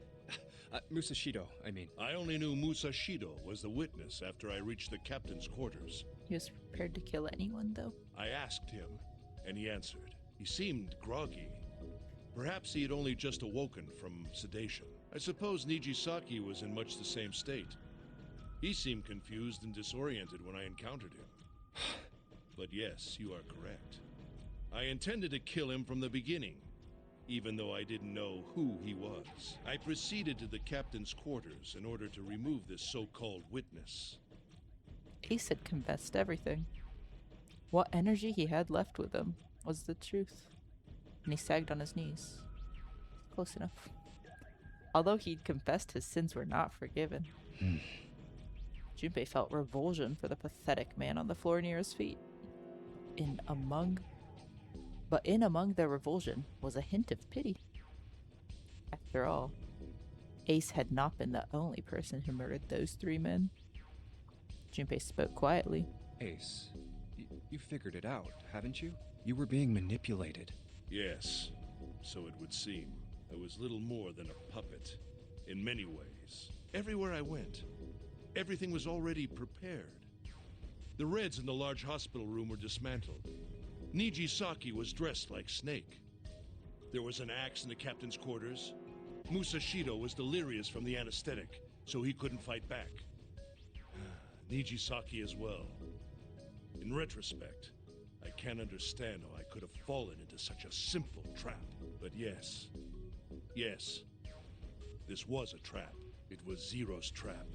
Musashido, I mean. I only knew Musashido was the witness after I reached the captain's quarters. He was prepared to kill anyone, though. I asked him, and he answered. He seemed groggy. Perhaps he had only just awoken from sedation. I suppose Nijisaki was in much the same state. He seemed confused and disoriented when I encountered him. But yes, you are correct. I intended to kill him from the beginning, even though I didn't know who he was. I proceeded to the captain's quarters in order to remove this so-called witness. Ace had confessed everything. What energy he had left with him was the truth. And he sagged on his knees. Close enough. Although he'd confessed, his sins were not forgiven. Junpei felt revulsion for the pathetic man on the floor near his feet. In among their revulsion was a hint of pity. After all, Ace had not been the only person who murdered those 3 men. Junpei spoke quietly. Ace, you figured it out, haven't you? You were being manipulated. Yes, so it would seem. I was little more than a puppet, in many ways. Everywhere I went, everything was already prepared. The Reds in the large hospital room were dismantled. Nijisaki was dressed like Snake. There was an axe in the captain's quarters. Musashido was delirious from the anesthetic, so he couldn't fight back. Nijisaki as well. In retrospect, I can't understand how I could have fallen into such a simple trap. But yes, this was a trap. It was Zero's trap.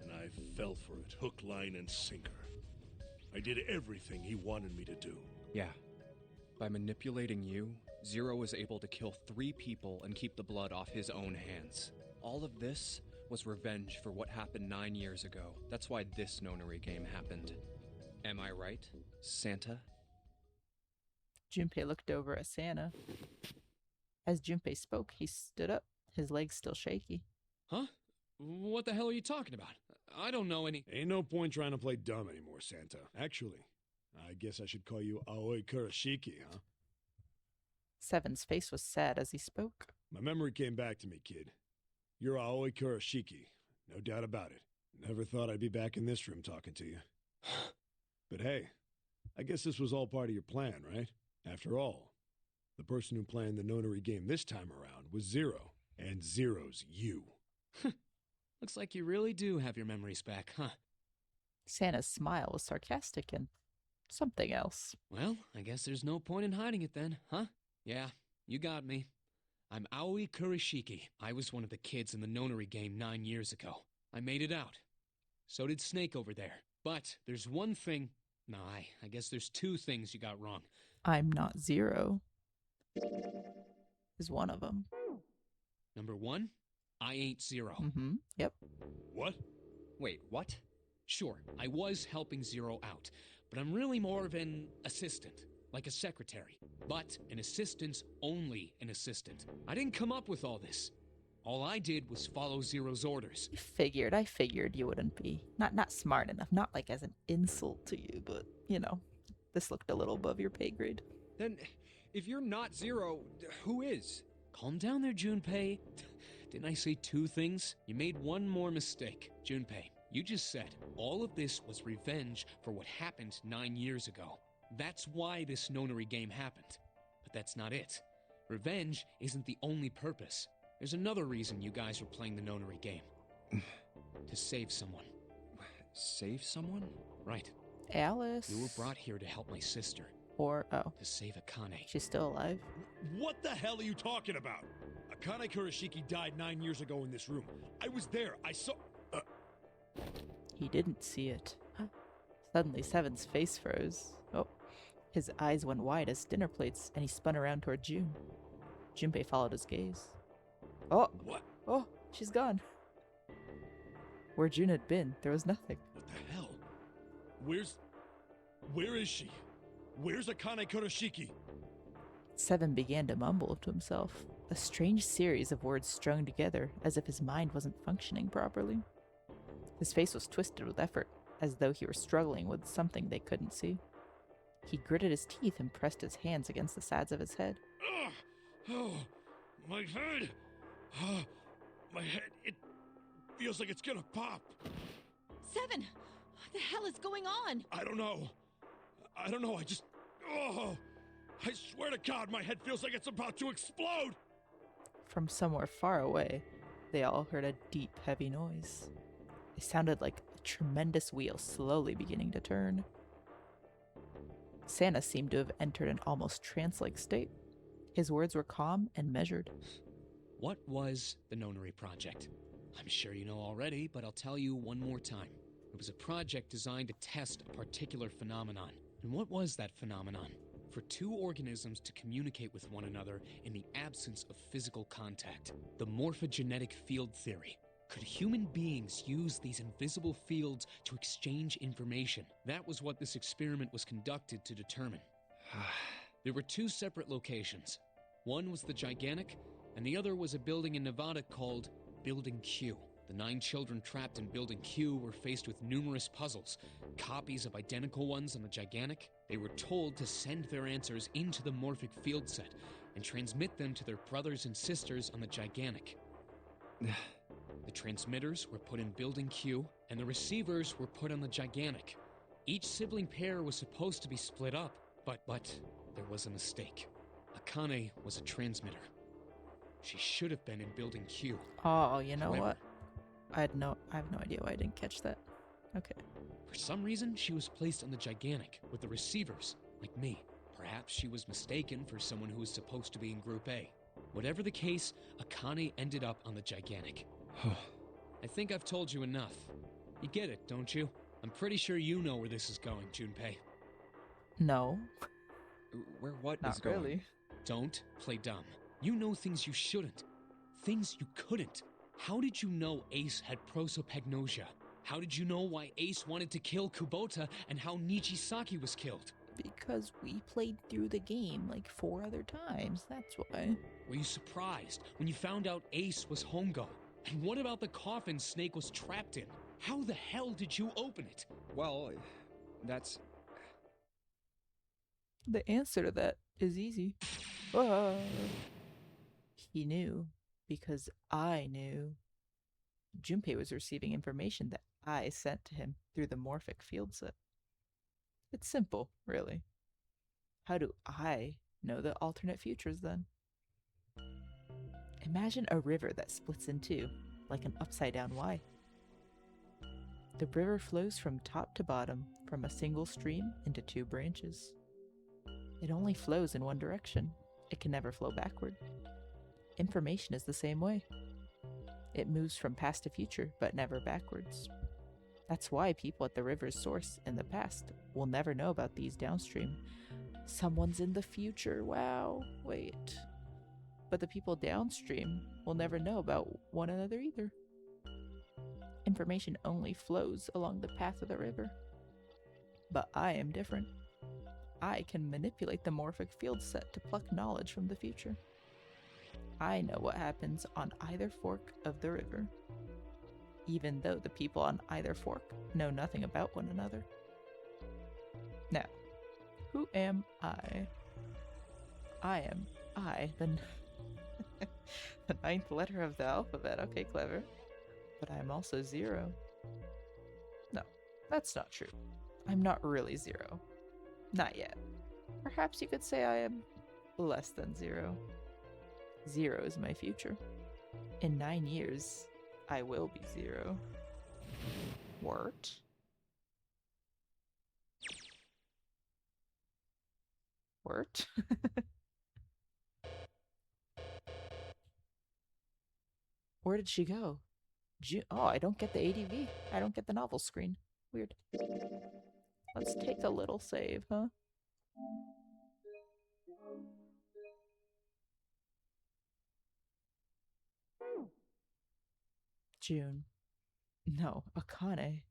And I fell for it, hook, line, and sinker. I did everything he wanted me to do. Yeah. By manipulating you, Zero was able to kill 3 people and keep the blood off his own hands. All of this was revenge for what happened 9 years ago. That's why this nonary game happened. Am I right, Santa? Junpei looked over at Santa. As Junpei spoke, he stood up, his legs still shaky. Huh? What the hell are you talking about? I don't know any... Ain't no point trying to play dumb anymore, Santa. Actually, I guess I should call you Aoi Kurashiki, huh? Seven's face was sad as he spoke. My memory came back to me, kid. You're Aoi Kurashiki, no doubt about it. Never thought I'd be back in this room talking to you. But hey, I guess this was all part of your plan, right? After all, the person who planned the nonary game this time around was Zero, and Zero's you. Looks like you really do have your memories back, huh? Santa's smile was sarcastic and something else. Well, I guess there's no point in hiding it then, huh? Yeah, you got me. I'm Aoi Kurashiki. I was one of the kids in the nonary game 9 years ago. I made it out. So did Snake over there. But there's one thing... No, I guess there's 2 things you got wrong. I'm not Zero. Is one of them. Number 1, I ain't Zero. Yep. What? Wait, what? Sure, I was helping Zero out, but I'm really more of an assistant, like a secretary. But an assistant's only an assistant. I didn't come up with all this. All I did was follow Zero's orders. I figured you wouldn't be. Not smart enough, not like as an insult to you, but, you know, this looked a little above your pay grade. Then, if you're not Zero, who is? Calm down there, Junpei. Didn't I say 2 things? You made one more mistake. Junpei, you just said all of this was revenge for what happened 9 years ago. That's why this nonary game happened. But that's not it. Revenge isn't the only purpose. There's another reason you guys were playing the nonary game. To save someone. Save someone? Right. Alice. We were brought here to help my sister. Or, oh. To save Akane. She's still alive. What the hell are you talking about? Akane Kurashiki died 9 years ago in this room. I was there. I saw... He didn't see it. Suddenly, Seven's face froze. Oh, his eyes went wide as dinner plates, and he spun around toward June. Junpei followed his gaze. Oh! What? Oh, she's gone. Where June had been, there was nothing. What the hell? Where is she? Where's Akane Kurashiki? Seven began to mumble to himself, a strange series of words strung together as if his mind wasn't functioning properly. His face was twisted with effort, as though he were struggling with something they couldn't see. He gritted his teeth and pressed his hands against the sides of his head. Oh, my head! My head, it feels like it's gonna pop. Seven! What the hell is going on? I don't know. I just... Oh! I swear to God, my head feels like it's about to explode! From somewhere far away, they all heard a deep, heavy noise. It sounded like a tremendous wheel slowly beginning to turn. Santa seemed to have entered an almost trance-like state. His words were calm and measured. What was the Nonary Project? I'm sure you know already, but I'll tell you one more time. It was a project designed to test a particular phenomenon. And what was that phenomenon? For two organisms to communicate with one another in the absence of physical contact. The morphogenetic field theory. Could human beings use these invisible fields to exchange information? That was what this experiment was conducted to determine. There were two separate locations. One was the Gigantic, and the other was a building in Nevada called Building Q. The 9 children trapped in Building Q were faced with numerous puzzles, copies of identical ones on the Gigantic. They were told to send their answers into the morphic field set and transmit them to their brothers and sisters on the Gigantic. The transmitters were put in Building Q, and the receivers were put on the Gigantic. Each sibling pair was supposed to be split up, but there was a mistake. Akane was a transmitter. She should have been in Building Q. Oh, you know However, what? I have no idea why I didn't catch that. Okay. For some reason, she was placed on the Gigantic with the receivers, like me. Perhaps she was mistaken for someone who was supposed to be in Group A. Whatever the case, Akane ended up on the Gigantic. I think I've told you enough. You get it, don't you? I'm pretty sure you know where this is going, Junpei. No. Where what Not is going? really. Don't play dumb. You know things you shouldn't. Things you couldn't. How did you know Ace had prosopagnosia? How did you know why Ace wanted to kill Kubota and how Nijisaki was killed? Because we played through the game like 4 other times, that's why. Were you surprised when you found out Ace was Hongo? And what about the coffin Snake was trapped in? How the hell did you open it? Well, that's... The answer to that is easy. Ah. He knew because I knew. Junpei was receiving information that I sent to him through the morphic field set. It's simple, really. How do I know the alternate futures then? Imagine a river that splits in two, like an upside-down Y. The river flows from top to bottom, from a single stream into 2 branches. It only flows in one direction. It can never flow backward. Information is the same way. It moves from past to future, but never backwards. That's why people at the river's source in the past will never know about these downstream. Someone's in the future, wow, wait. But the people downstream will never know about one another either. Information only flows along the path of the river. But I am different. I can manipulate the morphic field set to pluck knowledge from the future. I know what happens on either fork of the river, even though the people on either fork know nothing about one another. Now, who am I? I am the 9th letter of the alphabet. Okay, clever. But I'm also 0. No, that's not true. I'm not really 0. Not yet. Perhaps you could say I am less than 0. 0 is my future. In 9 years, I will be 0. What? What? Where did she go? Oh, I don't get the ADV. I don't get the novel screen. Weird. Let's take a little save, huh? June. No, Akane.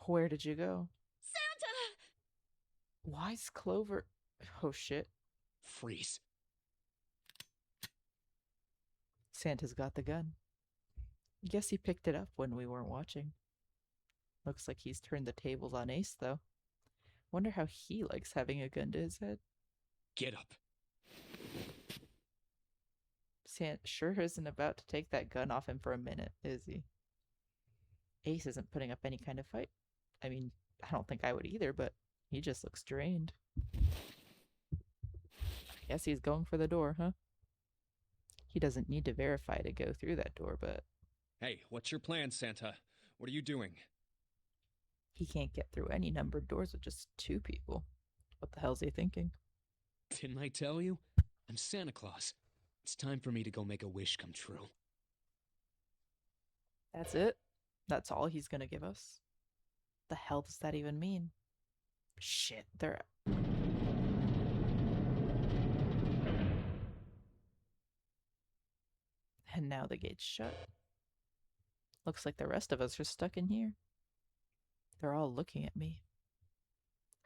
Where did you go? Santa! Why's Clover... Oh shit. Freeze. Santa's got the gun. Guess he picked it up when we weren't watching. Looks like he's turned the tables on Ace, though. Wonder how he likes having a gun to his head. Get up. Santa sure isn't about to take that gun off him for a minute, is he? Ace isn't putting up any kind of fight. I mean, I don't think I would either, but he just looks drained. I guess he's going for the door, huh? He doesn't need to verify to go through that door, but... Hey, what's your plan, Santa? What are you doing? He can't get through any numbered doors with just 2 people. What the hell's he thinking? Didn't I tell you? I'm Santa Claus. It's time for me to go make a wish come true. That's it? That's all he's gonna give us? The hell does that even mean? Shit, they're... And now the gate's shut. Looks like the rest of us are stuck in here. They're all looking at me.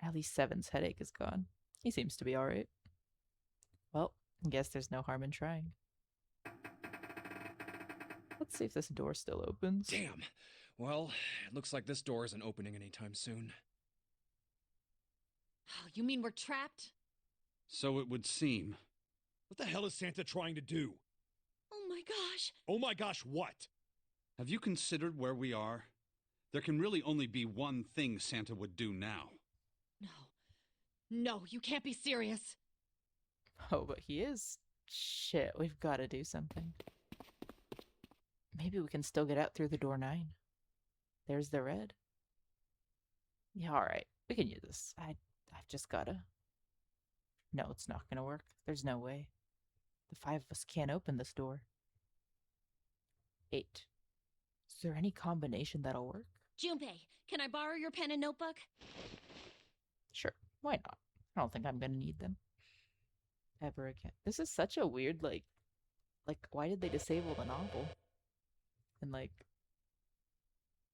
At least Seven's headache is gone. He seems to be alright. Well, I guess there's no harm in trying. Let's see if this door still opens. Damn! Well, it looks like this door isn't opening anytime soon. Oh, you mean we're trapped? So it would seem. What the hell is Santa trying to do? Oh my gosh! Oh my gosh, what? Have you considered where we are? There can really only be one thing Santa would do now. No. No, you can't be serious. Oh, but he is. Shit, we've got to do something. Maybe we can still get out through the door 9. There's the red. Yeah, alright. We can use this. I've just gotta... No, it's not gonna work. There's no way. The 5 of us can't open this door. 8. Is there any combination that'll work? Junpei, can I borrow your pen and notebook? Sure, why not? I don't think I'm gonna need them. Ever again. This is such a weird, like, why did they disable the novel? And, like,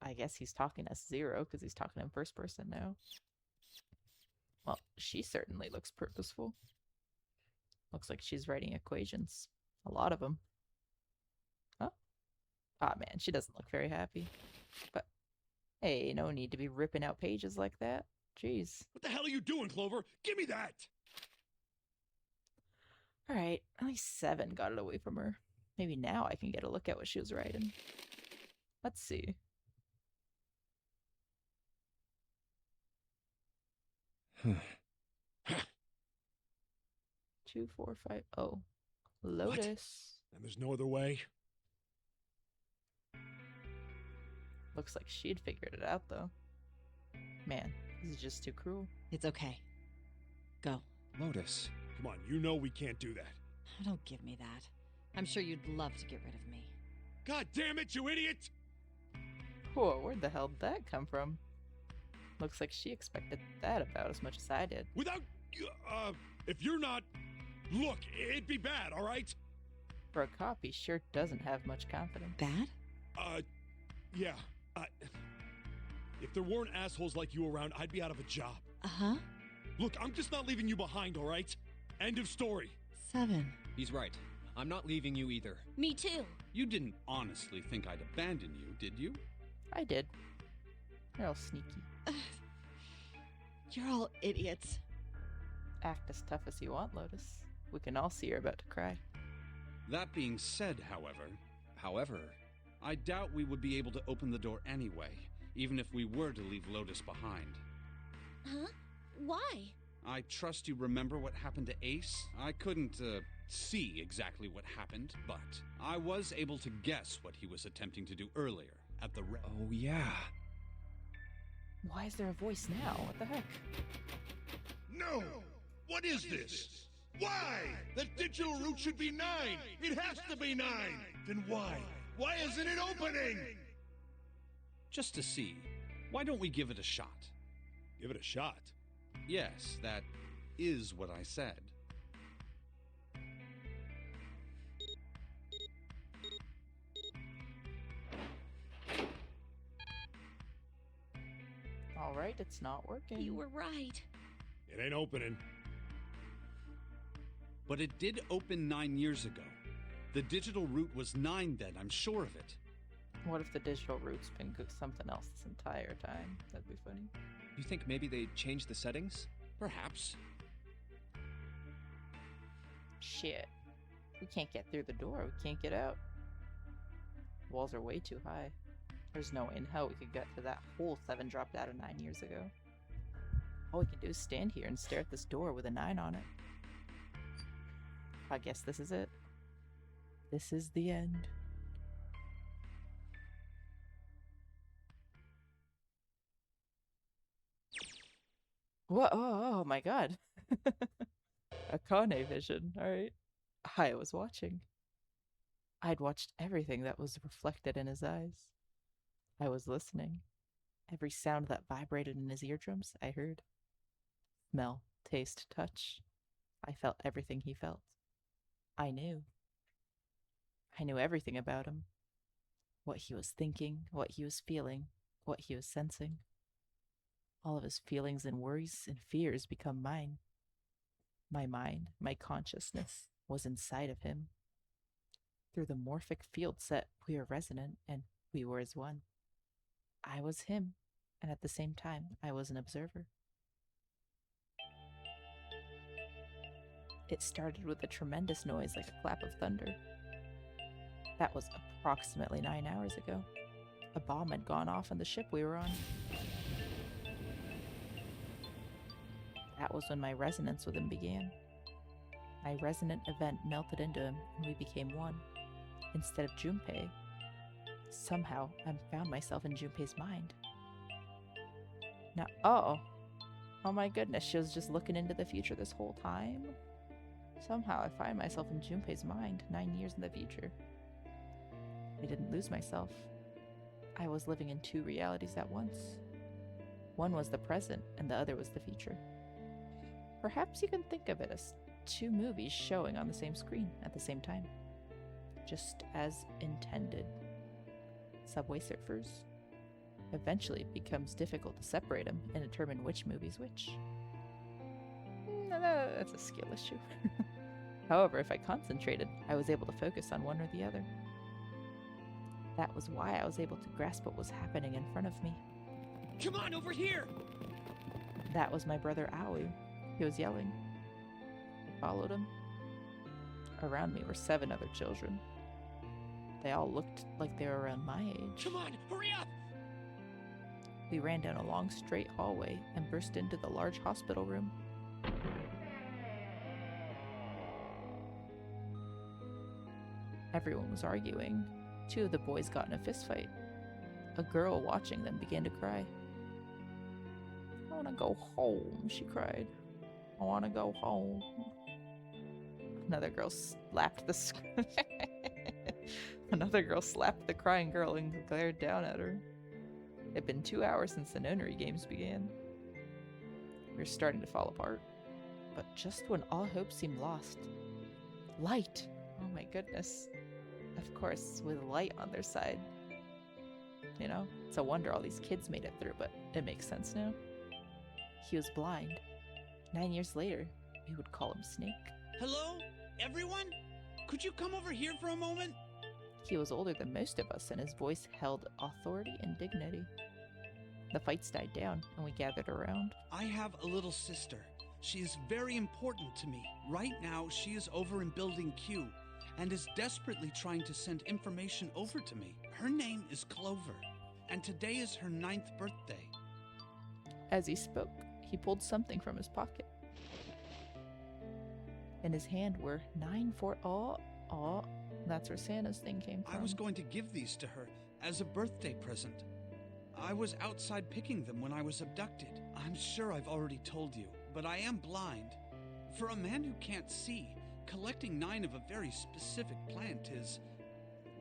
I guess he's talking as Zero, because he's talking in first person now. Well, she certainly looks purposeful. Looks like she's writing equations. A lot of them. Huh? Ah, man, she doesn't look very happy. But, hey, no need to be ripping out pages like that. Jeez. What the hell are you doing, Clover? Give me that! Alright, at least 7 got it away from her. Maybe now I can get a look at what she was writing. Let's see. Two, 4, 5. Oh, Lotus. What? And there's no other way? Looks like she'd figured it out, though. Man, this is just too cruel. It's okay. Go. Lotus. Come on, you know we can't do that. Don't give me that. I'm sure you'd love to get rid of me. God damn it, you idiot! Whoa, where'd the hell did that come from? Looks like she expected that about as much as I did. Without... if you're not... Look, it'd be bad, alright? For a cop, he sure doesn't have much confidence. Bad? Yeah. If there weren't assholes like you around, I'd be out of a job. Uh-huh. Look, I'm just not leaving you behind, alright? End of story. 7. He's right. I'm not leaving you either. Me too. You didn't honestly think I'd abandon you, did you? I did. You're all sneaky. You're all idiots. Act as tough as you want, Lotus. We can all see you're about to cry. That being said, however, I doubt we would be able to open the door anyway, even if we were to leave Lotus behind. Huh? Why? I trust you remember what happened to Ace? I couldn't, see exactly what happened, but I was able to guess what he was attempting to do earlier at the Oh, yeah. Why is there a voice now? What the heck? No! What is this? Why? The digital root should be 9! It has to be 9! Then why? Why isn't it opening? Just to see. Why don't we give it a shot? Give it a shot. Yes, that is what I said. Alright, it's not working. You were right. It ain't opening. But it did open 9 years ago. The digital route was 9 then, I'm sure of it. What if the digital route's been something else this entire time? That'd be funny. You think maybe they changed the settings? Perhaps. Shit. We can't get through the door. We can't get out. Walls are way too high. There's no way in hell we could get to that hole 7 dropped out of 9 years ago. All we can do is stand here and stare at this door with a 9 on it. I guess this is it. This is the end. What? Oh my god. Akane vision, alright. I was watching. I'd watched everything that was reflected in his eyes. I was listening. Every sound that vibrated in his eardrums, I heard. Smell, taste, touch. I felt everything he felt. I knew. I knew everything about him. What he was thinking, what he was feeling, what he was sensing. All of his feelings and worries and fears become mine. My mind, my consciousness, was inside of him. Through the morphic field set, we were resonant, and we were as one. I was him, and at the same time, I was an observer. It started with a tremendous noise like a clap of thunder. That was approximately 9 hours ago. A bomb had gone off on the ship we were on. That was when my resonance with him began. My resonant event melted into him, and we became one. Instead of Junpei, somehow I found myself in Junpei's mind. Now, oh my goodness, she was just looking into the future this whole time? Somehow I find myself in Junpei's mind 9 years in the future. I didn't lose myself. I was living in 2 realities at once. One was the present, and the other was the future. Perhaps you can think of it as 2 movies showing on the same screen at the same time. Just as intended. Subway Surfers. Eventually it becomes difficult to separate them and determine which movie's which. That's a skill issue. However, if I concentrated, I was able to focus on one or the other. That was why I was able to grasp what was happening in front of me. Come on, over here! That was my brother Aoi. He was yelling. I followed him. Around me were 7 other children. They all looked like they were around my age. Come on, hurry up! We ran down a long straight hallway and burst into the large hospital room. Everyone was arguing. 2 of the boys got in a fistfight. A girl watching them began to cry. I want to go home, she cried. I want to go home. Another girl slapped the Another girl slapped the crying girl and glared down at her. It had been 2 hours since the Nonary games began. We were starting to fall apart. But just when all hope seemed lost, light! Oh my goodness. Of course, with light on their side. You know, it's a wonder all these kids made it through, but it makes sense now. He was blind. 9 years later, we would call him Snake. Hello? Everyone? Could you come over here for a moment? He was older than most of us, and his voice held authority and dignity. The fights died down, and we gathered around. I have a little sister. She is very important to me. Right now, she is over in Building Q, and is desperately trying to send information over to me. Her name is Clover, and today is her 9th birthday. As he spoke, he pulled something from his pocket. In his hand were 9 for that's where Santa's thing came from. I was going to give these to her as a birthday present. I was outside picking them when I was abducted. I'm sure I've already told you, but I am blind. For a man who can't see, collecting 9 of a very specific plant is,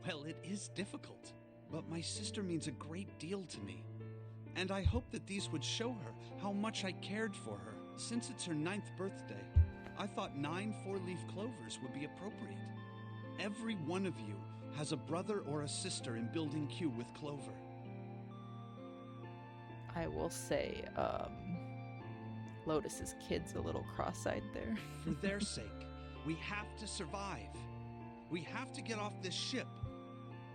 Well, it is difficult, but my sister means a great deal to me. And I hope that these would show her how much I cared for her. Since it's her 9th birthday, I thought 9 four-leaf clovers would be appropriate. Every one of you has a brother or a sister in Building Q with Clover. I will say, Lotus's kid's a little cross-eyed there. For their sake, we have to survive. We have to get off this ship.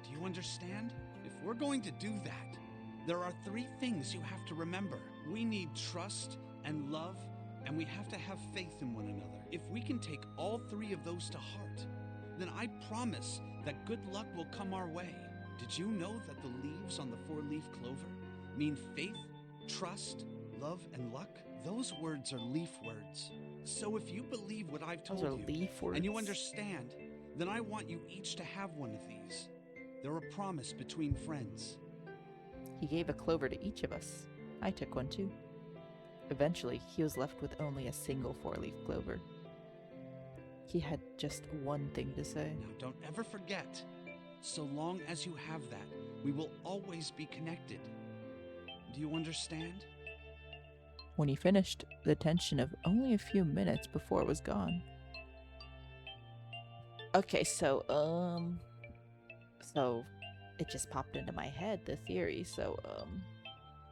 Do you understand? If we're going to do that, there are 3 things you have to remember. We need trust and love, and we have to have faith in one another. If we can take all 3 of those to heart, then I promise that good luck will come our way. Did you know that the leaves on the 4-leaf clover mean faith, trust, love, and luck? Those words are leaf words. So if you believe what I've told you, and you understand, then I want you each to have one of these. They're a promise between friends. He gave a clover to each of us. I took one too. Eventually, he was left with only a single 4-leaf clover. He had just one thing to say. Now don't ever forget, so long as you have that, we will always be connected. Do you understand? When he finished, the tension of only a few minutes before was gone. Okay, so it just popped into my head, the theory. So,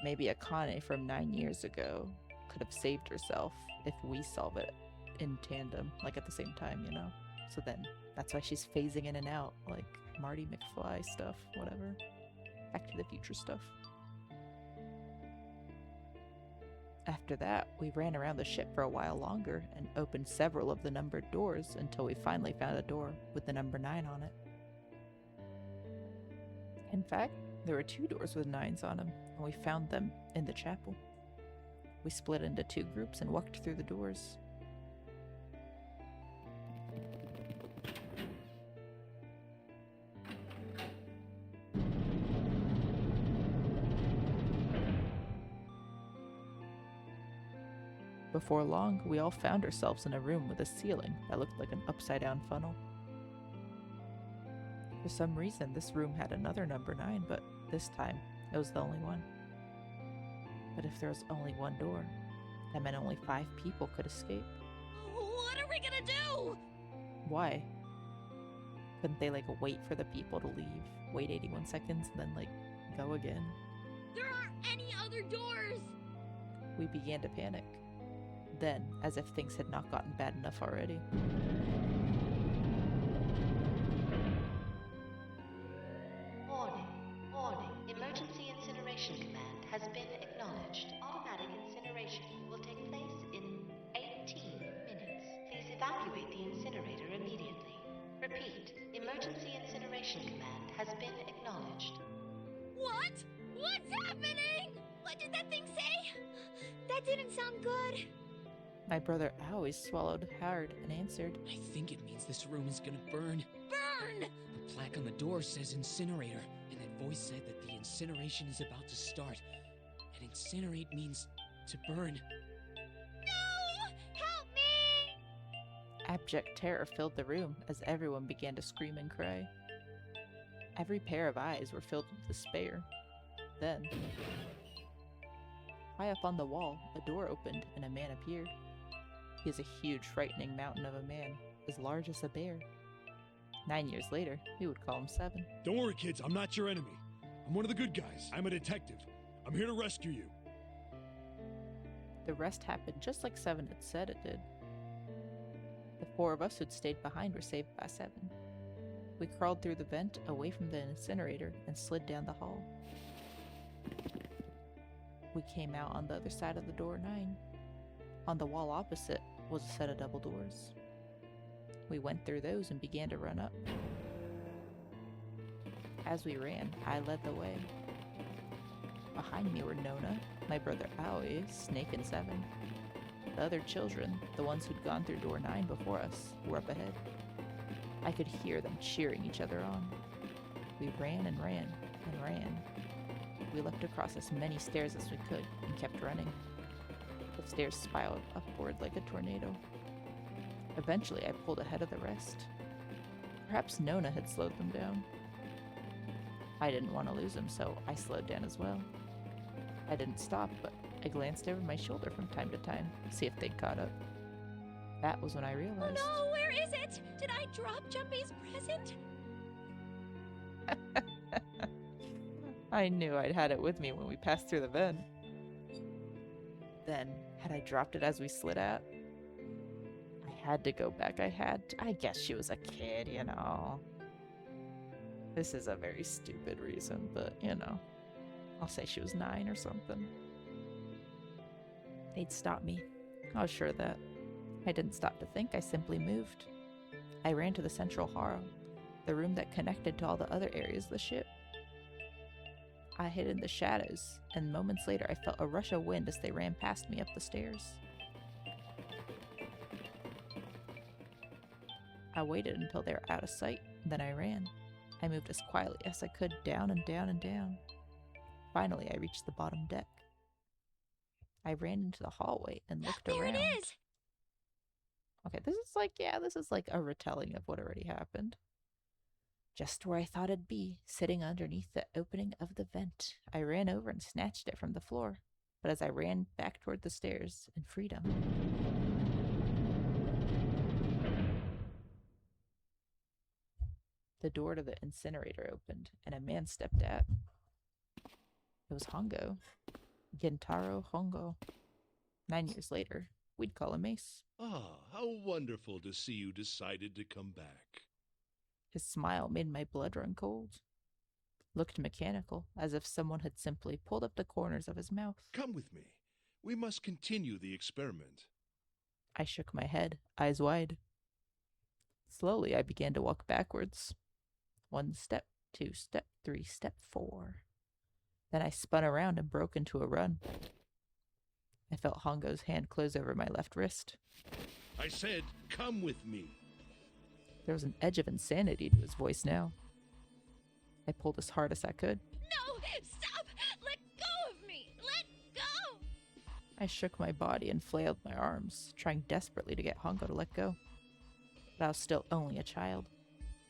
maybe Akane from 9 years ago could have saved herself if we solve it in tandem, like at the same time, you know? So then, that's why she's phasing in and out, like Marty McFly stuff, whatever. Back to the Future stuff. After that, we ran around the ship for a while longer and opened several of the numbered doors until we finally found a door with the number 9 on it. In fact, there were 2 doors with 9s on them, and we found them in the chapel. We split into 2 groups and walked through the doors. Before long, we all found ourselves in a room with a ceiling that looked like an upside-down funnel. For some reason, this room had another number 9, but this time, it was the only one. But if there was only one door, that meant only 5 people could escape. What are we gonna do? Why? Couldn't they, wait for the people to leave, wait 81 seconds, and then, go again? There aren't any other doors! We began to panic. Then, as if things had not gotten bad enough already. Warning. Warning. Emergency incineration command has been acknowledged. Automatic incineration will take place in 18 minutes. Please evacuate the incinerator immediately. Repeat. Emergency incineration command has been acknowledged. What? What's happening? What did that thing say? That didn't sound good. My brother always swallowed hard and answered, I think it means this room is gonna burn. Burn! The plaque on the door says incinerator, and that voice said that the incineration is about to start. And incinerate means to burn. No! Help me! Abject terror filled the room as everyone began to scream and cry. Every pair of eyes were filled with despair. Then, high up on the wall, a door opened and a man appeared. He is a huge, frightening mountain of a man, as large as a bear. 9 years later, we would call him 7. Don't worry, kids. I'm not your enemy. I'm one of the good guys. I'm a detective. I'm here to rescue you. The rest happened just like 7 had said it did. The 4 of us who'd stayed behind were saved by 7. We crawled through the vent away from the incinerator and slid down the hall. We came out on the other side of the door 9. On the wall opposite was a set of double doors. We went through those and began to run up. As we ran, I led the way. Behind me were Nona, my brother Aoi, Snake, and 7. The other children, the ones who'd gone through door 9 before us, were up ahead. I could hear them cheering each other on. We ran and ran and ran. We leapt across as many stairs as we could and kept running. The stairs spiraled upward like a tornado. Eventually, I pulled ahead of the rest. Perhaps Nona had slowed them down. I didn't want to lose him, so I slowed down as well. I didn't stop, but I glanced over my shoulder from time to time, see if they'd caught up. That was when I realized. Oh no, where is it? Did I drop Jumpy's present? I knew I'd had it with me when we passed through the vent. Then, had I dropped it as we slid out? I had to go back. I guess she was a kid, you know. This is a very stupid reason, but, you know. I'll say she was 9 or something. They'd stop me. I was sure of that. I didn't stop to think, I simply moved. I ran to the central hall, the room that connected to all the other areas of the ship. I hid in the shadows, and moments later I felt a rush of wind as they ran past me up the stairs. I waited until they were out of sight, then I ran. I moved as quietly as I could, down and down and down. Finally, I reached the bottom deck. I ran into the hallway and looked around. There it is! Okay, this is like a retelling of what already happened. Just where I thought it'd be, sitting underneath the opening of the vent. I ran over and snatched it from the floor, but as I ran back toward the stairs in freedom, the door to the incinerator opened, and a man stepped out. It was Hongo. Gentaro Hongo. 9 years later, we'd call him Ace. Ah, how wonderful to see you decided to come back. His smile made my blood run cold. Looked mechanical, as if someone had simply pulled up the corners of his mouth. Come with me. We must continue the experiment. I shook my head, eyes wide. Slowly, I began to walk backwards. 1 step, 2 step, 3 step, 4. Then I spun around and broke into a run. I felt Hongo's hand close over my left wrist. I said, come with me. There was an edge of insanity to his voice now. I pulled as hard as I could. No! Stop! Let go of me! Let go! I shook my body and flailed my arms, trying desperately to get Hongo to let go. But I was still only a child.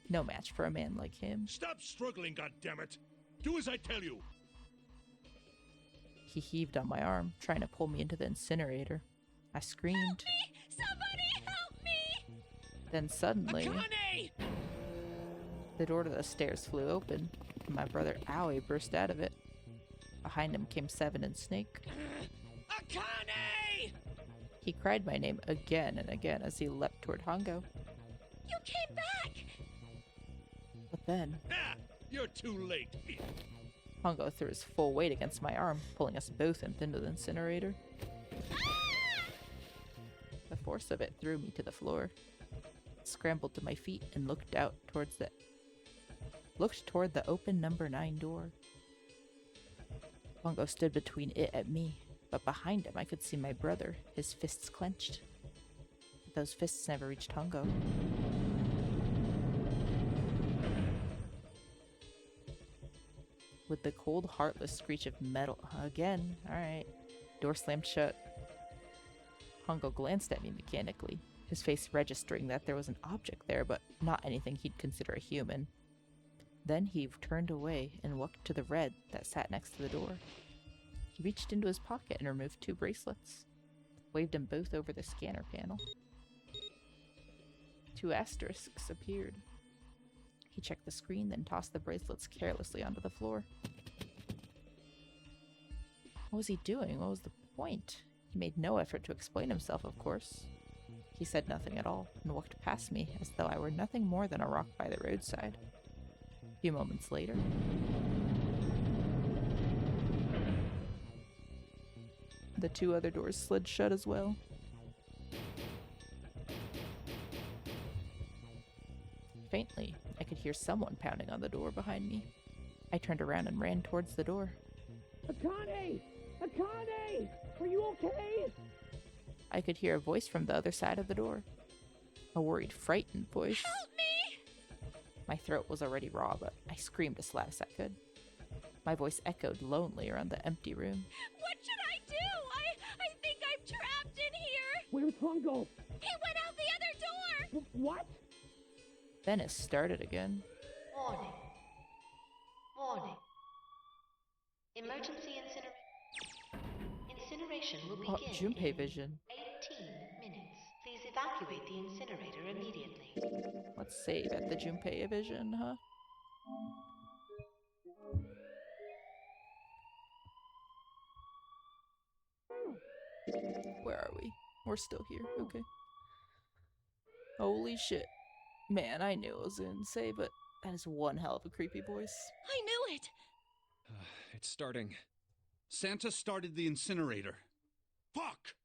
No match for a man like him. Stop struggling, goddammit! Do as I tell you! He heaved on my arm, trying to pull me into the incinerator. I screamed. Help me! Somebody help me! Then suddenly, Akane! the door to the stairs flew open, and my brother Aoi burst out of it. Behind him came Seven and Snake. Akane! He cried my name again and again as he leapt toward Hongo. You came back! But then, Ah! You're too late. Hongo threw his full weight against my arm, pulling us both into the incinerator. The force of it threw me to the floor. I scrambled to my feet and looked toward the open number 9 door. Hongo stood between it and me, but behind him I could see my brother, his fists clenched. But those fists never reached Hongo. With the cold, heartless screech of metal again. Alright. Door slammed shut. Hongo glanced at me mechanically, his face registering that there was an object there, but not anything he'd consider a human. Then he turned away and walked to the red that sat next to the door. He reached into his pocket and removed 2 bracelets, waved them both over the scanner panel. 2 asterisks appeared. He checked the screen, then tossed the bracelets carelessly onto the floor. What was he doing? What was the point? He made no effort to explain himself, of course. He said nothing at all, and walked past me as though I were nothing more than a rock by the roadside. A few moments later, the 2 other doors slid shut as well. Faintly, I could hear someone pounding on the door behind me. I turned around and ran towards the door. Akane! Akane! Are you okay? I could hear a voice from the other side of the door. A worried, frightened voice. Help me! My throat was already raw, but I screamed as loud as I could. My voice echoed lonely around the empty room. What should I do? I think I'm trapped in here! Where's Hongo? He went out the other door! What? Then it started again. Warning. Warning. Incineration will Oh, begin Junpei in vision. 18 minutes. Please evacuate the incinerator immediately. Let's save at the Junpei vision, huh? Where are we? We're still here. Okay. Holy shit. Man, I knew it was gonna say, but that is one hell of a creepy voice. I knew it! It's starting. Santa started the incinerator. Fuck!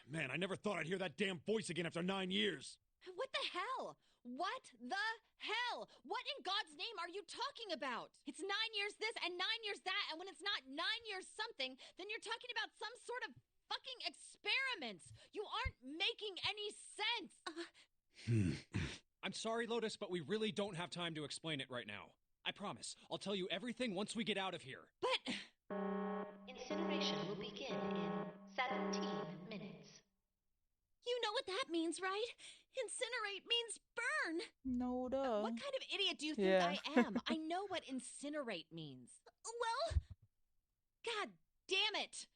Man, I never thought I'd hear that damn voice again after 9 years. What the hell? What the hell? What in God's name are you talking about? It's 9 years this and 9 years that, and when it's not 9 years something, then you're talking about some sort of fucking experiments. You aren't making any sense. I'm sorry, Lotus, but we really don't have time to explain it right now. I promise. I'll tell you everything once we get out of here. But Incineration will begin in 17 minutes. You know what that means, right? Incinerate means burn! No, duh. what kind of idiot do you think Yeah. I am? I know what incinerate means. Well, God damn it!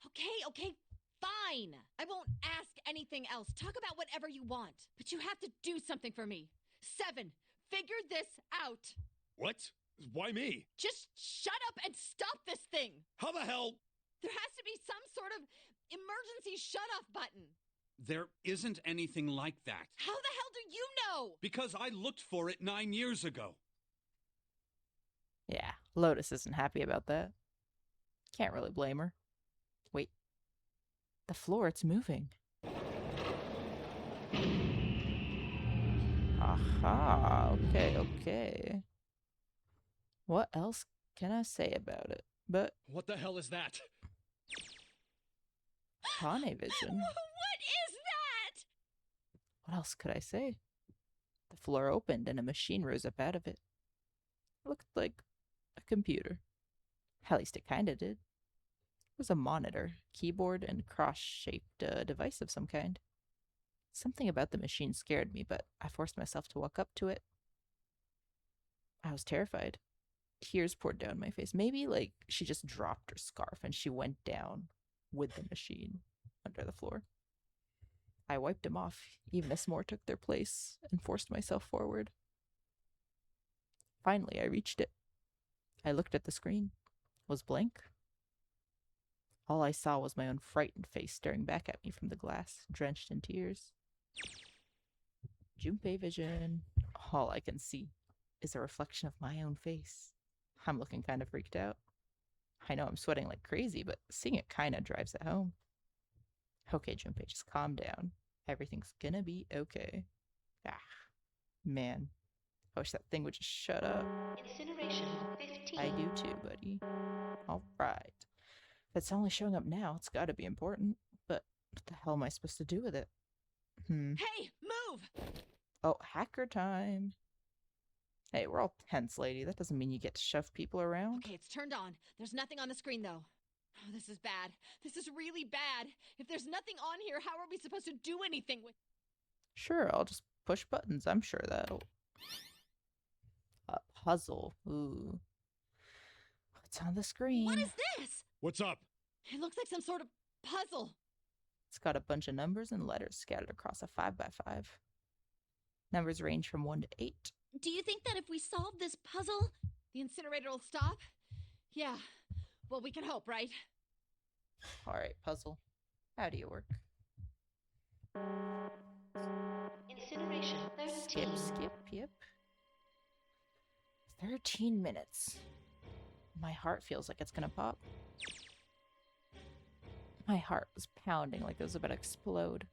Okay, fine. I won't ask anything else. Talk about whatever you want. But you have to do something for me. 7, figure this out. What? Why me? Just shut up and stop this thing. How the hell? There has to be some sort of emergency shut-off button. There isn't anything like that. How the hell do you know? Because I looked for it 9 years ago. Yeah, Lotus isn't happy about that. Can't really blame her. Wait. The floor, it's moving. Aha, okay. What else can I say about it? But What the hell is that? Kane vision. What is that? What else could I say? The floor opened and a machine rose up out of it. It looked like a computer. At least it kinda did. It was a monitor, keyboard, and cross-shaped device of some kind. Something about the machine scared me, but I forced myself to walk up to it. I was terrified. Tears poured down my face. Maybe, like, she just dropped her scarf and she went down with the machine under the floor. I wiped them off, even as more took their place, and forced myself forward. Finally, I reached it. I looked at the screen. It was blank. All I saw was my own frightened face staring back at me from the glass, drenched in tears. Junpei vision. All I can see is a reflection of my own face. I'm looking kind of freaked out. I know I'm sweating like crazy, but seeing it kind of drives it home. Okay, Junpei, just calm down. Everything's gonna be okay. Ah, man. I wish that thing would just shut up. Incineration 15. I do too, buddy. Alright. If it's only showing up now, it's gotta be important. But what the hell am I supposed to do with it? Hey, move! Oh, hacker time. Hey, we're all tense, lady. That doesn't mean you get to shove people around. Okay, it's turned on. There's nothing on the screen, though. Oh, this is bad. This is really bad. If there's nothing on here, how are we supposed to do anything with... Sure, I'll just push buttons. I'm sure that'll... A puzzle. Ooh. What's on the screen? What is this? What's up? It looks like some sort of puzzle. It's got a bunch of numbers and letters scattered across a 5x5. Numbers range from 1 to 8. do you think that if we solve this puzzle, The incinerator will stop? Yeah. Well, we can hope, right? Alright, puzzle. How do you work? Incineration 13. Skip, yep. 13 minutes. My heart feels like it's gonna pop. My heart was pounding like it was about to explode.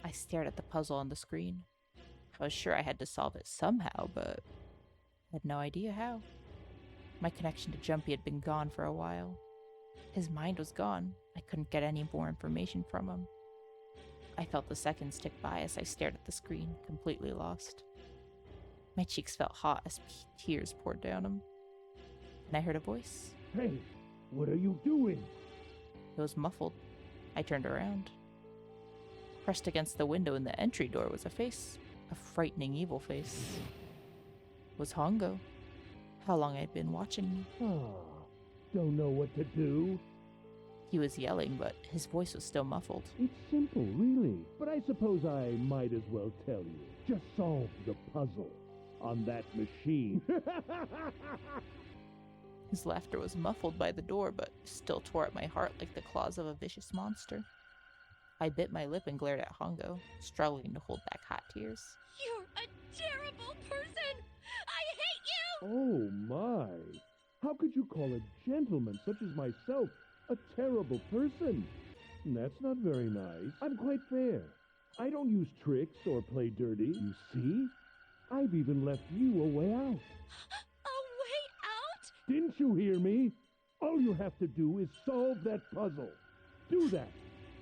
I stared at the puzzle on the screen. I was sure I had to solve it somehow, but I had no idea how. My connection to Jumpy had been gone for a while. His mind was gone. I couldn't get any more information from him. I felt the seconds tick by as I stared at the screen, completely lost. My cheeks felt hot as tears poured down them. And I heard a voice. Hey, what are you doing? It was muffled. I turned around. Pressed against the window in the entry door was a face. A frightening evil face. It was Hongo. How long I'd been watching me. Oh, don't know what to do. He was yelling, but his voice was still muffled. It's simple, really. But I suppose I might as well tell you. Just solve the puzzle on that machine. His laughter was muffled by the door, but still tore at my heart like the claws of a vicious monster. I bit my lip and glared at Hongo, struggling to hold back hot tears. You're a terrible person! I hate you! Oh my! How could you call a gentleman such as myself a terrible person? That's not very nice. I'm quite fair. I don't use tricks or play dirty. You see? I've even left you a way out. A way out? Didn't you hear me? All you have to do is solve that puzzle. Do that,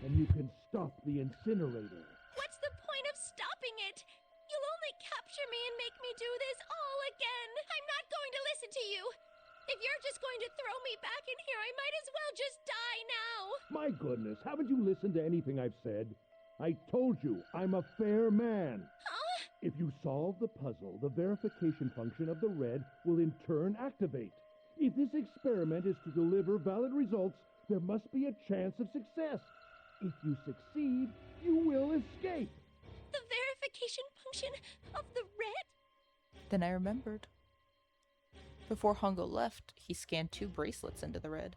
and you can stop the incinerator. What's the point of stopping it? You'll only capture me and make me do this all again. I'm not going to listen to you. If you're just going to throw me back in here, I might as well just die now. My goodness, haven't you listened to anything I've said? I told you, I'm a fair man. Huh? If you solve the puzzle, the verification function of the red will in turn activate. If this experiment is to deliver valid results, there must be a chance of success. If you succeed, you will escape. The verification function of the red? Then I remembered. Before Hongo left, he scanned 2 bracelets into the red.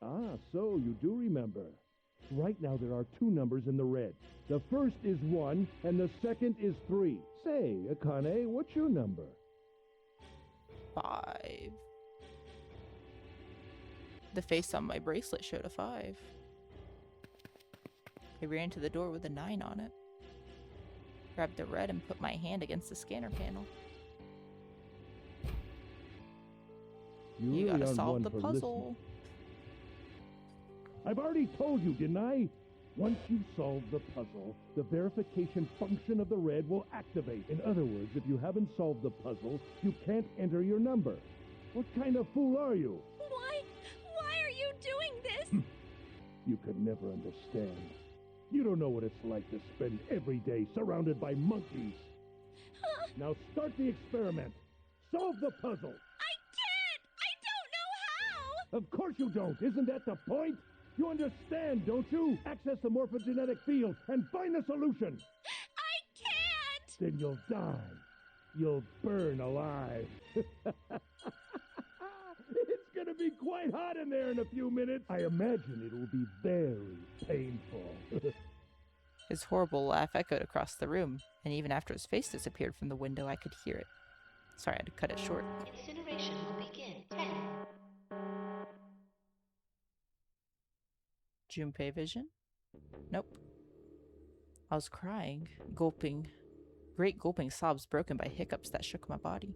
Ah, so you do remember. Right now there are 2 numbers in the red. The first is 1, and the second is 3. Say, Akane, what's your number? 5. The face on my bracelet showed a 5. I ran to the door with a 9 on it. Grabbed the red and put my hand against the scanner panel. You really gotta aren't solve one the for puzzle. listening. I've already told you, didn't I? Once you solve the puzzle, the verification function of the red will activate. In other words, if you haven't solved the puzzle, you can't enter your number. What kind of fool are you? Why are you doing this? You could never understand. You don't know what it's like to spend every day surrounded by monkeys. Now start the experiment. Solve the puzzle. I can't! I don't know how! Of course you don't. Isn't that the point? You understand, don't you? Access the morphogenetic field and find the solution. I can't! Then you'll die. You'll burn alive. It's gonna be quite hot in there in a few minutes. I imagine it will be very painful. His horrible laugh echoed across the room, and even after his face disappeared from the window, I could hear it. Sorry, I had to cut it short. Incineration will begin. 10. Junpei vision? Nope. I was crying, gulping. Great gulping sobs broken by hiccups that shook my body.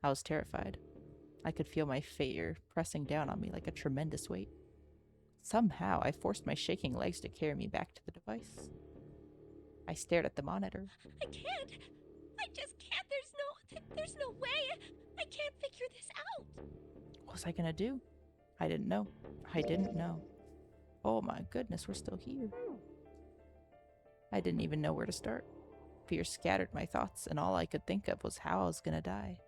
I was terrified. I could feel my fear pressing down on me like a tremendous weight. Somehow, I forced my shaking legs to carry me back to the device. I stared at the monitor. I can't. I just can't. There's no way. I can't figure this out. What was I gonna do? I didn't know. I didn't know. Oh my goodness, we're still here. I didn't even know where to start. Fear scattered my thoughts, and all I could think of was how I was gonna die.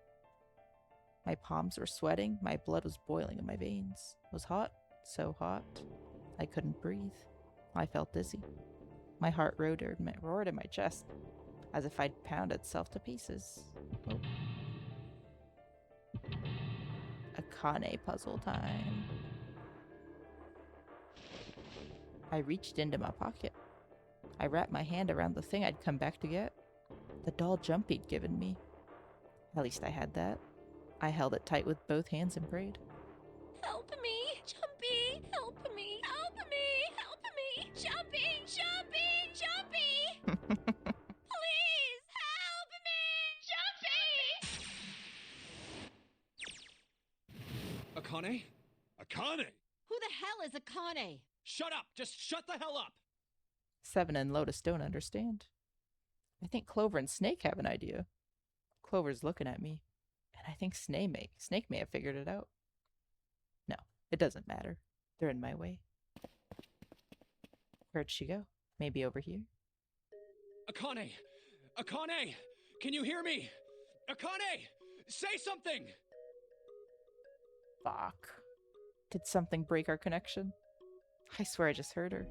My palms were sweating, my blood was boiling in my veins. It was hot, so hot, I couldn't breathe. I felt dizzy. My heart roared in my chest, as if I'd pound itself to pieces. Oh. Akane puzzle time. I reached into my pocket. I wrapped my hand around the thing I'd come back to get. The doll Jumpy'd given me. At least I had that. I held it tight with both hands and prayed. Help me, Jumpy! Help me! Help me! Help me! Jumpy! Jumpy! Jumpy! Please help me! Jumpy! Akane? Akane! Who the hell is Akane? Shut up! Just shut the hell up! Seven and Lotus don't understand. I think Clover and Snake have an idea. Clover's looking at me, and I think Snake may have figured it out. No, it doesn't matter. They're in my way. Where'd she go? Maybe over here? Akane! Akane! Can you hear me? Akane! Say something! Fuck. Did something break our connection? I swear I just heard her.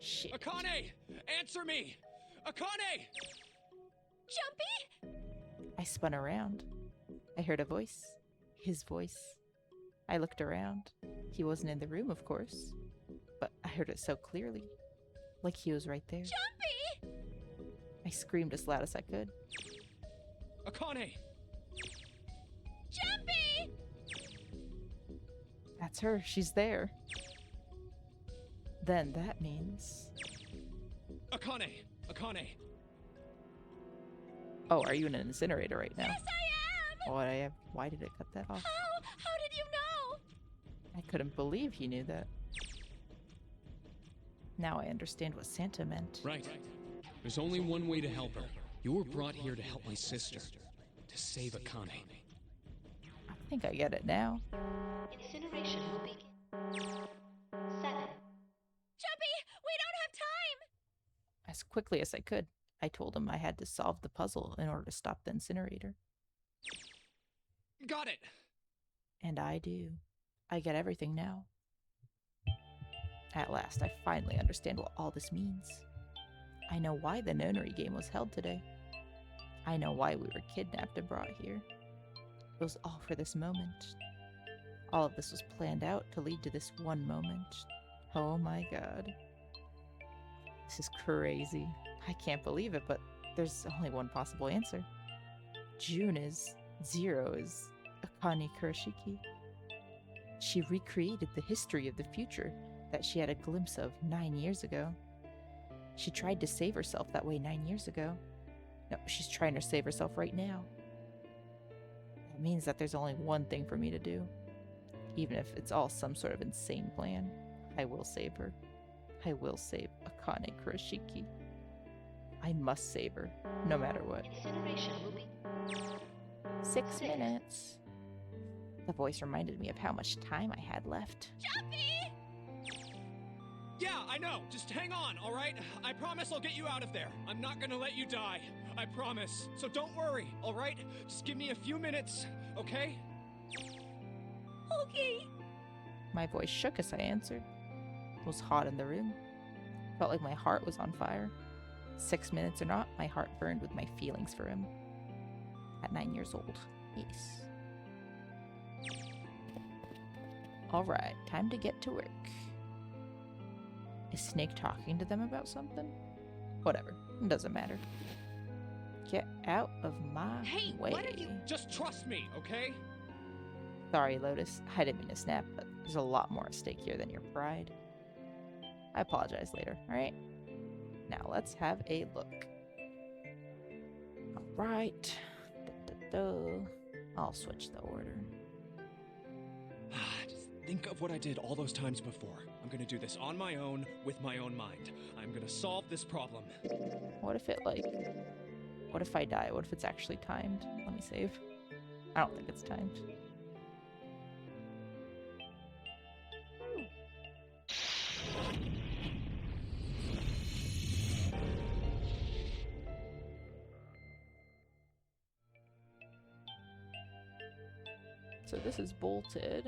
Shit. Akane! Answer me! Akane! Jumpy? I spun around. I heard a voice. His voice. I looked around. He wasn't in the room, of course. But I heard it so clearly. Like he was right there. Jumpy! I screamed as loud as I could. Akane! Jumpy! That's her. She's there. Then that means... Akane! Akane! Oh, are you in an incinerator right now? Yes, I am! Why did it cut that off? How did you know? I couldn't believe he knew that. Now I understand what Santa meant. Right. There's only one way to help her. You were brought here to help my sister. To save Akane. I think I get it now. Incineration will begin. 7. Jumpy, we don't have time! As quickly as I could, I told him I had to solve the puzzle in order to stop the incinerator. Got it! And I do. I get everything now. At last, I finally understand what all this means. I know why the nonary game was held today. I know why we were kidnapped and brought here. It was all for this moment. All of this was planned out to lead to this one moment. Oh my god. This is crazy. I can't believe it, but there's only one possible answer. June is... Zero is Akane Kurashiki. She recreated the history of the future that she had a glimpse of 9 years ago. She tried to save herself that way 9 years ago. No, she's trying to save herself right now. That means that there's only one thing for me to do. Even if it's all some sort of insane plan, I will save her. I will save Akane Kurashiki. I must save her, no matter what. Incineration will be 6 minutes. The voice reminded me of how much time I had left. Jumpy! Yeah, I know. Just hang on, all right? I promise I'll get you out of there. I'm not gonna let you die. I promise. So don't worry, all right? Just give me a few minutes, okay? Okay. My voice shook as I answered. It was hot in the room. Felt like my heart was on fire. 6 minutes or not, my heart burned with my feelings for him. At 9 years old. Yes. Alright, time to get to work. Is Snake talking to them about something? Whatever, it doesn't matter. Get out of my way. What are you... Just trust me, okay? Sorry, Lotus. I didn't mean to snap, but there's a lot more at stake here than your pride. I apologize later, alright? Now let's have a look. Alright. I'll switch the order. Just think of what I did all those times before. I'm gonna do this on my own, with my own mind. I'm gonna solve this problem. What if it, like... What if I die? What if it's actually timed? Let me save. I don't think it's timed. So this is bolted.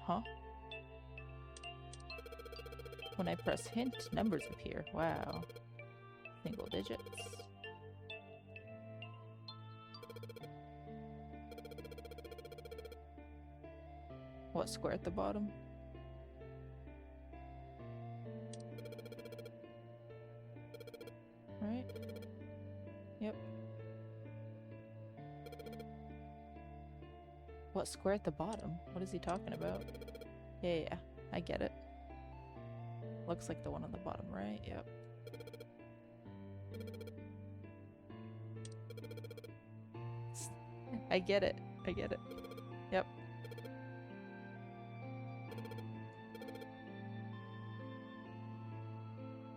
Huh? When I press hint, numbers appear. Wow. Single digits. What square at the bottom? Right? Yep. What square at the bottom? What is he talking about? Yeah, I get it. Looks like the one on the bottom right, yep. I get it, I get it. Yep.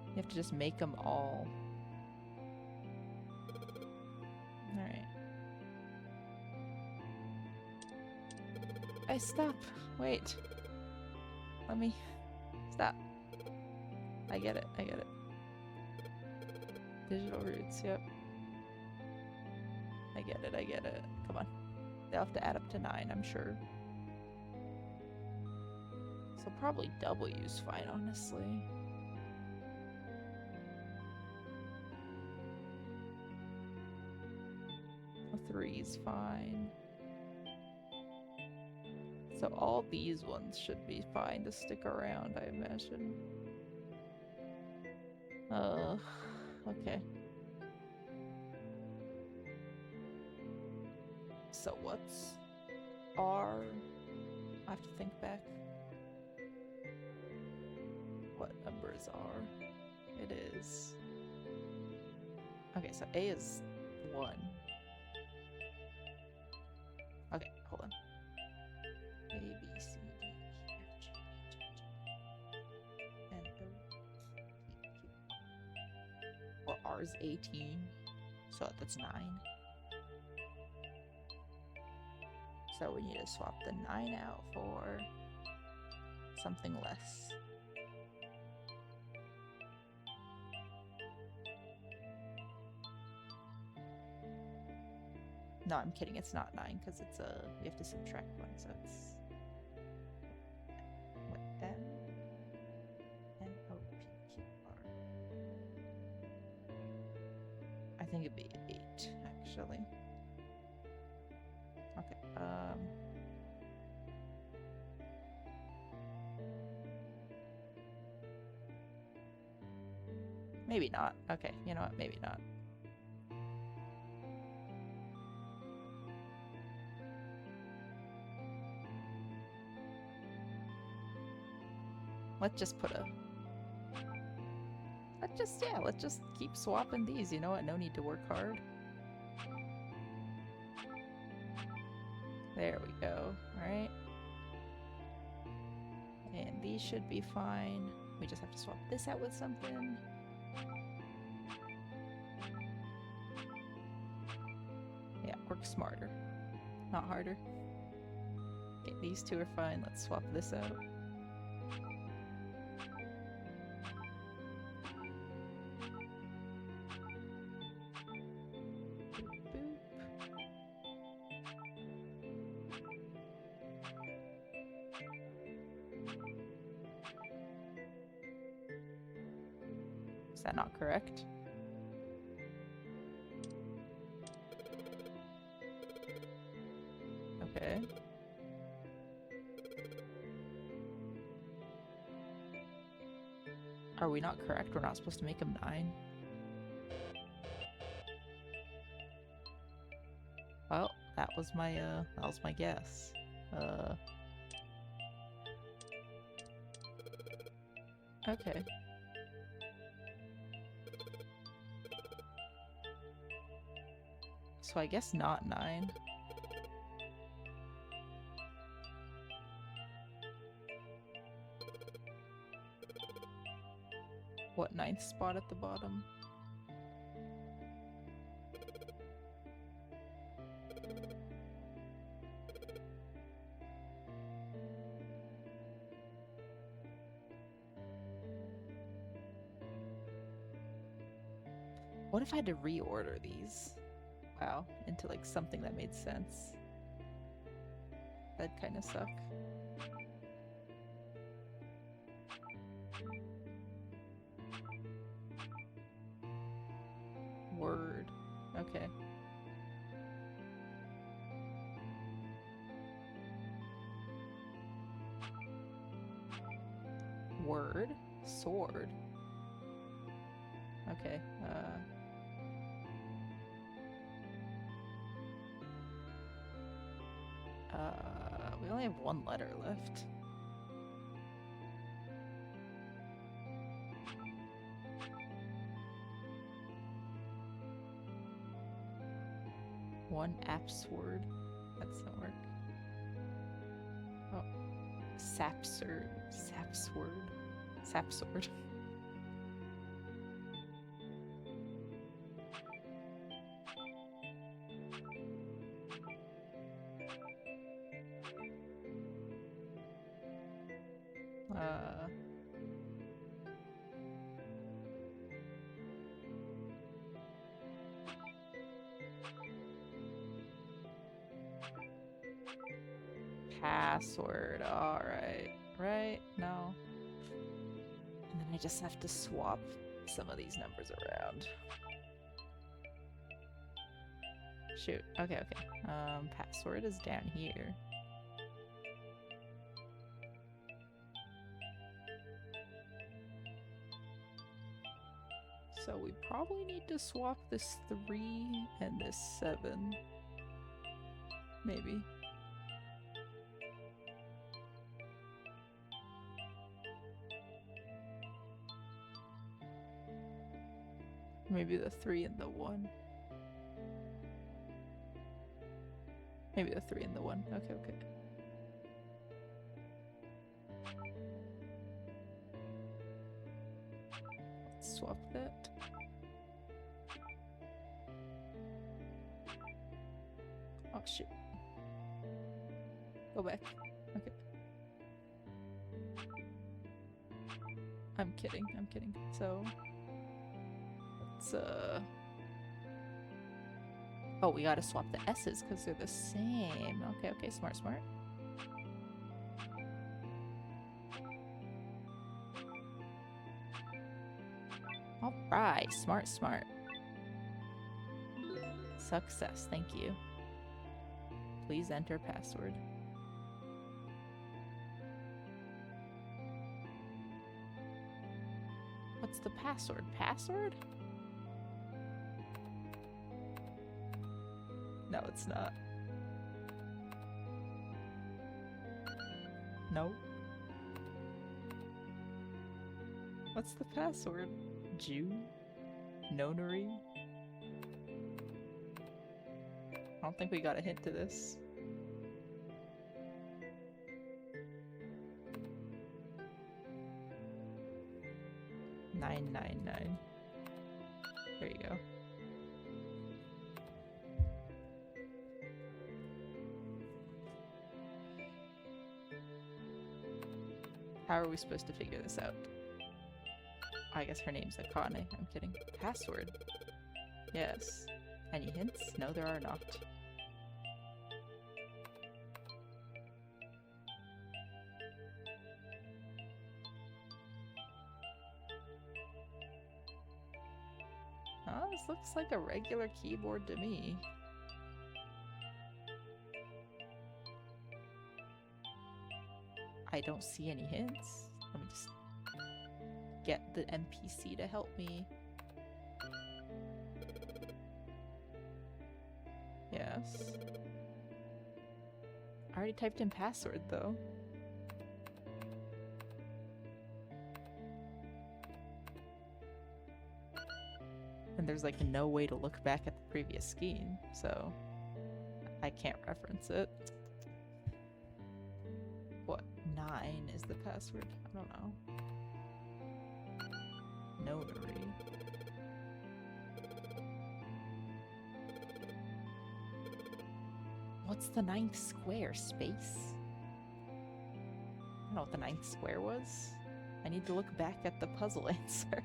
You have to just make them all. Alright. Stop. Wait. Let me... Stop. I get it, I get it. Digital roots, yep. I get it, I get it. Come on. They'll have to add up to 9, I'm sure. So probably W's fine, honestly. A 3's fine. So all these ones should be fine to stick around, I imagine. Okay. So what's R? I have to think back. What number is R? It is... Okay, so A is 1. Okay, hold on. A, B, C, D, E, F, G, H, I, J, K, L, M, N, O, P, Q. Well, R is 18, so that's 9. So we need to swap the 9 out for something less. No, I'm kidding. It's not 9 because it's we have to subtract 1, so it's what, M N O P Q R. I think it'd be 8 actually. Okay. Maybe not. Okay, you know what? Maybe not. Let's just put a... let's just keep swapping these, you know what? No need to work hard. There we go, alright? And these should be fine. We just have to swap this out with something. Yeah, work smarter, not harder. Okay, these two are fine. Let's swap this out. Is that not correct? Okay. Are we not correct? We're not supposed to make him 9? Well, that was my guess. Okay. So I guess not 9. What, 9th spot at the bottom? What if I had to reorder these? Wow, into like something that made sense. That'd kind of suck. Word. Okay. Word. Sword. Okay. We only have 1 letter left. One Apsword. That doesn't work. Oh. Sapsword. Sapsword. Sapsword. Password, alright. right? No. And then I just have to swap some of these numbers around. Shoot. Okay, okay. Password is down here. So we probably need to swap this 3 and this 7. Maybe. Maybe the 3 and the 1. Maybe the 3 and the 1. Okay, okay. Let's swap that. Oh shit. Go back. Okay. I'm kidding, I'm kidding. So let's oh, we gotta swap the S's because they're the same. Okay, okay, smart, smart. Alright, smart, smart. Success, thank you. Please enter password. What's the password? Password? No, it's not. No. What's the password? June? Nonary? I don't think we got a hint to this. $9.99. There you go. How are we supposed to figure this out? I guess her name's Akane. I'm kidding. Password? Yes. Any hints? No, there are not. Oh, this looks like a regular keyboard to me. I don't see any hints. Let me just get the NPC to help me. Yes. I already typed in password though. And there's like no way to look back at the previous scheme, so I can't reference it. What? 9 is the password? I don't know. Notary. What's the 9th square? Space? I don't know what the 9th square was. I need to look back at the puzzle answer.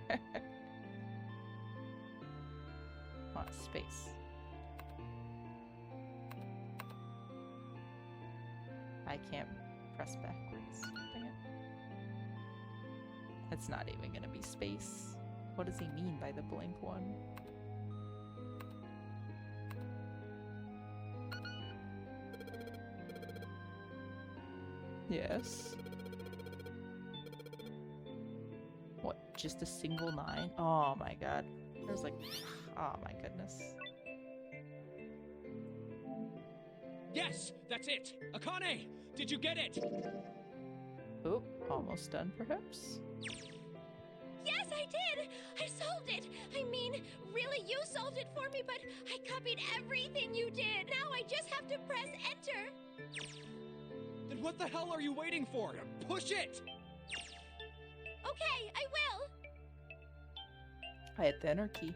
Oh, space. I can't press backwards. Dang it. It's not even gonna be space. What does he mean by the blank one? Yes. What, just a single 9? Oh my god. There's like... Oh my goodness. Yes, that's it. Akane, did you get it? Oh, almost done perhaps? Yes, I did! I solved it! I mean, really, you solved it for me, but I copied everything you did! Now I just have to press enter! Then what the hell are you waiting for? Push it! Okay, I will! I hit the enter key.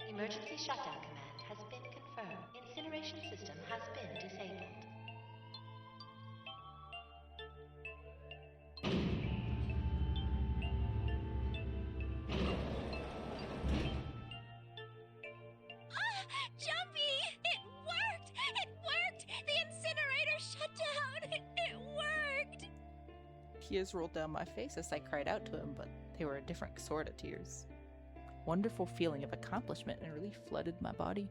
Emergency shutdown command has been confirmed. Incineration system has been disabled. Jumpy! It worked! It worked! The incinerator shut down! Tears rolled down my face as I cried out to him, but they were a different sort of tears. Wonderful feeling of accomplishment and relief flooded my body.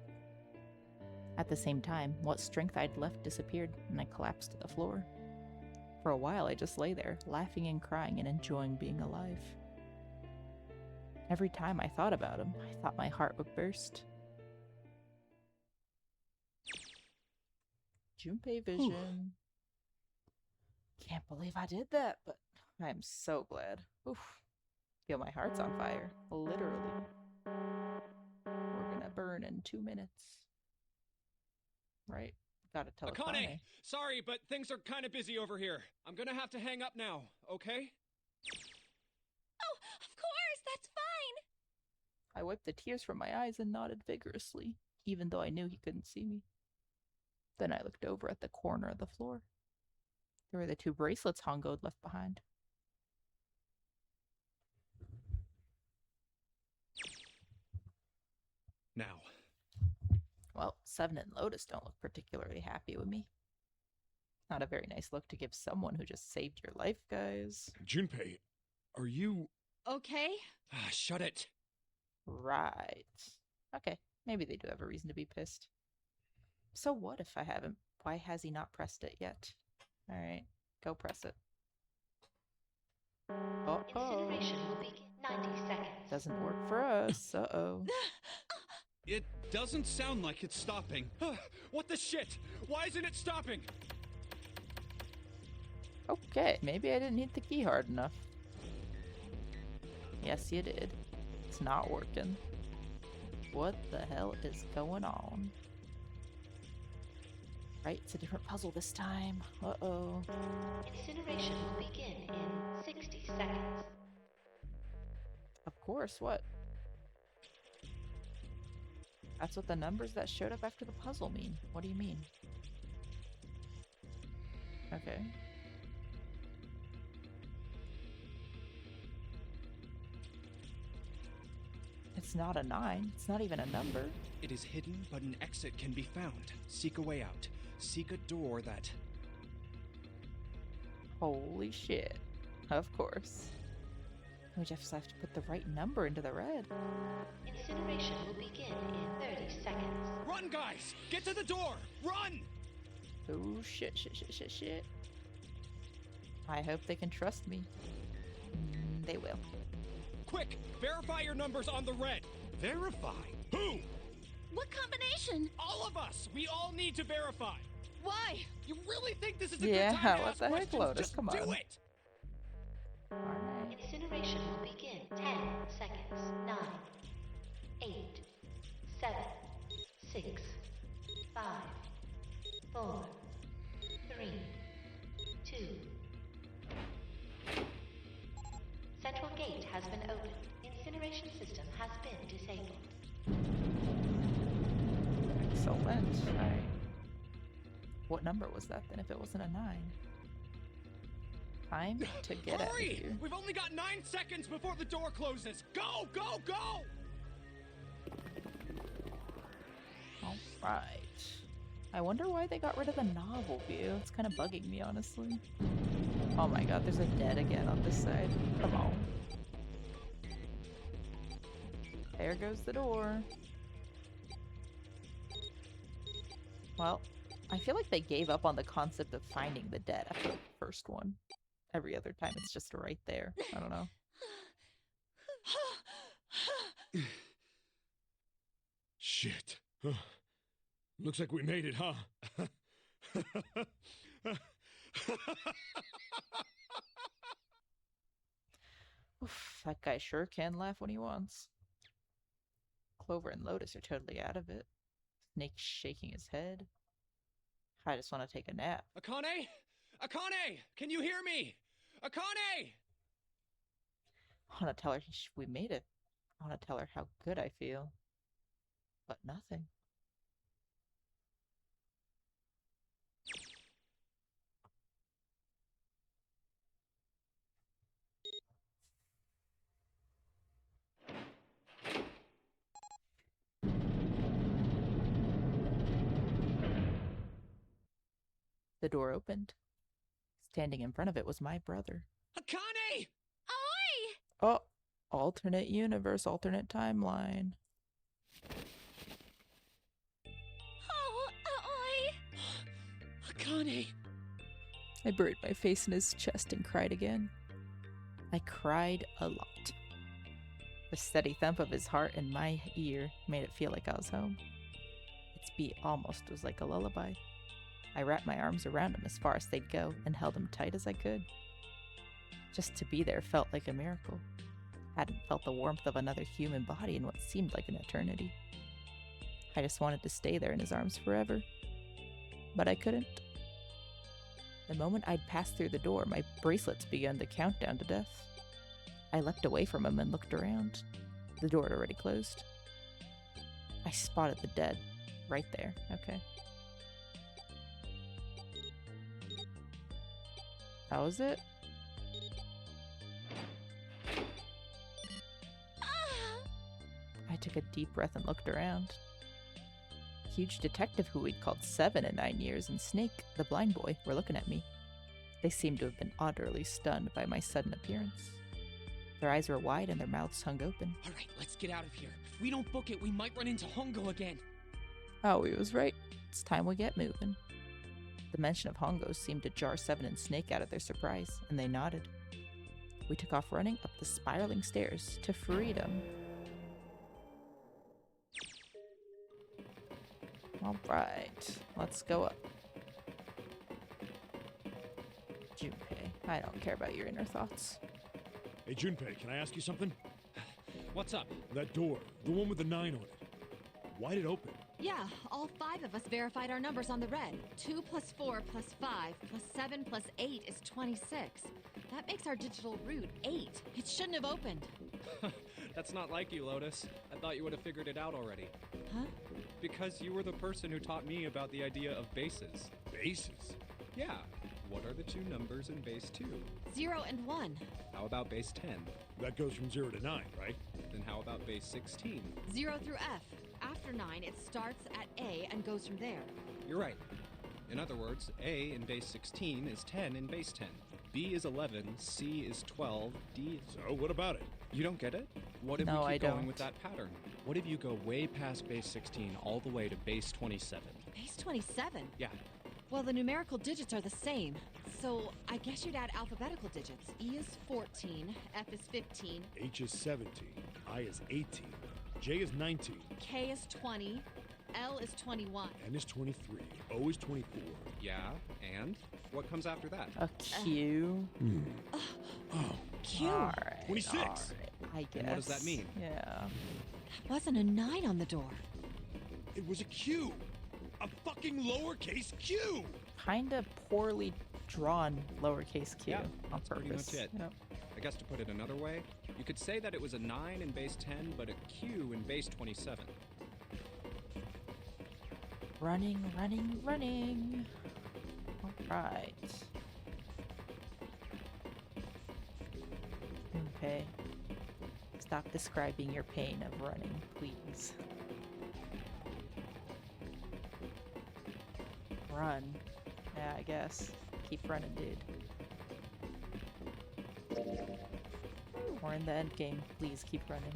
At the same time, what strength I'd left disappeared, and I collapsed to the floor. For a while, I just lay there, laughing and crying and enjoying being alive. Every time I thought about him, I thought my heart would burst. Junpei vision. Can't believe I did that, but I'm so glad. Oof. Feel my heart's on fire. Literally. We're gonna burn in 2 minutes. Right? Gotta tell Akane! Sorry, but things are kind of busy over here. I'm gonna have to hang up now, okay? Oh, of course, that's fine. I wiped the tears from my eyes and nodded vigorously, even though I knew he couldn't see me. Then I looked over at the corner of the floor. There were the 2 bracelets Hongo had left behind. Now. Well, Seven and Lotus don't look particularly happy with me. Not a very nice look to give someone who just saved your life, guys. Junpei, are you... Okay. Shut it. Right. Okay, maybe they do have a reason to be pissed. So what if I haven't? Why has he not pressed it yet? Alright, go press it. Incineration will begin 90 seconds. Doesn't work for us. Uh-oh. It doesn't sound like it's stopping. What the shit? Why isn't it stopping? Okay, maybe I didn't hit the key hard enough. Yes, you did. It's not working. What the hell is going on? Right, it's a different puzzle this time. Uh-oh. Incineration will begin in 60 seconds. Of course, what? That's what the numbers that showed up after the puzzle mean. What do you mean? Okay. It's not a 9. It's not even a number. It is hidden, but an exit can be found. Seek a way out. Seek a door that... Holy shit. Of course. We just have to put the right number into the red. Incineration will begin in 30 seconds. Run, guys! Get to the door! Run! Oh, shit. I hope they can trust me. They will. Quick! Verify your numbers on the red! Verify? Who? What combination? All of us! We all need to verify! Why? You really think this is a Yeah, good time to what ask the heck, questions? Lotus? Just Come do on. it! Incineration will begin 10 seconds. 9, 8, 7, 6, 5, 4, 3, 2. Central gate has been opened. Incineration system has been disabled. Excellent. Alright. What number was that then if it wasn't a 9? Time to get out of Hurry! here. We've only got 9 seconds before the door closes! Go, go, go! Alright. I wonder why they got rid of the novel view. It's kind of bugging me, honestly. Oh my god, there's a dead again on this side. Come on. There goes the door. Well, I feel like they gave up on the concept of finding the dead after the first one. Every other time it's just right there. I don't know. Shit. Looks like we made it, huh? Oof, that guy sure can laugh when he wants. Clover and Lotus are totally out of it. Snake's shaking his head. I just want to take a nap. Akane? Akane! Can you hear me? Akane! I want to tell her we made it. I want to tell her how good I feel. But nothing. The door opened. Standing in front of it was my brother. Oh, alternate universe, alternate timeline. Oh, Akane! I buried my face in his chest and cried again. I cried a lot. The steady thump of his heart in my ear made it feel like I was home. Its beat almost was like a lullaby. I wrapped my arms around him as far as they'd go and held him tight as I could. Just to be there felt like a miracle. Hadn't felt the warmth of another human body in what seemed like an eternity. I just wanted to stay there in his arms forever. But I couldn't. The moment I'd passed through the door, my bracelets began the countdown to death. I leapt away from him and looked around. The door had already closed. I spotted the dead. Right there. Okay. That was it? I took a deep breath and looked around. Huge detective who we'd called 7 in 9 years and Snake, the blind boy, were looking at me. They seemed to have been utterly stunned by my sudden appearance. Their eyes were wide and their mouths hung open. Alright, let's get out of here. If we don't book it, we might run into Hongo again. Oh, he was right. It's time we get moving. The mention of Hongo seemed to jar 7 and Snake out of their surprise, and they nodded. We took off running up the spiraling stairs to freedom. Alright, let's go up. Junpei, I don't care about your inner thoughts. Hey, Junpei, can I ask you something? What's up? That door, the one with the 9 on it. Why'd it open? Yeah, all 5 of us verified our numbers on the red. 2 plus 4 plus 5 plus 7 plus 8 is 26. That makes our digital route 8. It shouldn't have opened. That's not like you, Lotus. I thought you would have figured it out already. Huh? Because you were the person who taught me about the idea of bases. Bases? Yeah. What are the 2 numbers in base 2? 0 and 1. How about base 10? That goes from 0 to 9, right? Then how about base 16? 0 through F. After 9, it starts at A and goes from there. You're right. In other words, A in base 16 is 10 in base 10. B is 11, C is 12, D is... So, what about it? You don't get it? What if No, we I keep going don't. with that pattern? What if you go way past base 16 all the way to base 27? Base 27? Yeah. Well, the numerical digits are the same. So, I guess you'd add alphabetical digits. E is 14, F is 15, H is 17, I is 18, J is 19, K is 20, L is 21. N is 23, O is 24. Yeah, and? What comes after that? A Q. Oh, Q. Alright, 26. alright, I guess. And what does that mean? Yeah. That wasn't a 9 on the door. it was a Q! A fucking lowercase Q! Kinda poorly drawn lowercase q Yeah, on that's pretty much purpose. it. Yep. I guess to put it another way, you could say that it was a 9 in base 10, but a Q in base 27. Running, running, running. Alright. Okay. Stop describing your pain of running, please. Run. Yeah, I guess. Keep running, dude. We're in the end game. Please keep running.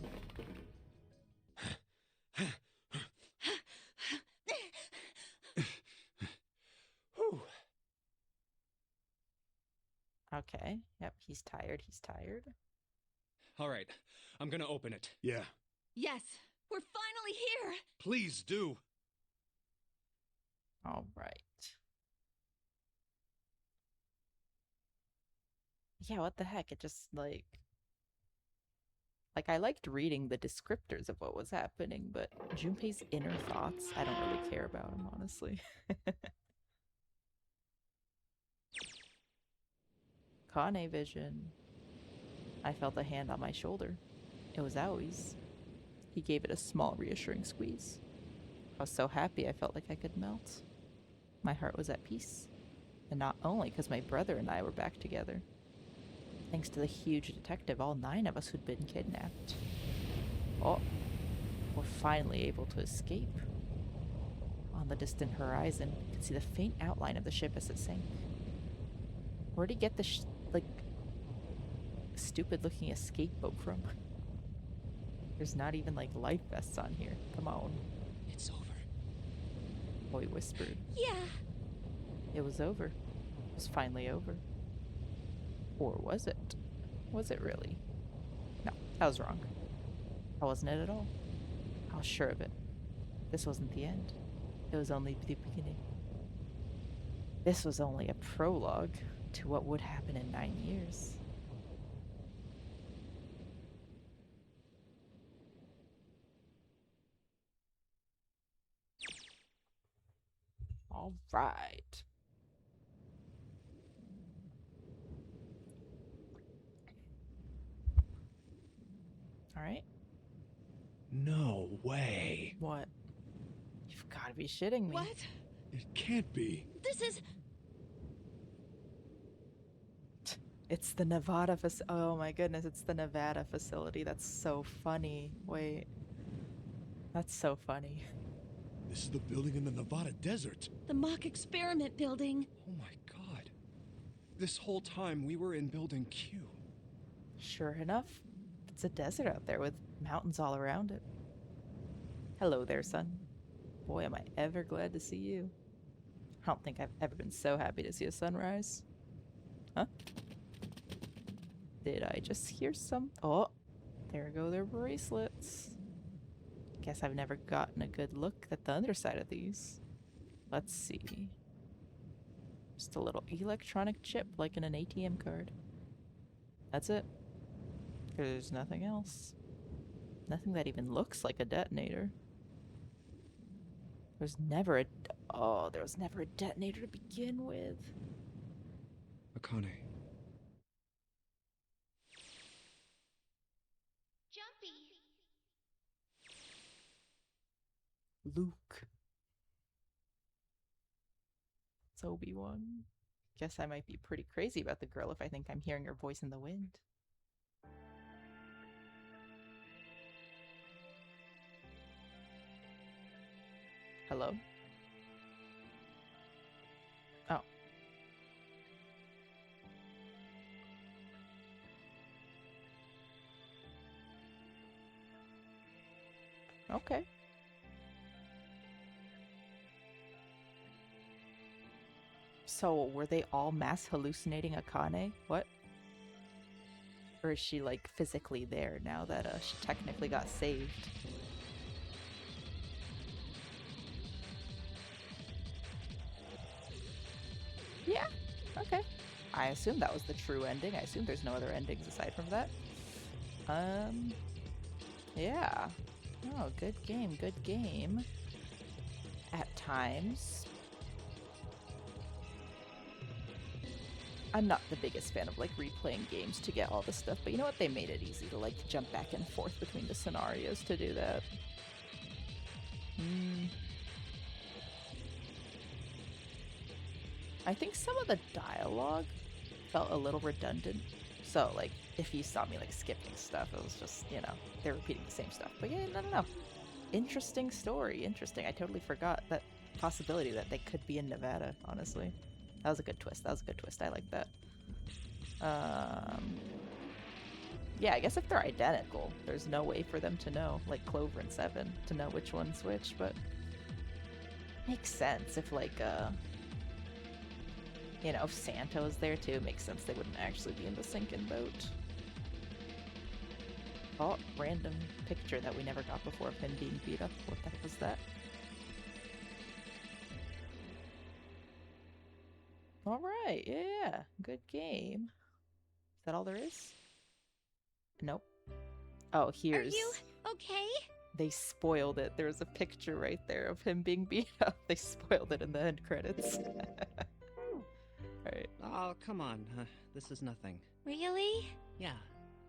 Okay. Yep, he's tired. He's tired. All right, I'm gonna open it. Yeah. Yes, we're finally here. Please do. All right. Yeah, what the heck? It just like I liked reading the descriptors of what was happening, but Junpei's inner thoughts, I don't really care about him, honestly. Kane vision. I felt a hand on my shoulder. It was Aoi's. He gave it a small, reassuring squeeze. I was so happy I felt like I could melt. My heart was at peace. And not only because my brother and I were back together. Thanks to the huge detective, all 9 of us who'd been kidnapped. Oh, we're finally able to escape. On the distant horizon, I could see the faint outline of the ship as it sank. Where'd he get the stupid looking escape boat from? There's not even like life vests on here. Come on. It's over. Boy whispered. Yeah. It was over. It was finally over. Or was it? Was it really? No, I was wrong. That wasn't it at all. I was sure of it. This wasn't the end. It was only the beginning. This was only a prologue to what would happen in 9 years. All right. All right. No way. What? You've got to be shitting me. What? It can't be. This is... It's the Nevada oh my goodness, it's the Nevada facility. That's so funny. Wait. That's so funny. This is the building in the Nevada desert. The mock experiment building. Oh my god. This whole time we were in Building Q. Sure enough, it's a desert out there with mountains all around it. Hello there, son. Boy, am I ever glad to see you. I don't think I've ever been so happy to see a sunrise. Huh? Did I just hear some? Oh, there go their bracelets. Guess I've never gotten a good look at the underside of these. Let's see. Just a little electronic chip like in an ATM card. That's it. There's nothing else. Nothing that even looks like a detonator. There's never a... Oh, there was never a detonator to begin with. Akane. Jumpy. Luke. It's Obi-Wan. Guess I might be pretty crazy about the girl if I think I'm hearing her voice in the wind. Hello? Oh. Okay. So, were they all mass hallucinating Akane? What? Or is she, like, physically there now that she technically got saved? Yeah, okay. I assume that was the true ending. I assume there's no other endings aside from that. Yeah. Oh, good game, good game. At times. I'm not the biggest fan of, like, replaying games to get all the stuff, but you know what? They made it easy to, like, jump back and forth between the scenarios to do that. I think some of the dialogue felt a little redundant. So, like, if you saw me, like, skipping stuff, it was just, you know, they're repeating the same stuff. But yeah, no. Interesting story. Interesting. I totally forgot that possibility that they could be in Nevada, honestly. That was a good twist. I like that. Yeah, I guess if they're identical, there's no way for them to know, like Clover and Seven, to know which one's which, but makes sense if, like, you know, if Santa was there too, it makes sense they wouldn't actually be in the sinking boat. Oh, random picture that we never got before of him being beat up. What the heck was that? Alright, yeah, good game. Is that all there is? Nope. Oh, here's... Are you okay? They spoiled it. There's a picture right there of him being beat up. They spoiled it in the end credits. Alright. Oh, come on. This is nothing. Really? Yeah.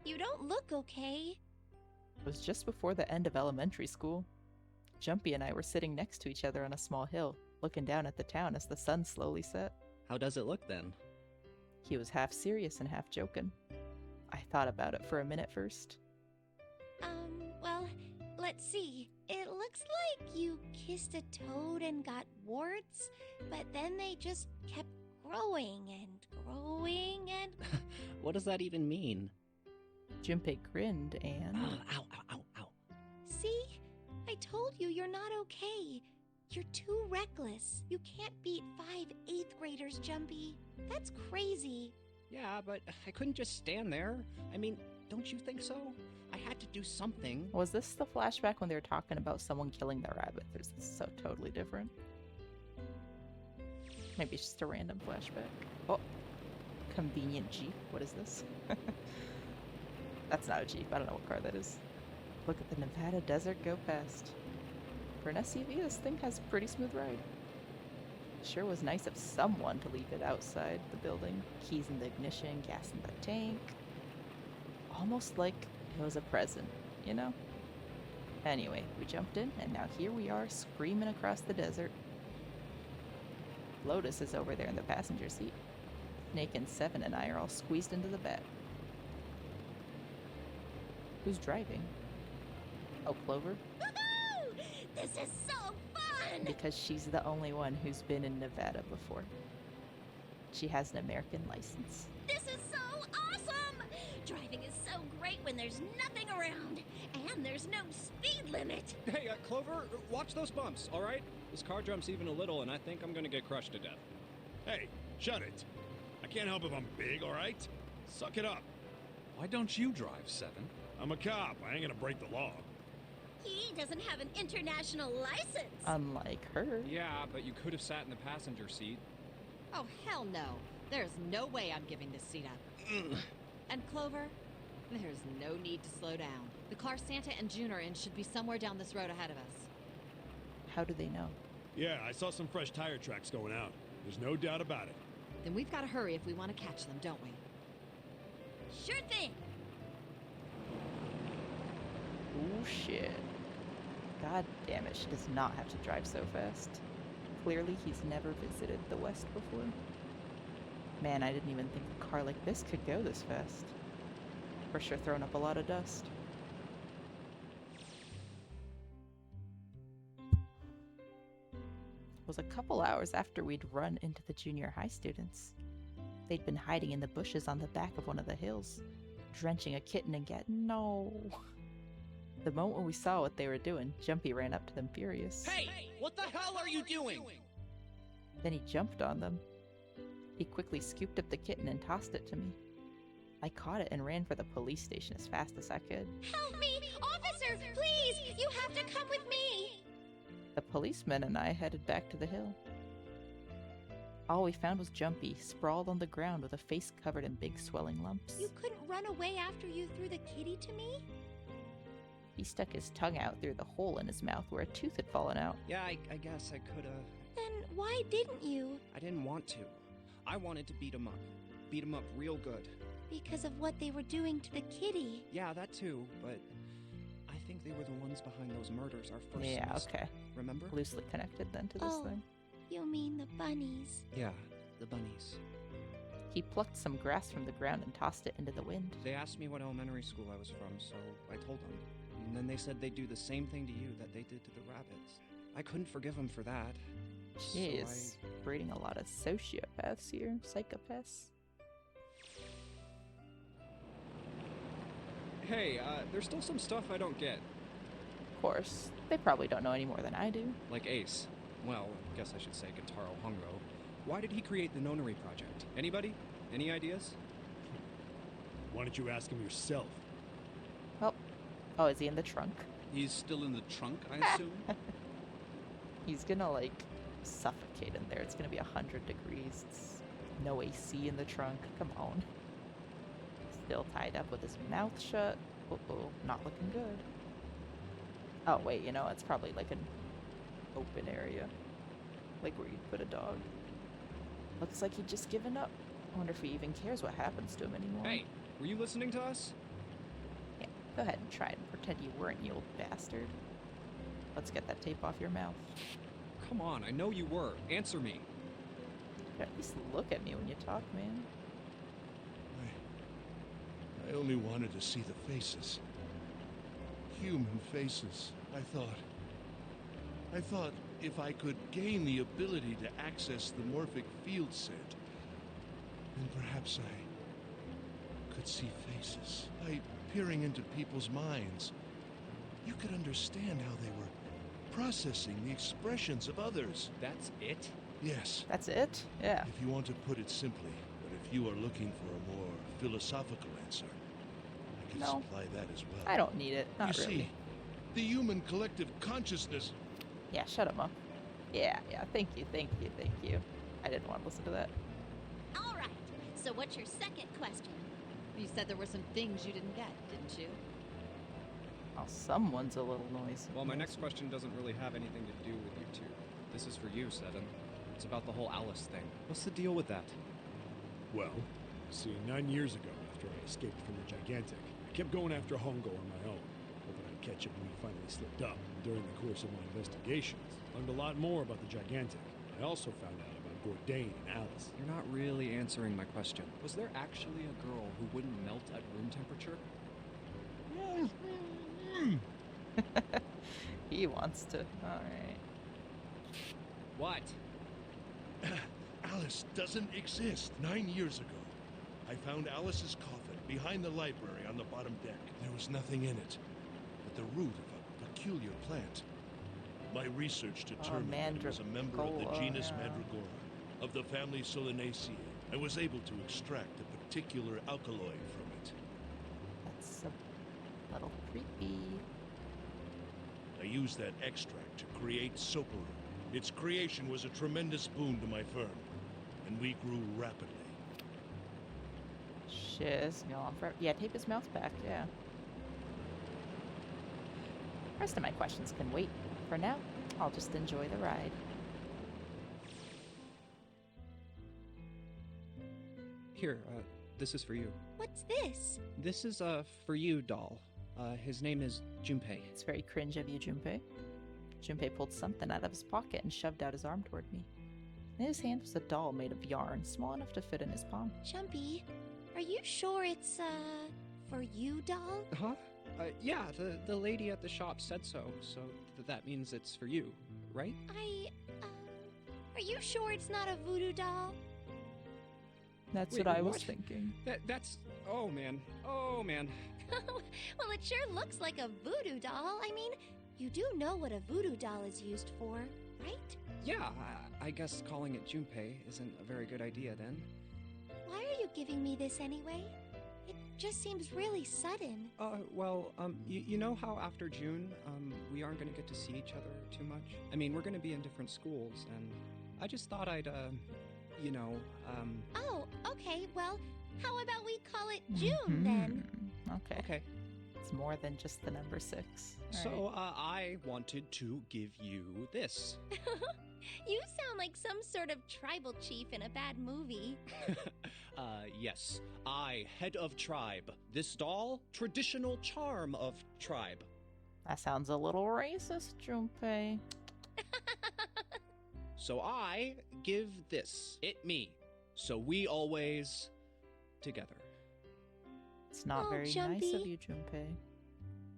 You don't look okay. It was just before the end of elementary school. Jumpy and I were sitting next to each other on a small hill, looking down at the town as the sun slowly set. How does it look then? He was half serious and half joking. I thought about it for a minute first. Well, let's see. It looks like you kissed a toad and got warts, but then they just kept growing and growing and... What does that even mean? Junpei grinned and... Ow, ow, ow, ow. See? I told you you're not okay. You're too reckless. You can't beat 5 8th graders, Jumpy. That's crazy. Yeah, but I couldn't just stand there. I mean, don't you think so? I had to do something. Was this the flashback when they were talking about someone killing the rabbit? Or is this so totally different? Maybe it's just a random flashback. Oh, convenient Jeep. What is this? That's not a Jeep. I don't know what car that is. Look at the Nevada desert go past. For an SUV, this thing has a pretty smooth ride. Sure was nice of someone to leave it outside the building. Keys in the ignition, gas in the tank. Almost like it was a present, you know? Anyway, we jumped in, and now here we are, screaming across the desert. Lotus is over there in the passenger seat. Snake and Seven and I are all squeezed into the back. Who's driving? Oh, Clover? Woohoo! This is so fun! Because she's the only one who's been in Nevada before. She has an American license. This is so awesome! Driving is so great when there's nothing around, and there's no speed limit. Hey, Clover, watch those bumps, all right? This car jumps even a little, and I think I'm gonna get crushed to death. Hey, shut it. I can't help if I'm big, all right? Suck it up. Why don't you drive, Seven? I'm a cop. I ain't gonna break the law. He doesn't have an international license. Unlike her. Yeah, but you could have sat in the passenger seat. Oh, hell no. There's no way I'm giving this seat up. And Clover, there's no need to slow down. The car Santa and June are in should be somewhere down this road ahead of us. How do they know? Yeah, I saw some fresh tire tracks going out. There's no doubt about it. Then we've got to hurry if we want to catch them, don't we? Sure thing. Oh shit. God damn it, she does not have to drive so fast. Clearly he's never visited the West before. Man, I didn't even think a car like this could go this fast. For sure throwing up a lot of dust. It was a couple hours after we'd run into the junior high students. They'd been hiding in the bushes on the back of one of the hills, drenching a kitten and no. The moment we saw what they were doing, Jumpy ran up to them furious. Hey! What the hell are you doing? Then he jumped on them. He quickly scooped up the kitten and tossed it to me. I caught it and ran for the police station as fast as I could. Help me! Officer, please! You have to come with me! The policeman and I headed back to the hill. All we found was Jumpy, sprawled on the ground with a face covered in big swelling lumps. You couldn't run away after you threw the kitty to me? He stuck his tongue out through the hole in his mouth where a tooth had fallen out. Yeah, I guess I could've... Then why didn't you? I didn't want to. I wanted to beat him up. Beat him up real good. Because of what they were doing to the kitty. Yeah, that too, but... I think they were the ones behind those murders our first Yeah, semester. okay. Remember? Loosely connected then to this thing. You mean the bunnies? Yeah, the bunnies. He plucked some grass from the ground and tossed it into the wind. They asked me what elementary school I was from, so I told them. And then they said they'd do the same thing to you that they did to the rabbits. I couldn't forgive them for that. Jeez, breeding a lot of sociopaths here, psychopaths. Hey, there's still some stuff I don't get. Of course, they probably don't know any more than I do. Like Ace. Well, I guess I should say Gentaro Hongo. Why did he create the Nonary Project? Anybody? Any ideas? Why don't you ask him yourself? Oh, is he in the trunk? He's still in the trunk, I assume? He's gonna, like, suffocate in there. It's gonna be 100 degrees. It's no AC in the trunk. Come on. Still tied up with his mouth shut. Uh-oh, not looking good. Oh, wait, you know, it's probably like an open area. Like where you'd put a dog. Looks like he'd just given up. I wonder if he even cares what happens to him anymore. Hey, were you listening to us? Yeah, go ahead and try it and pretend you weren't, you old bastard. Let's get that tape off your mouth. Come on, I know you were. Answer me. At least look at me when you talk, man. I only wanted to see the faces. Human faces. I thought if I could gain the ability to access the morphic field set, then perhaps I could see faces. I peering into people's minds, you could understand how they were processing the expressions of others. That's it? Yes. That's it? Yeah. If you want to put it simply, but if you are looking for a more philosophical answer, I can No. supply that as well. I don't need it. Not you really. see, the human collective consciousness. Yeah, shut him up. Yeah, thank you. I didn't want to listen to that. All right. So what's your second question? You said there were some things you didn't get, didn't you? Oh, someone's a little noisy. Well, my next question doesn't really have anything to do with you two. This is for you, Seven. It's about the whole Alice thing. What's the deal with that? Well, see, 9 years ago, after I escaped from the Gigantic, I kept going after Hongo on my own, hoping I'd catch him when he finally slipped up. And during the course of my investigations, I learned a lot more about the Gigantic. I also found out about Bourdain and Alice. You're not really answering my question. Was there actually a girl who wouldn't melt at room temperature? He wants to. Alright. What? Alice doesn't exist. 9 years ago, I found Alice's coffin behind the library on the bottom deck. There was nothing in it but the root of a peculiar plant. My research determined that it was a member of the genus Mandragora, of the family Solanaceae. I was able to extract a particular alkaloid from it. That's a little creepy. I used that extract to create Soparu. Its creation was a tremendous boon to my firm, and we grew rapidly. Shit, this is going on forever. Yeah, tape his mouth back, yeah. Rest of my questions can wait. For now, I'll just enjoy the ride. Here, this is for you. What's this? This is for you, doll. His name is Junpei. It's very cringe of you, Junpei. Junpei pulled something out of his pocket and shoved out his arm toward me. In his hand was a doll made of yarn, small enough to fit in his palm. Jumpy, are you sure it's, for you, doll? Huh? Yeah, the lady at the shop said so, so that means it's for you, right? Are you sure it's not a voodoo doll? That's Wait, what I was what? thinking. That's... Oh, man. Oh, man. Well, it sure looks like a voodoo doll. I mean, you do know what a voodoo doll is used for, right? Yeah, I guess calling it Junpei isn't a very good idea then. Why are you giving me this anyway? It just seems really sudden. Well, you know how after June, we aren't gonna get to see each other too much? I mean, we're gonna be in different schools, and I just thought I'd, you know, Oh, okay, well, how about we call it June then? Okay. Okay. It's more than just the number 6. So, I wanted to give you this. You sound like some sort of tribal chief in a bad movie. Yes. I, head of tribe. This doll, traditional charm of tribe. That sounds a little racist, Junpei. So I give this. It me. So we always together. It's not Oh, very nice Jumpy. of you, Junpei.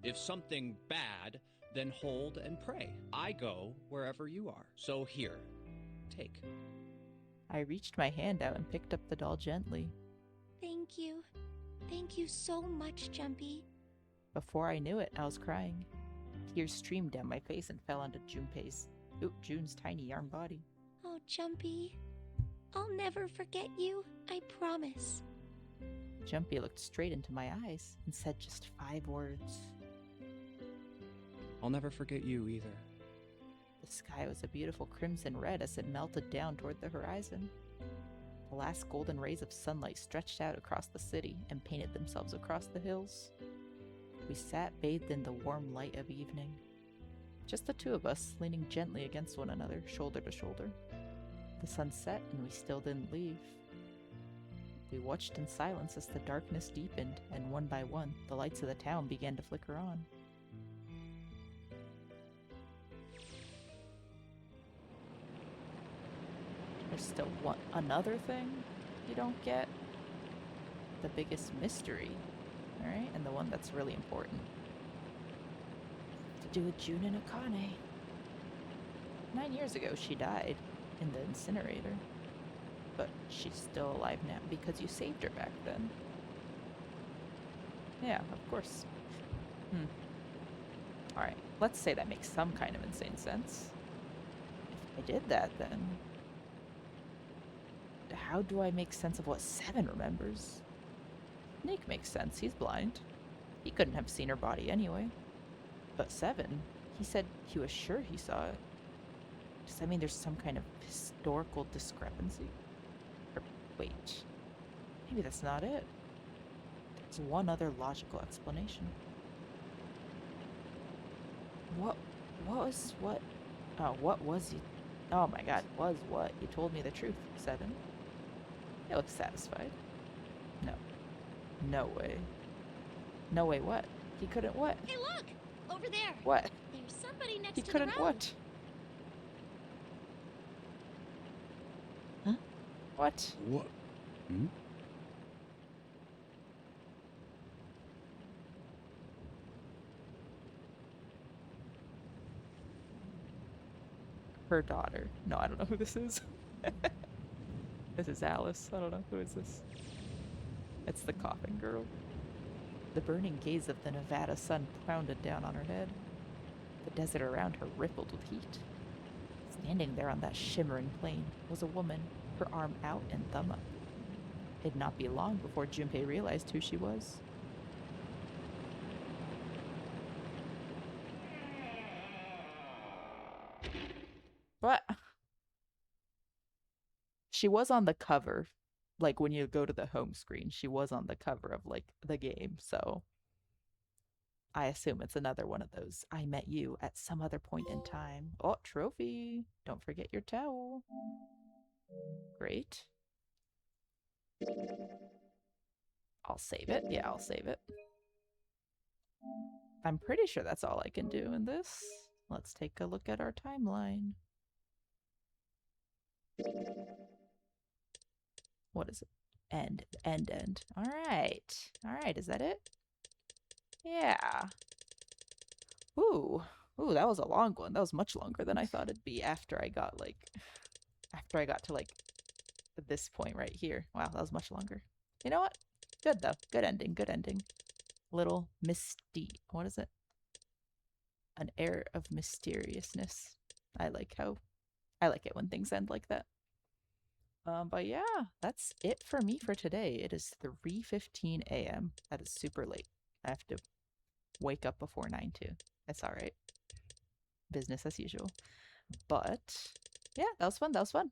If something bad, then hold and pray. I go wherever you are. So here, take. I reached my hand out and picked up the doll gently. Thank you. Thank you so much, Jumpy. Before I knew it, I was crying. Tears streamed down my face and fell onto June's tiny yarn body. Oh, Jumpy. I'll never forget you, I promise. Jumpy looked straight into my eyes and said just 5 words. I'll never forget you either. The sky was a beautiful crimson red as it melted down toward the horizon. The last golden rays of sunlight stretched out across the city and painted themselves across the hills. We sat bathed in the warm light of evening. Just the two of us, leaning gently against one another, shoulder to shoulder. The sun set and we still didn't leave. We watched in silence as the darkness deepened, and one by one, the lights of the town began to flicker on. There's still another thing you don't get. The biggest mystery, alright? And the one that's really important. To do with June and Akane. 9 years ago, she died in the incinerator. But she's still alive now because you saved her back then. Yeah, of course. Alright, let's say that makes some kind of insane sense. If I did that, then how do I make sense of what 7 remembers? Snake makes sense, he's blind. He couldn't have seen her body anyway. But 7, he said he was sure he saw it. Does that mean there's some kind of historical discrepancy? Or wait, maybe that's not it. There's one other logical explanation. What was he? Oh my god, was what? He told me the truth, 7. He looks satisfied. No. No way. No way what? He couldn't what? Hey, look! Over there! What? There's somebody next He to couldn't the road. what? Huh? What? What? Hmm? Her daughter. No, I don't know who this is. This is Alice. I don't know. Who is this? It's the coffin girl. The burning gaze of the Nevada sun pounded down on her head. The desert around her rippled with heat. Standing there on that shimmering plain was a woman, her arm out and thumb up. It'd not be long before Junpei realized who she was. What? She was on the cover. Like, when you go to the home screen, she was on the cover of, like, the game, so I assume it's another one of those I met you at some other point in time. Oh, trophy! Don't forget your towel. Great. I'll save it. Yeah, I'll save it. I'm pretty sure that's all I can do in this. Let's take a look at our timeline. What is it? End. Alright. Alright, is that it? Yeah. Ooh, that was a long one. That was much longer than I thought it'd be after I got to like this point right here. Wow, that was much longer. You know what? Good though. Good ending. Little what is it? An air of mysteriousness. I like it when things end like that. But yeah, that's it for me for today. It is 3:15 a.m. That is super late. I have to wake up before 9 too. That's all right. Business as usual. But yeah, that was fun.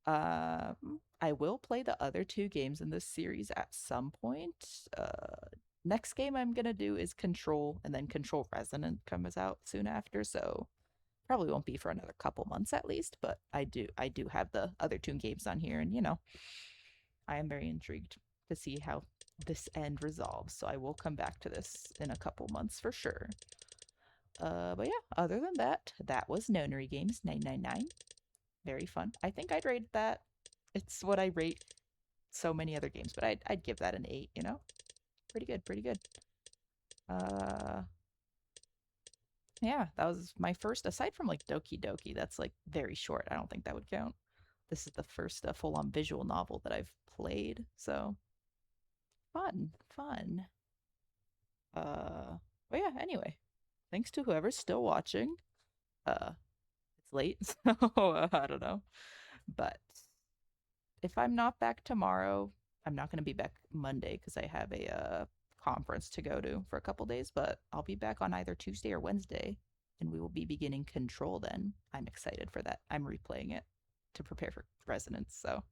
I will play the other 2 games in this series at some point. Next game I'm gonna do is Control, and then Control Resonant comes out soon after, so probably won't be for another couple months at least, but I do have the other 2 games on here, and I am very intrigued to see how this end resolves, so I will come back to this in a couple months for sure. But yeah, other than that, that was Nonary Games 999. Very fun. I think I'd rate that. It's what I rate so many other games, but I'd give that an 8, Pretty good. Yeah, that was my first, aside from like Doki Doki, that's like very short. I don't think that would count. This is the first full-on visual novel that I've played, so fun. But yeah, anyway, thanks to whoever's still watching. It's late, so I don't know. But if I'm not back tomorrow, I'm not going to be back Monday because I have a conference to go to for a couple days, but I'll be back on either Tuesday or Wednesday, and we will be beginning Control then. I'm excited for that. I'm replaying it to prepare for Resonance, so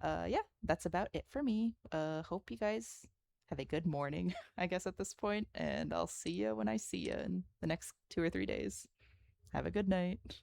yeah, that's about it for me. Hope you guys have a good morning, I guess, at this point, and I'll see you when I see you in the next 2 or 3 days. Have a good night.